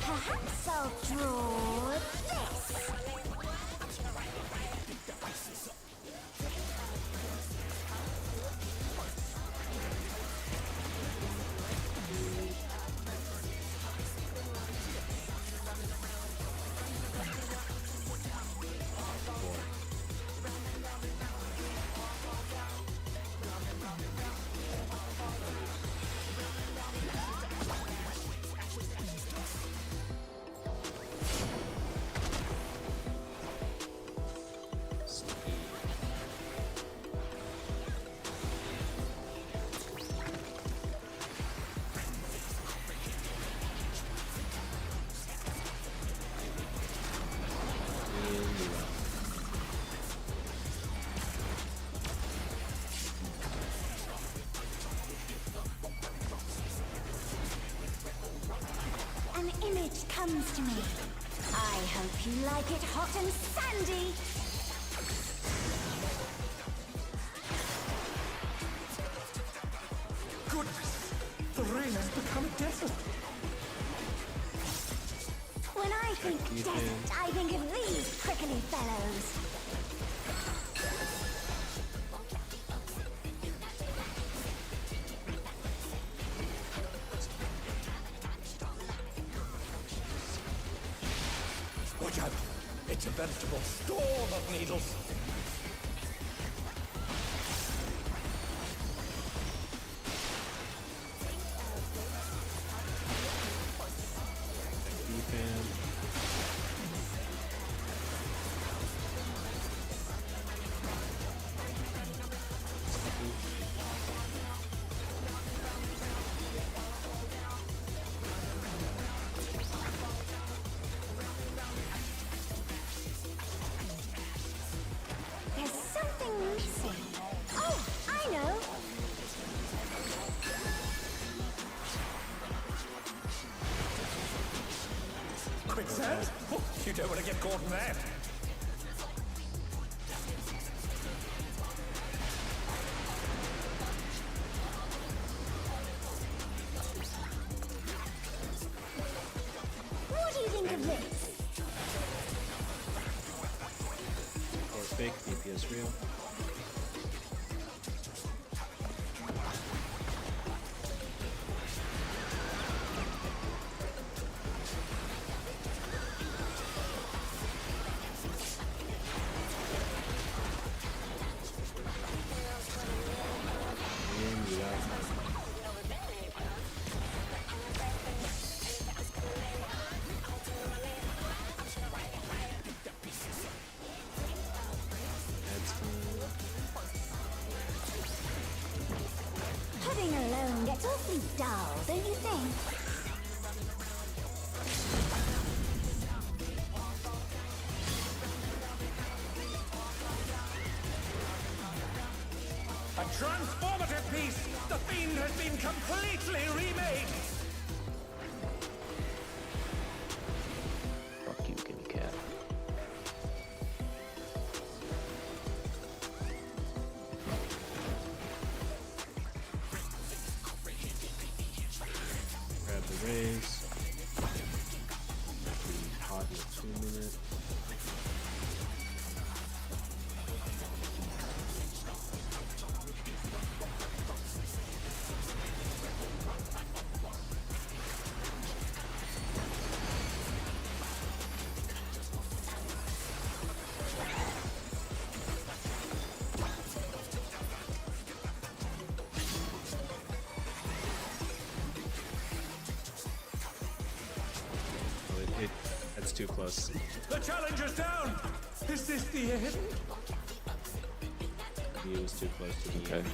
Speaker 9: Perhaps I'll draw this. An image comes to me. I hope you like it hot and sandy.
Speaker 3: Goodness! The rain has become a desert!
Speaker 9: When I think desert, I think of these prickly fellows.
Speaker 3: Watch out! It's a veritable storm of needles!
Speaker 9: There's something missing. Oh, I know.
Speaker 3: Quicksand? Oh, you don't want to get caught in that!
Speaker 9: What do you you think of this?
Speaker 1: Or fake DPS real.
Speaker 9: Pudding alone gets awfully dull, don't you think?
Speaker 3: A transformative piece! The Fiend has been completely remade!
Speaker 5: Fuck you, kitty cat.
Speaker 1: Grab the raise. Be hot in 2 minutes. That's too close.
Speaker 3: The challenger's down! Is this the end?
Speaker 1: He was too close to the
Speaker 5: Okay.
Speaker 1: end.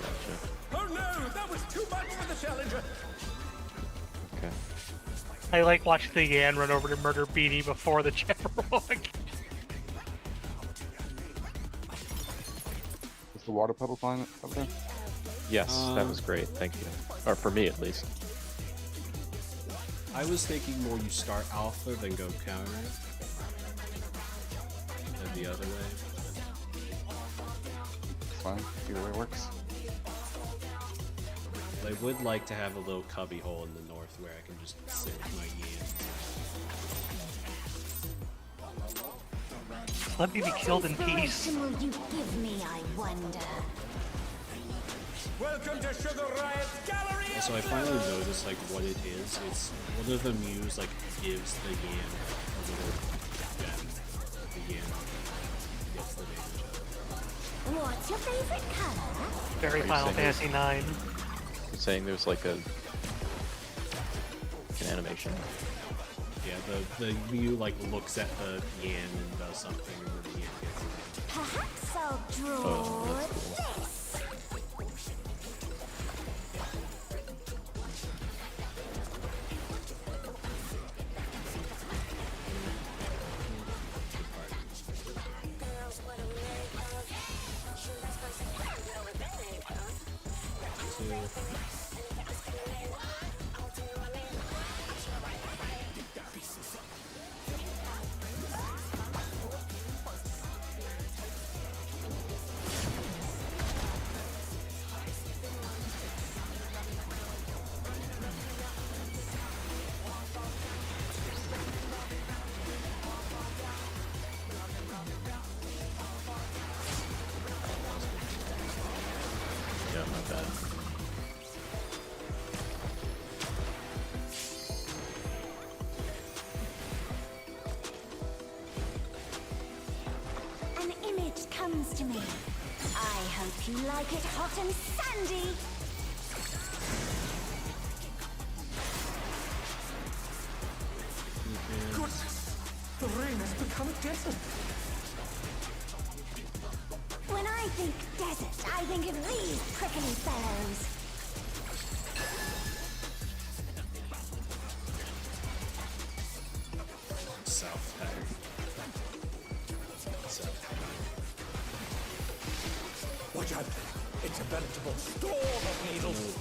Speaker 5: Gotcha.
Speaker 3: Oh no! That was too much for the challenger!
Speaker 5: Okay.
Speaker 4: I like watching the Yan run over to murder Beanie before the Jabberwock.
Speaker 6: Is the water puddle flying up there?
Speaker 5: Yes, that was great. Thank you. Or for me, at least.
Speaker 1: I was thinking more you start alpha then go counter. Than the other way.
Speaker 6: It's fine. Either way works.
Speaker 1: But I would like to have a little cubby hole in the north where I can just sit my Yan.
Speaker 4: Let me be killed in
Speaker 9: What
Speaker 4: peace.
Speaker 9: inspiration will you give me, I wonder?
Speaker 3: Welcome to Sugar Riot's Gallery!
Speaker 1: So I finally noticed like what it is. It's one of the muse like gives the Yan a little gem. The Yan gets the damage out.
Speaker 9: What's your favorite color?
Speaker 4: Very
Speaker 5: Are you
Speaker 4: Final
Speaker 5: saying
Speaker 4: Fantasy 9.
Speaker 5: You're saying there's like an animation.
Speaker 1: Yeah, the Mew like looks at the Yan and does something, and then the Yan gets it.
Speaker 9: Perhaps I'll draw
Speaker 5: Oh, that's cool.
Speaker 9: this.
Speaker 5: Yeah, not bad.
Speaker 9: An image comes to me. I hope you like it hot and sandy.
Speaker 3: Goodness! The rain has become a desert!
Speaker 9: When I think desert, I think of these prickly fellows.
Speaker 1: South Tag. South
Speaker 3: Watch out! It's a veritable storm of needles!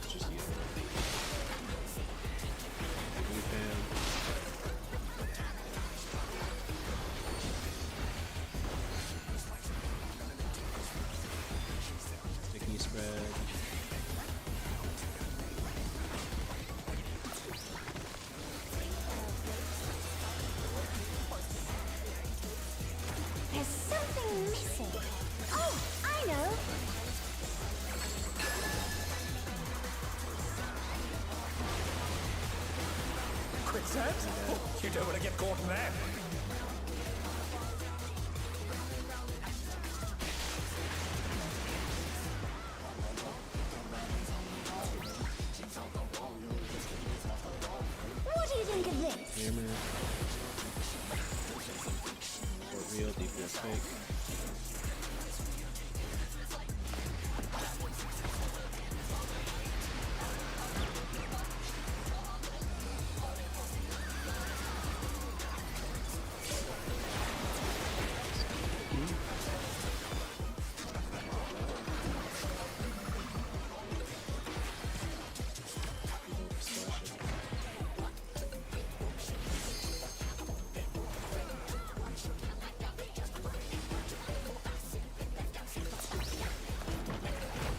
Speaker 1: Just you. Blue fan. red.
Speaker 9: There's something missing. Oh, I know.
Speaker 3: Quicksand? Oh, you don't want to get caught in that.
Speaker 9: What do you think of this?
Speaker 1: Hammer. Or real, DPS fake.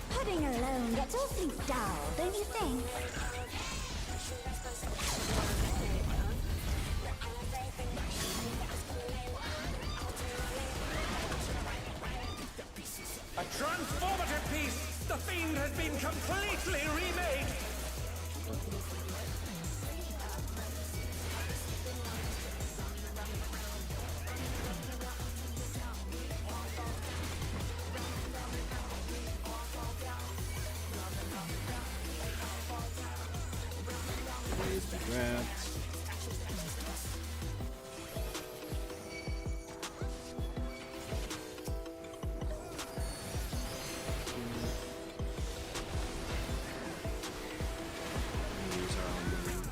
Speaker 9: Pudding alone gets awfully dull, don't you think?
Speaker 3: A transformative piece! The Fiend has been completely remade!
Speaker 1: Raise the grab. Use our own move.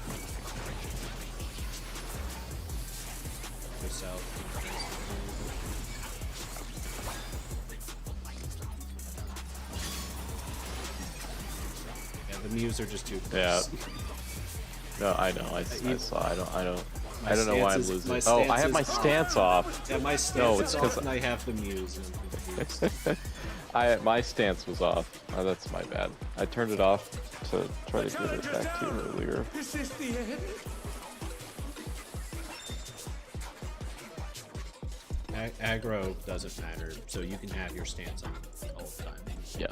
Speaker 1: Go south. Yeah, the Mews are just too close.
Speaker 5: Yeah. No, I know. I saw. I don't know why I'm losing.
Speaker 1: My
Speaker 5: Oh, I
Speaker 1: stance
Speaker 5: have my
Speaker 1: is-
Speaker 5: stance off.
Speaker 1: Yeah, my stance
Speaker 5: No,
Speaker 1: is
Speaker 5: it's
Speaker 1: off
Speaker 5: 'cause-
Speaker 1: and I have the Mews. And I'm confused.
Speaker 5: My stance was off. Oh, that's my bad. I turned it off to try to get it back to you earlier.
Speaker 3: Is this the end?
Speaker 1: Aggro doesn't matter, so you can have your stance on all the time.
Speaker 5: Yeah.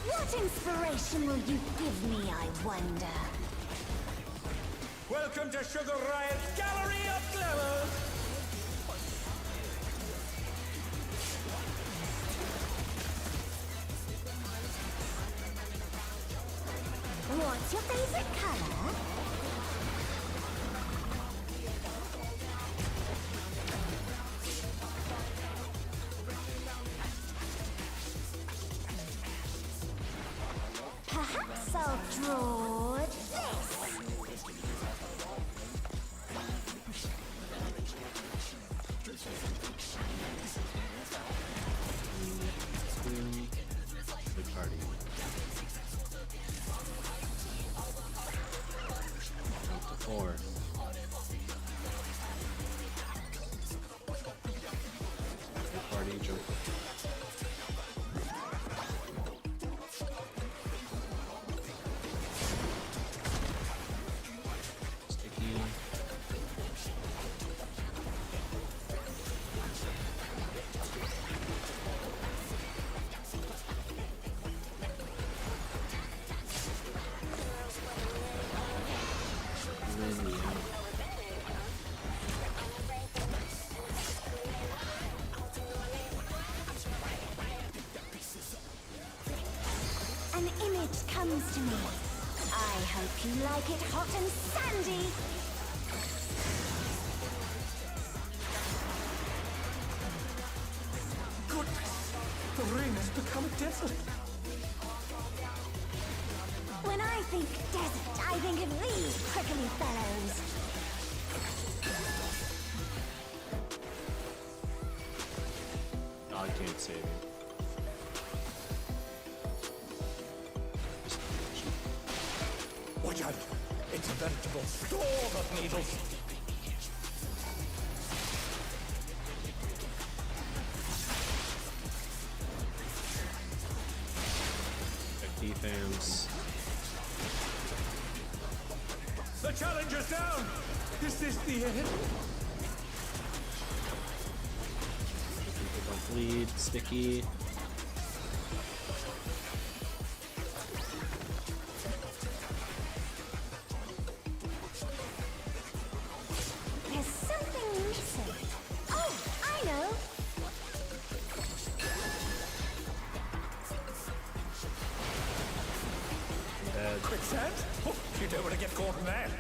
Speaker 9: What inspiration will you give me, I wonder?
Speaker 3: Welcome to Sugar Riot's Gallery of Glamour!
Speaker 9: What's your favorite color? Perhaps I'll draw this.
Speaker 1: Good party. Jump to 4. Good party, jump. Sticky.
Speaker 9: An image comes to me. I hope you like it hot and sandy.
Speaker 3: Goodness! The ring has become a desert!
Speaker 9: When I think desert, I think of these prickly fellows.
Speaker 1: God can't save you. Just-
Speaker 3: out. It's a veritable storm of needles.
Speaker 1: Defense.
Speaker 3: The challenger's down! Is this the end?
Speaker 1: People don't bleed. Sticky.
Speaker 9: There's something missing. Oh, I know.
Speaker 1: Bad.
Speaker 3: Quicksand? Oh, you don't want to get caught in that.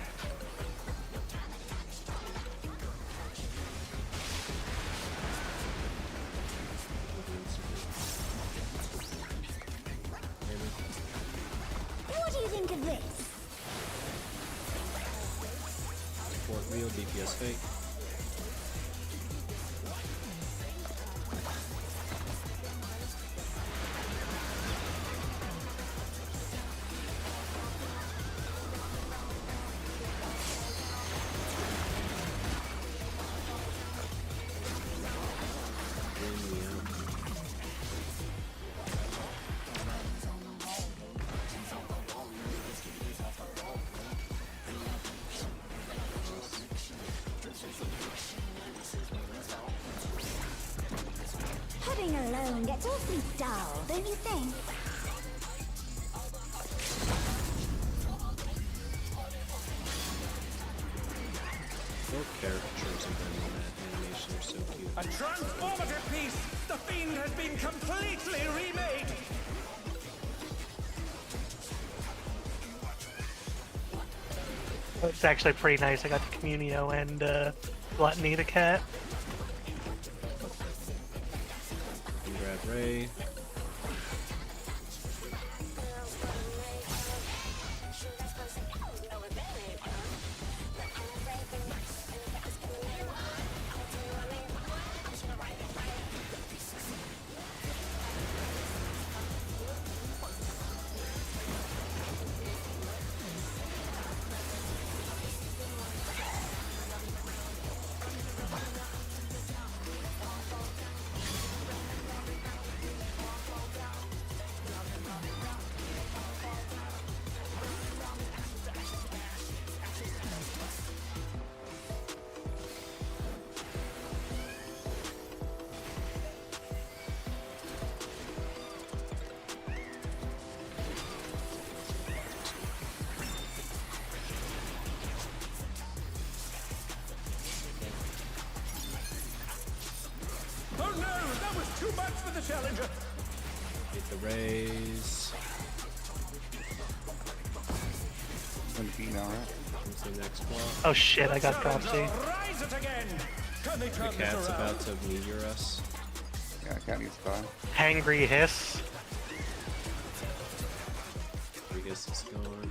Speaker 9: What do you think of this?
Speaker 1: Support real, DPS fake.
Speaker 9: Pudding alone gets awfully dull, don't you think?
Speaker 1: Both caricatures of them in that animation are so cute.
Speaker 3: A transformative piece! The Fiend has been completely remade!
Speaker 4: It's actually pretty nice. I got the Communio and Gluttony the cat.
Speaker 1: Grab Ray.
Speaker 3: Oh no! That was too much for the challenger!
Speaker 1: Get the raise.
Speaker 6: MVP now, right?
Speaker 1: What's the next block?
Speaker 4: Oh shit, I got dropsy.
Speaker 3: Rise it again! Can they
Speaker 1: The
Speaker 3: turn this
Speaker 1: cat's
Speaker 3: around?
Speaker 1: about to meteor us.
Speaker 6: Yeah, cat needs to die.
Speaker 4: Hangry hiss.
Speaker 1: Vegas is gone.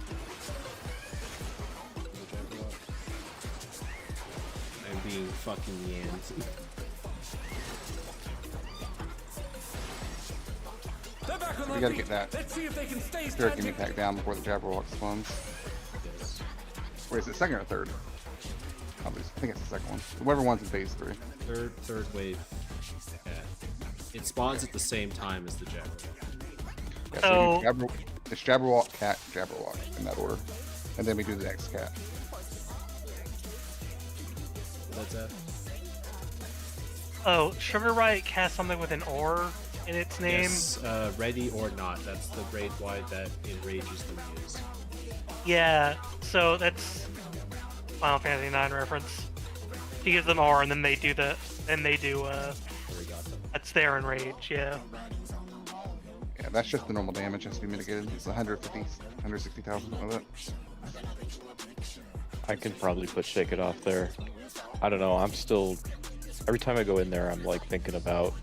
Speaker 1: I'm being fucking yammed.
Speaker 3: They're back on
Speaker 6: We
Speaker 3: their
Speaker 6: gotta
Speaker 3: feet.
Speaker 6: get that
Speaker 3: Let's see if they can stay
Speaker 6: Spirit
Speaker 3: standing.
Speaker 6: Gimme Pack down before the Jabberwock spawns. Wait, is it second or third? I think it's the second one. Whoever wants in phase 3.
Speaker 1: Third wave cat. It spawns at the same time as the Jabberwock.
Speaker 6: Yeah,
Speaker 4: So-
Speaker 6: you do it's Jabberwock, cat, Jabberwock in that order. And then we do the next cat.
Speaker 1: What's that?
Speaker 4: Oh, Sugar Riot has something with an or in its name.
Speaker 1: Yes, ready or not. That's the raid wide that enrages the muse.
Speaker 4: Yeah, so that's Final Fantasy IX reference. He gives them or, and then they do
Speaker 1: Where we got them.
Speaker 4: that's their enrage, yeah.
Speaker 6: Yeah, that's just the normal damage has to be mitigated. It's 160,000 of it.
Speaker 5: I can probably put Shake It Off there. I don't know, I'm still... Every time I go in there, I'm like thinking about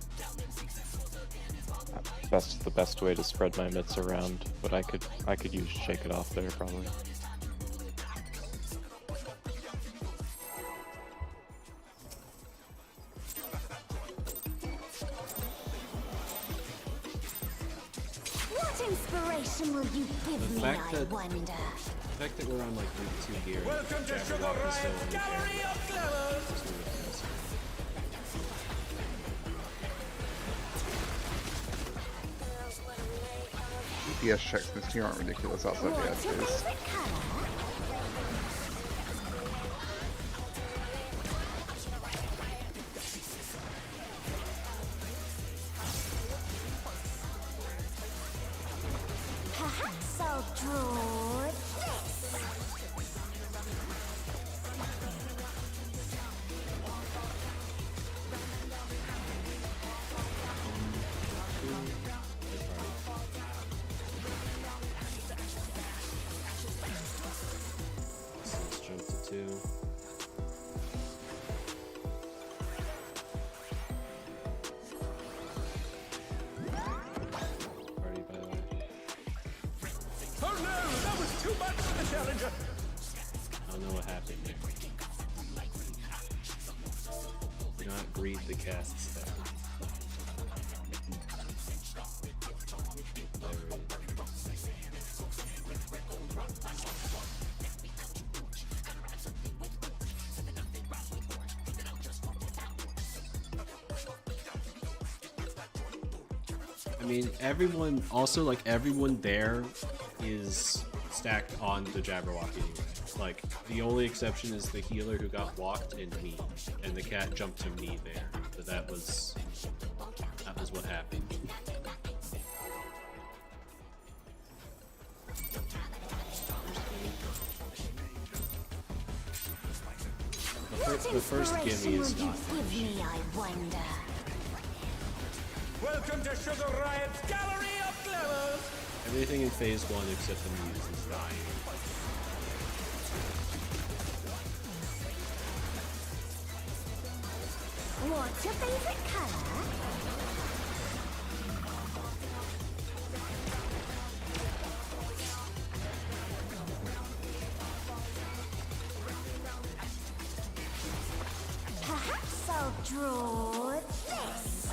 Speaker 5: the best way to spread my mitts around, but I could use Shake It Off there probably.
Speaker 9: What inspiration will you give
Speaker 1: The
Speaker 9: me,
Speaker 1: fact
Speaker 9: I
Speaker 1: that-
Speaker 9: wonder?
Speaker 1: The fact that we're on like week 2 here.
Speaker 3: Welcome to Sugar
Speaker 1: Jabberwock is still
Speaker 3: Riot's
Speaker 1: in the
Speaker 3: Gallery
Speaker 1: area.
Speaker 3: of Clevers!
Speaker 1: Just move it past.
Speaker 6: DPS checks this tier aren't ridiculous outside the ad
Speaker 9: What's your
Speaker 6: space.
Speaker 9: favorite color? Perhaps I'll draw this.
Speaker 1: Let's jump to 2. Party, by the way.
Speaker 3: Oh no, that was too much for the challenger!
Speaker 1: I don't know what happened there. Do not greet the cast staff. I mean, everyone, also, like, everyone there is stacked on the Jabberwock anyway. Like, the only exception is the healer who got walked and me, and the cat jumped to me there. But that was what happened. The first gimme is not
Speaker 9: Give me, I wonder.
Speaker 3: Welcome to Sugar Riot's Gallery of Clevers!
Speaker 1: everything in phase 1 except the muse is dying.
Speaker 9: What's your favorite color? Perhaps I'll draw this.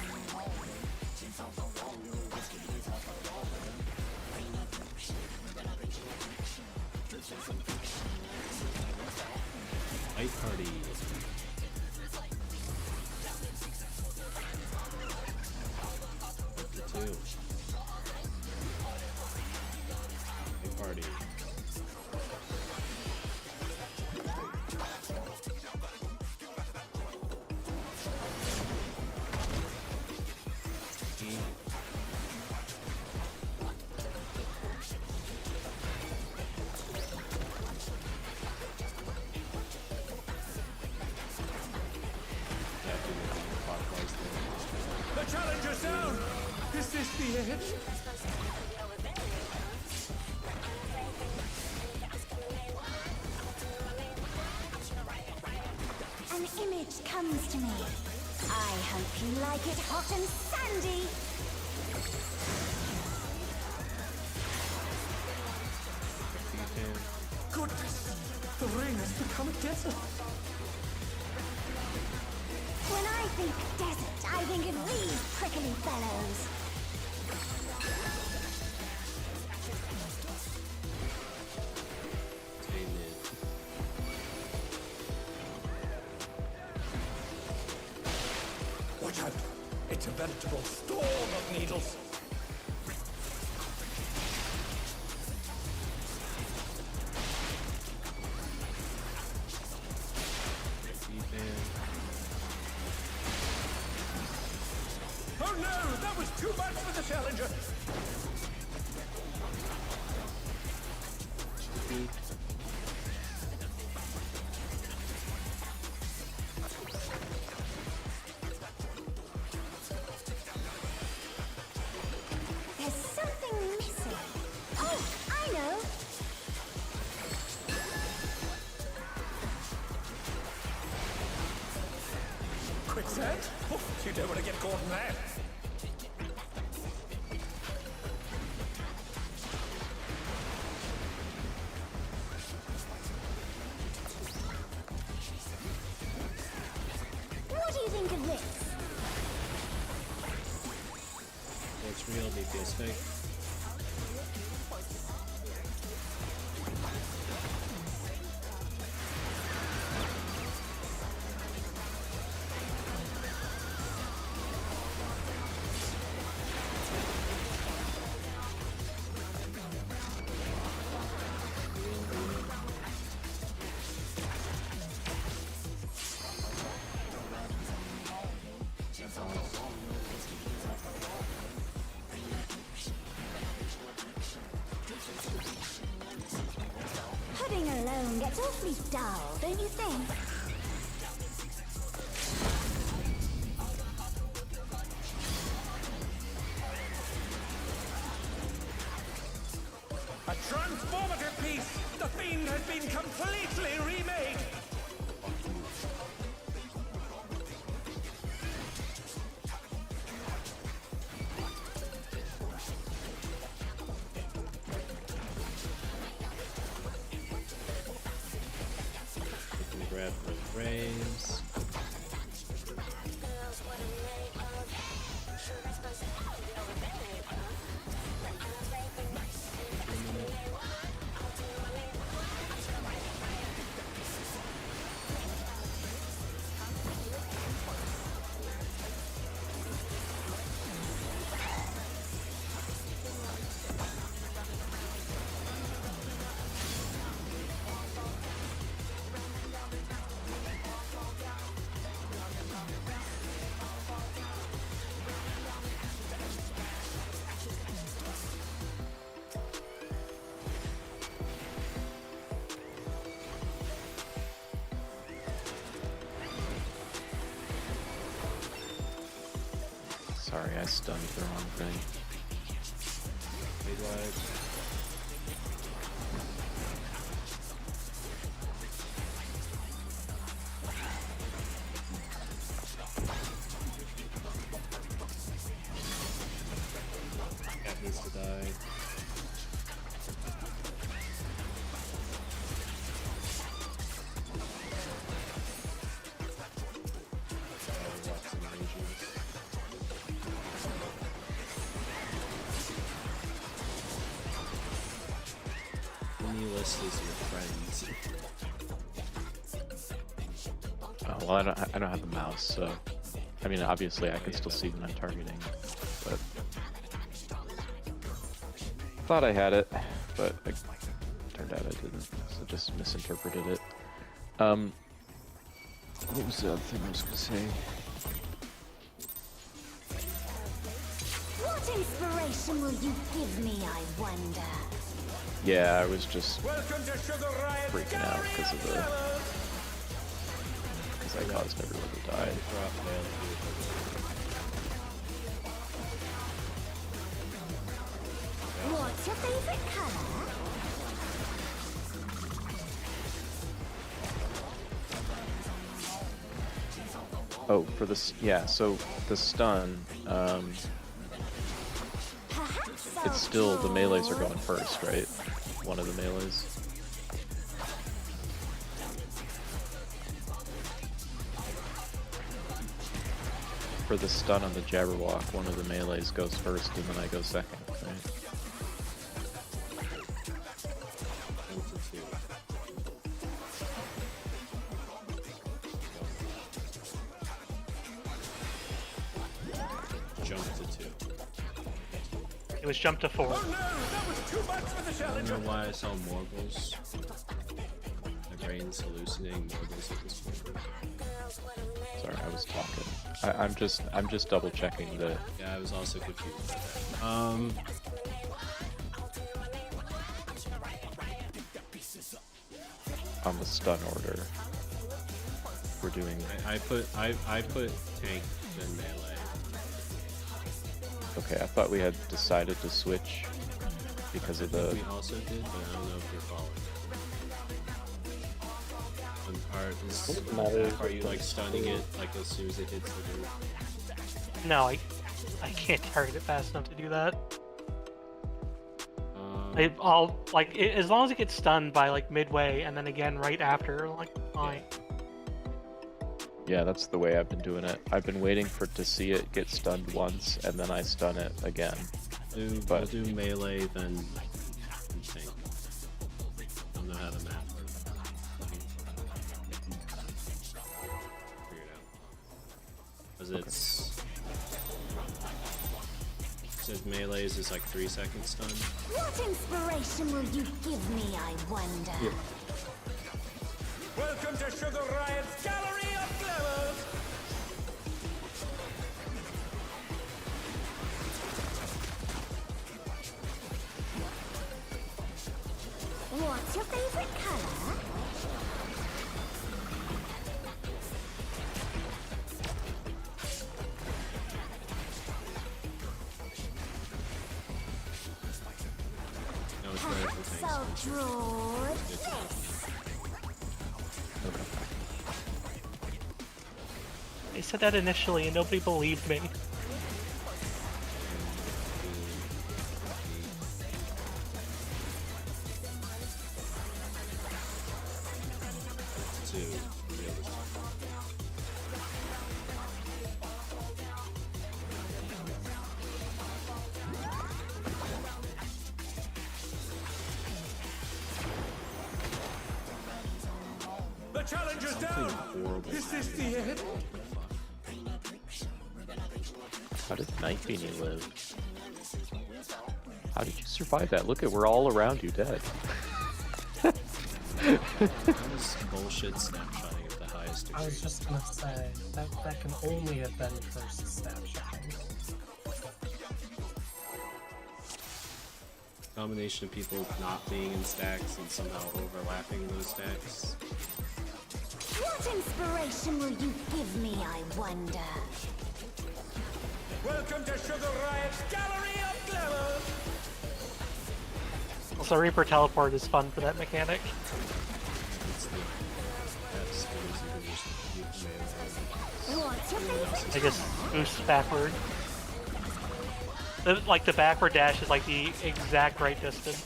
Speaker 1: Light party. Chapter 2. Light party.
Speaker 3: The challenger's down! Is this the end?
Speaker 9: An image comes to me. I hope you like it hot and sandy.
Speaker 3: Goodness! The ring has become a desert!
Speaker 9: When I think desert, I think of these prickly fellows.
Speaker 1: Stay mid.
Speaker 3: Watch out! It's a veritable storm of needles! Oh no! That was too much for the challenger!
Speaker 9: There's something missing. Oh, I know.
Speaker 3: Quicksand? Oh, you don't want to get caught in that!
Speaker 9: What do you think of this?
Speaker 1: What's real, DPS fake.
Speaker 9: Sitting alone gets awfully dull, don't you think?
Speaker 3: A transformative piece! The Fiend has been completely remade!
Speaker 1: We can grab the rays.
Speaker 5: Sorry, I stunned the wrong thing.
Speaker 1: Midwives. Cat needs to die. Lots of ranges. List is your friends.
Speaker 5: Oh, well, I don't have a mouse, so I mean, obviously, I can still see when I'm targeting, but thought I had it, but it turned out I didn't, so just misinterpreted it. What was the other thing I was gonna say?
Speaker 9: What inspiration will you give me, I wonder?
Speaker 5: Yeah, I was just
Speaker 3: Welcome to Sugar Riot
Speaker 5: freaking out
Speaker 3: Gallery
Speaker 5: because of
Speaker 3: of Levels!
Speaker 5: because I caused everyone to die.
Speaker 1: Drop veil.
Speaker 9: What's your favorite color?
Speaker 5: Oh, for this, yeah. So the stun,
Speaker 9: Perhaps
Speaker 5: it's still the melees are going first, right? One of the melees. For the stun on the Jabberwock, one of the melees goes first, and then I go second, right?
Speaker 1: Jump to 2.
Speaker 4: It was jump to 4.
Speaker 3: Oh no, that was too much for the
Speaker 1: I don't
Speaker 3: challenger!
Speaker 1: know why I saw Morbols. My brain's hallucinating Morbols at this point.
Speaker 5: Sorry, I was talking. I'm just double checking the.
Speaker 1: Yeah, I was also confused.
Speaker 5: On the stun order. We're doing.
Speaker 1: I put tank then melee.
Speaker 5: Okay, I thought we had decided to switch because of the.
Speaker 1: We also did, but I don't know if you're following. Are you like stunning it like as soon as it hits the group?
Speaker 4: No, I can't target it fast enough to do that. I'll like as long as it gets stunned by like midway and then again right after, like fine.
Speaker 5: Yeah, that's the way I've been doing it. I've been waiting to see it get stunned once, and then I stun it again.
Speaker 1: We'll do melee, then tank. I don't know how the math works. Figure it out. Because it's... Says melees is like 3 seconds stun.
Speaker 9: What inspiration will you give me, I wonder?
Speaker 8: Yep.
Speaker 3: Welcome to Sugar Riot's Gallery of Levels!
Speaker 9: What's your favorite color?
Speaker 1: No, it's better for
Speaker 9: So
Speaker 1: tanks.
Speaker 9: draw this.
Speaker 4: I said that initially and nobody believed me.
Speaker 1: Two. Realistic.
Speaker 3: The challenger's down.
Speaker 1: Horrible.
Speaker 3: Is this the end?
Speaker 5: How did Night Beanie live? How did you survive that? Look at, we're all around you dead.
Speaker 1: That was bullshit snapshotting at the highest degree.
Speaker 7: I was just gonna say that can only have been first snapshotting.
Speaker 1: Combination of people not being in stacks and somehow overlapping those stacks.
Speaker 9: What inspiration will you give me, I wonder?
Speaker 3: Welcome to Sugar Riot's Gallery of Glamour.
Speaker 4: Also, Reaper Teleport is fun for that mechanic.
Speaker 1: It's the best you can just
Speaker 9: What's your favorite
Speaker 4: I just boost backward. The backward dash is like the exact right distance.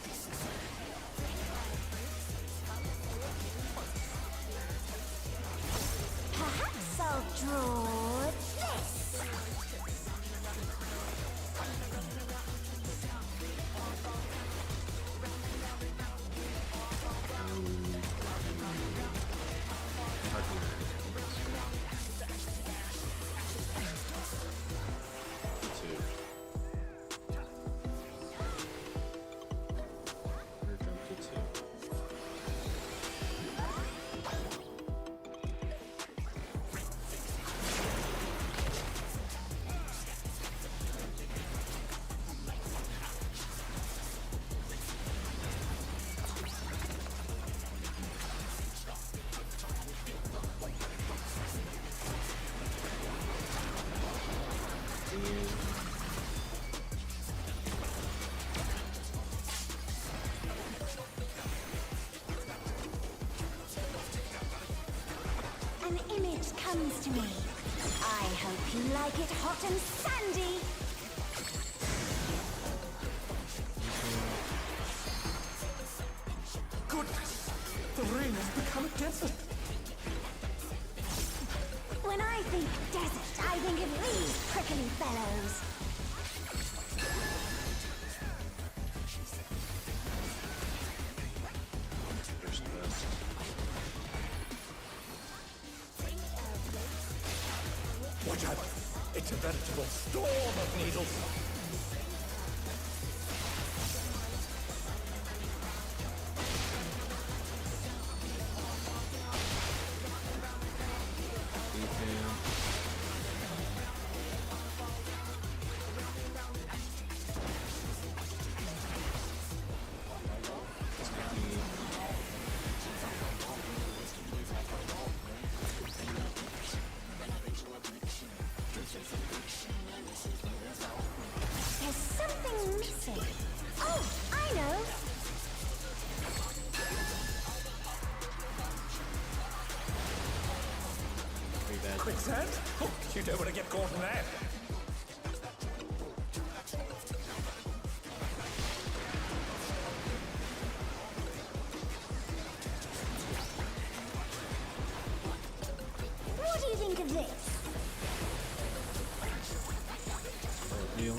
Speaker 9: Perhaps I'll draw this. An image comes to me. I hope you like it hot and sandy.
Speaker 3: Goodness, the rain has become a desert.
Speaker 9: When I think desert, I think of these prickly fellows.
Speaker 1: First best.
Speaker 3: Watch out! It's a veritable storm of needles.
Speaker 9: There's something missing. Oh, I know.
Speaker 1: Pretty bad.
Speaker 3: Quicksand? Oh, you don't want to get caught in that.
Speaker 9: What do you think of this?
Speaker 1: Deal.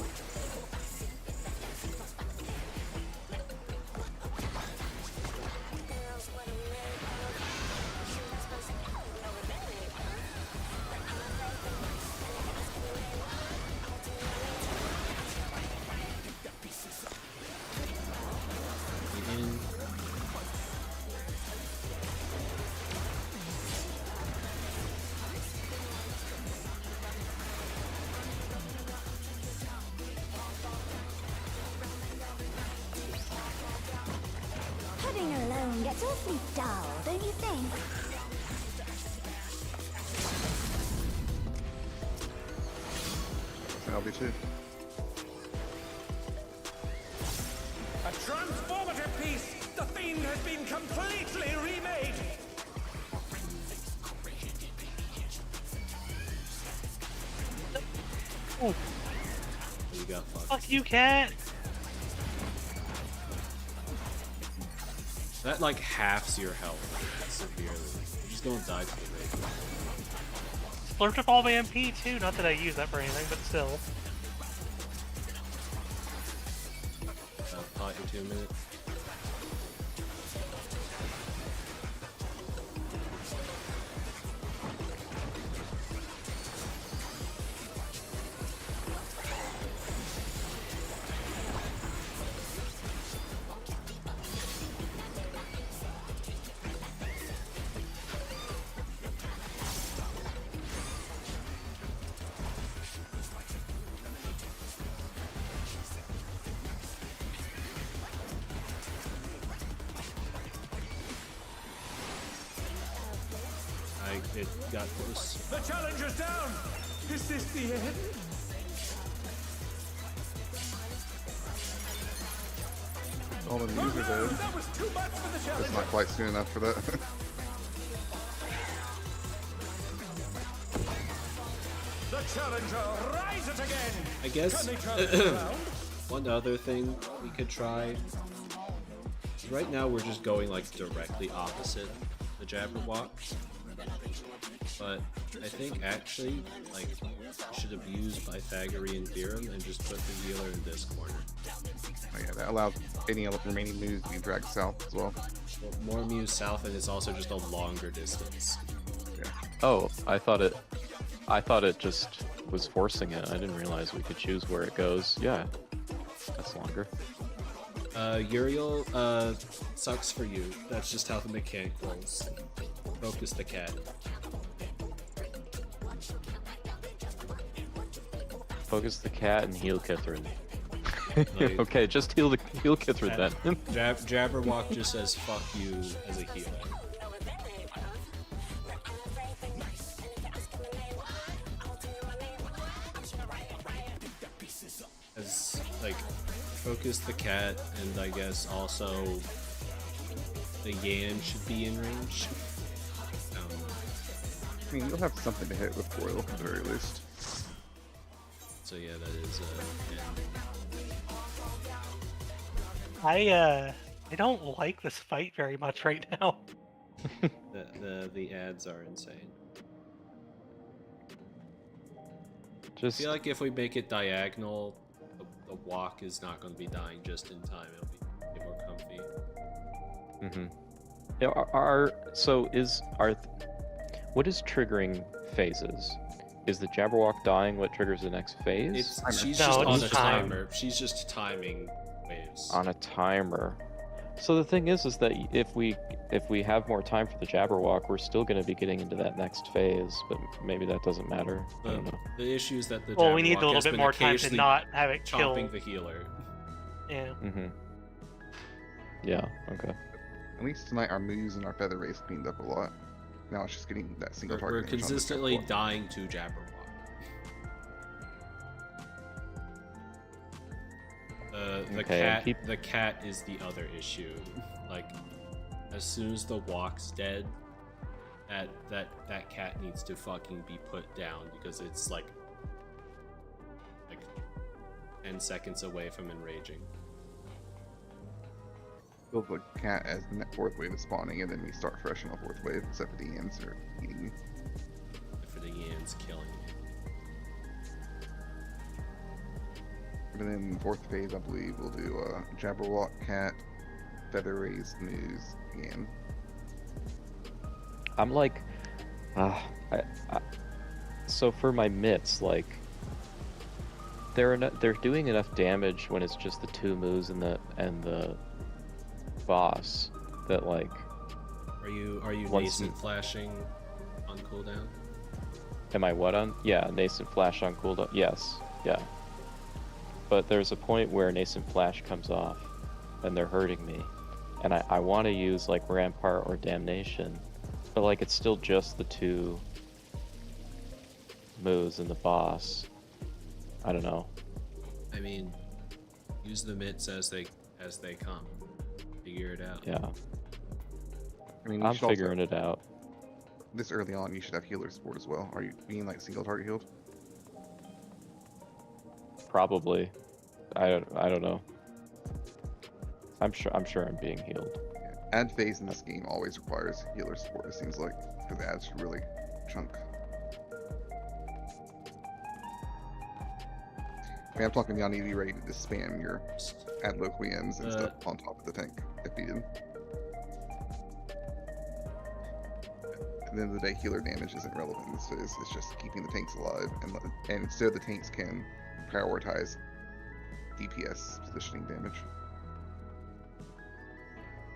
Speaker 9: awfully dull, don't you think?
Speaker 6: I'll be too.
Speaker 3: A transformative piece! The Fiend has been completely remade!
Speaker 4: Oh,
Speaker 1: You got fucked.
Speaker 4: fuck you, cat!
Speaker 1: That like halves your health severely. You're just gonna die to the rage.
Speaker 4: Splurge up all my MP too, not that I use that for anything, but still.
Speaker 1: Pot in 2 minutes. It got close.
Speaker 3: The challenger's down! Is this the end?
Speaker 6: All the news are dead.
Speaker 3: That was too much for the
Speaker 6: It's
Speaker 3: challenger!
Speaker 6: not quite soon enough for that.
Speaker 3: The challenger rises again!
Speaker 1: I guess
Speaker 3: Can they turn it around?
Speaker 1: one other thing we could try. Right now we're just going like directly opposite the Jabberwock. But I think actually, like, you should abuse Pythagorean theorem and just put the healer in this corner.
Speaker 6: Oh, yeah, that allows any remaining moves to be dragged south as well.
Speaker 1: Well, more Muse south, and it's also just a longer distance.
Speaker 6: Yeah.
Speaker 5: Oh, I thought it just was forcing it. I didn't realize we could choose where it goes. Yeah, that's longer.
Speaker 1: Uriel, sucks for you. That's just how the mechanic rolls. Focus the cat.
Speaker 5: Focus the cat and heal Kithrin.
Speaker 1: Like-
Speaker 5: Okay, just heal Kithrin then.
Speaker 1: Jabberwock just says fuck you as a healer. As like focus the cat, and I guess also the Yan should be in range.
Speaker 6: I mean, you'll have something to hit with Foil at the very least.
Speaker 1: So yeah, that is
Speaker 4: I don't like this fight very much right now.
Speaker 1: the ads are insane. I
Speaker 5: Just
Speaker 1: feel like if we make it diagonal, the walk is not going to be dying just in time. It'll be a bit more comfy.
Speaker 5: Yeah, what is triggering phases? Is the Jabberwock dying what triggers the next phase?
Speaker 1: She's
Speaker 4: No,
Speaker 1: just on
Speaker 4: it's
Speaker 1: a
Speaker 4: time.
Speaker 1: timer. She's just timing waves.
Speaker 5: On a timer. So the thing is that if we have more time for the Jabberwock, we're still going to be getting into that next phase. But maybe that doesn't matter. I don't know.
Speaker 1: The issue is that the
Speaker 4: Well, we need a
Speaker 1: Jabberwock
Speaker 4: little
Speaker 1: has
Speaker 4: bit
Speaker 1: been
Speaker 4: more time to
Speaker 1: occasionally
Speaker 4: not have it kill.
Speaker 1: chopping the healer.
Speaker 4: Yeah.
Speaker 5: Yeah. Okay.
Speaker 6: At least tonight our moves and our feather race cleaned up a lot. Now it's just getting that single
Speaker 1: We're
Speaker 6: target. damage on the
Speaker 1: consistently
Speaker 6: Jabberwock.
Speaker 1: dying to Jabberwock.
Speaker 5: Okay,
Speaker 1: The cat is the other issue. Like, as soon as the walk's dead, that cat needs to fucking be put down because it's like 10 seconds away from enraging.
Speaker 6: Build the cat as the fourth wave is spawning, and then we start fresh on the fourth wave, except for the Yans are eating you.
Speaker 1: For the Yan's killing you.
Speaker 6: And then fourth phase, I believe, we'll do Jabberwock, Cat, Feather Raise, Moose, Yan.
Speaker 5: I'm like, so for my mitts, like, they're doing enough damage when it's just the two moves and the boss that, like,
Speaker 1: Are you
Speaker 5: Once
Speaker 1: nascent flashing on cooldown?
Speaker 5: am I what on? Yeah, nascent flash on cooldown. Yes, yeah. But there's a point where nascent flash comes off, and they're hurting me, and I want to use like Rampart or Damnation, but like it's still just the 2 moves and the boss. I don't know.
Speaker 1: I mean, use the mitts as they come. Figure it out.
Speaker 5: Yeah,
Speaker 6: I mean, you
Speaker 5: I'm
Speaker 6: should
Speaker 5: figuring
Speaker 6: also,
Speaker 5: it out.
Speaker 6: this early on, you should have healer support as well. Are you being like single target healed?
Speaker 5: Probably. I don't know. I'm sure I'm being healed.
Speaker 6: Yeah. Ad phase in this game always requires healer support, it seems like, because ads really chunk. I mean, I'm talking y'all need to be ready to just spam your ad loquiens and stuff on top of the tank if needed. At the end of the day, healer damage isn't relevant in this phase. It's just keeping the tanks alive, and so the tanks can prioritize DPS positioning damage.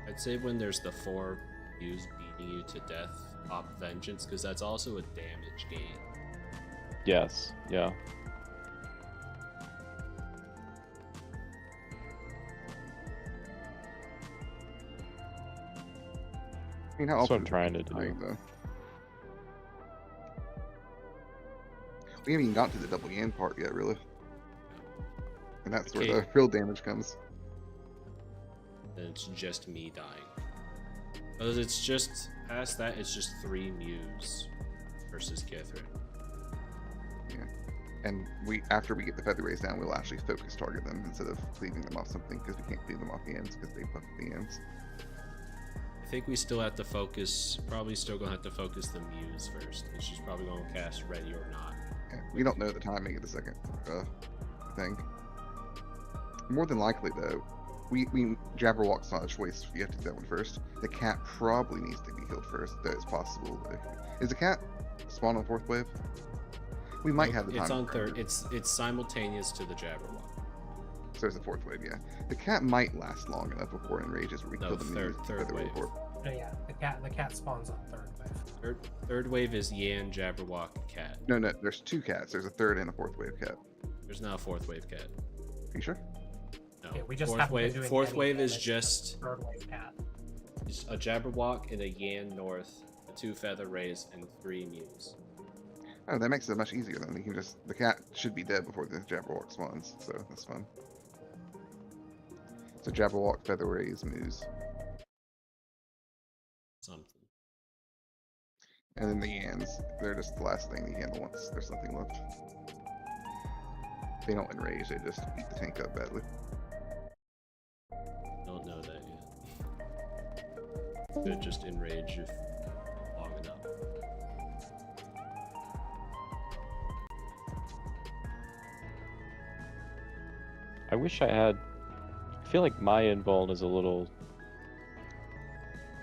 Speaker 1: I'd say when there's the 4 Muse beating you to death, pop Vengeance, because that's also a damage gain.
Speaker 5: Yes. Yeah.
Speaker 6: I mean, how
Speaker 5: That's what
Speaker 6: often
Speaker 5: I'm trying to
Speaker 6: dying,
Speaker 5: do.
Speaker 6: though? We haven't even got to the double Yan part yet, really. And that's where the real damage comes.
Speaker 1: And it's just me dying. Because it's just, past that, it's just 3 Muse versus Kithrin.
Speaker 6: Yeah. And after we get the feather rays down, we'll actually focus target them instead of cleaving them off something, because we can't cleave them off the ends because they buff the ends.
Speaker 1: I think we still have to focus, probably still gonna have to focus the Muse first. It's just probably gonna cast ready or not.
Speaker 6: Yeah, we don't know the timing of the second thing. More than likely, though, Jabberwock's not a choice. You have to do that one first. The cat probably needs to be healed first, though it's possible. Is the cat spawn on 4th wave? We might have the time.
Speaker 1: It's on 3rd. It's simultaneous to the Jabberwock.
Speaker 6: So there's a 4th wave, yeah. The cat might last long enough before enrages where we kill the
Speaker 1: third wave.
Speaker 7: Oh yeah, the cat spawns on 3rd wave.
Speaker 1: Third wave is Yan, Jabberwock, cat.
Speaker 6: No, there's 2 cats. There's a 3rd and a 4th wave cat.
Speaker 1: There's not a 4th wave cat.
Speaker 6: Are you sure?
Speaker 1: No.
Speaker 7: Yeah, we just
Speaker 1: 4th
Speaker 7: haven't been
Speaker 1: wave.
Speaker 7: doing
Speaker 1: 4th
Speaker 7: any
Speaker 1: wave is
Speaker 7: damage
Speaker 1: just
Speaker 7: 3rd wave cat.
Speaker 1: it's a Jabberwock and a Yan North, 2 feather rays, and 3 Muse.
Speaker 6: Oh, that makes it much easier then. The cat should be dead before the Jabberwock spawns, so that's fun. So Jabberwock, feather rays, Muse.
Speaker 1: Something.
Speaker 6: And then the Yans, they're just the last thing you handle once there's nothing left. They don't enrage, they just beat the tank up badly.
Speaker 1: Don't know that yet. Could just enrage if long enough.
Speaker 5: I wish I had. I feel like my invuln is a little.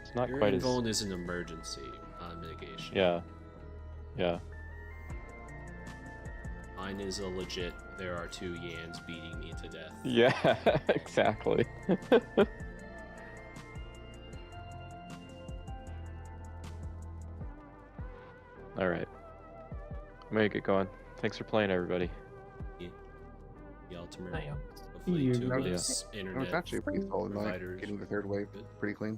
Speaker 5: It's not
Speaker 1: Your
Speaker 5: quite as.
Speaker 1: invuln is an emergency mitigation.
Speaker 5: Yeah. Yeah.
Speaker 1: Mine is a legit. There are 2 Yans beating me to death.
Speaker 5: Yeah. Exactly. All right. I'm gonna get going. Thanks for playing, everybody.
Speaker 1: The ultimate.
Speaker 7: Not you.
Speaker 1: Hopefully,
Speaker 8: You
Speaker 1: 2
Speaker 8: know,
Speaker 1: of
Speaker 6: It
Speaker 1: us internet
Speaker 6: was actually a pretty solid night,
Speaker 1: providers.
Speaker 6: getting the 3rd wave
Speaker 1: Good.
Speaker 6: pretty clean.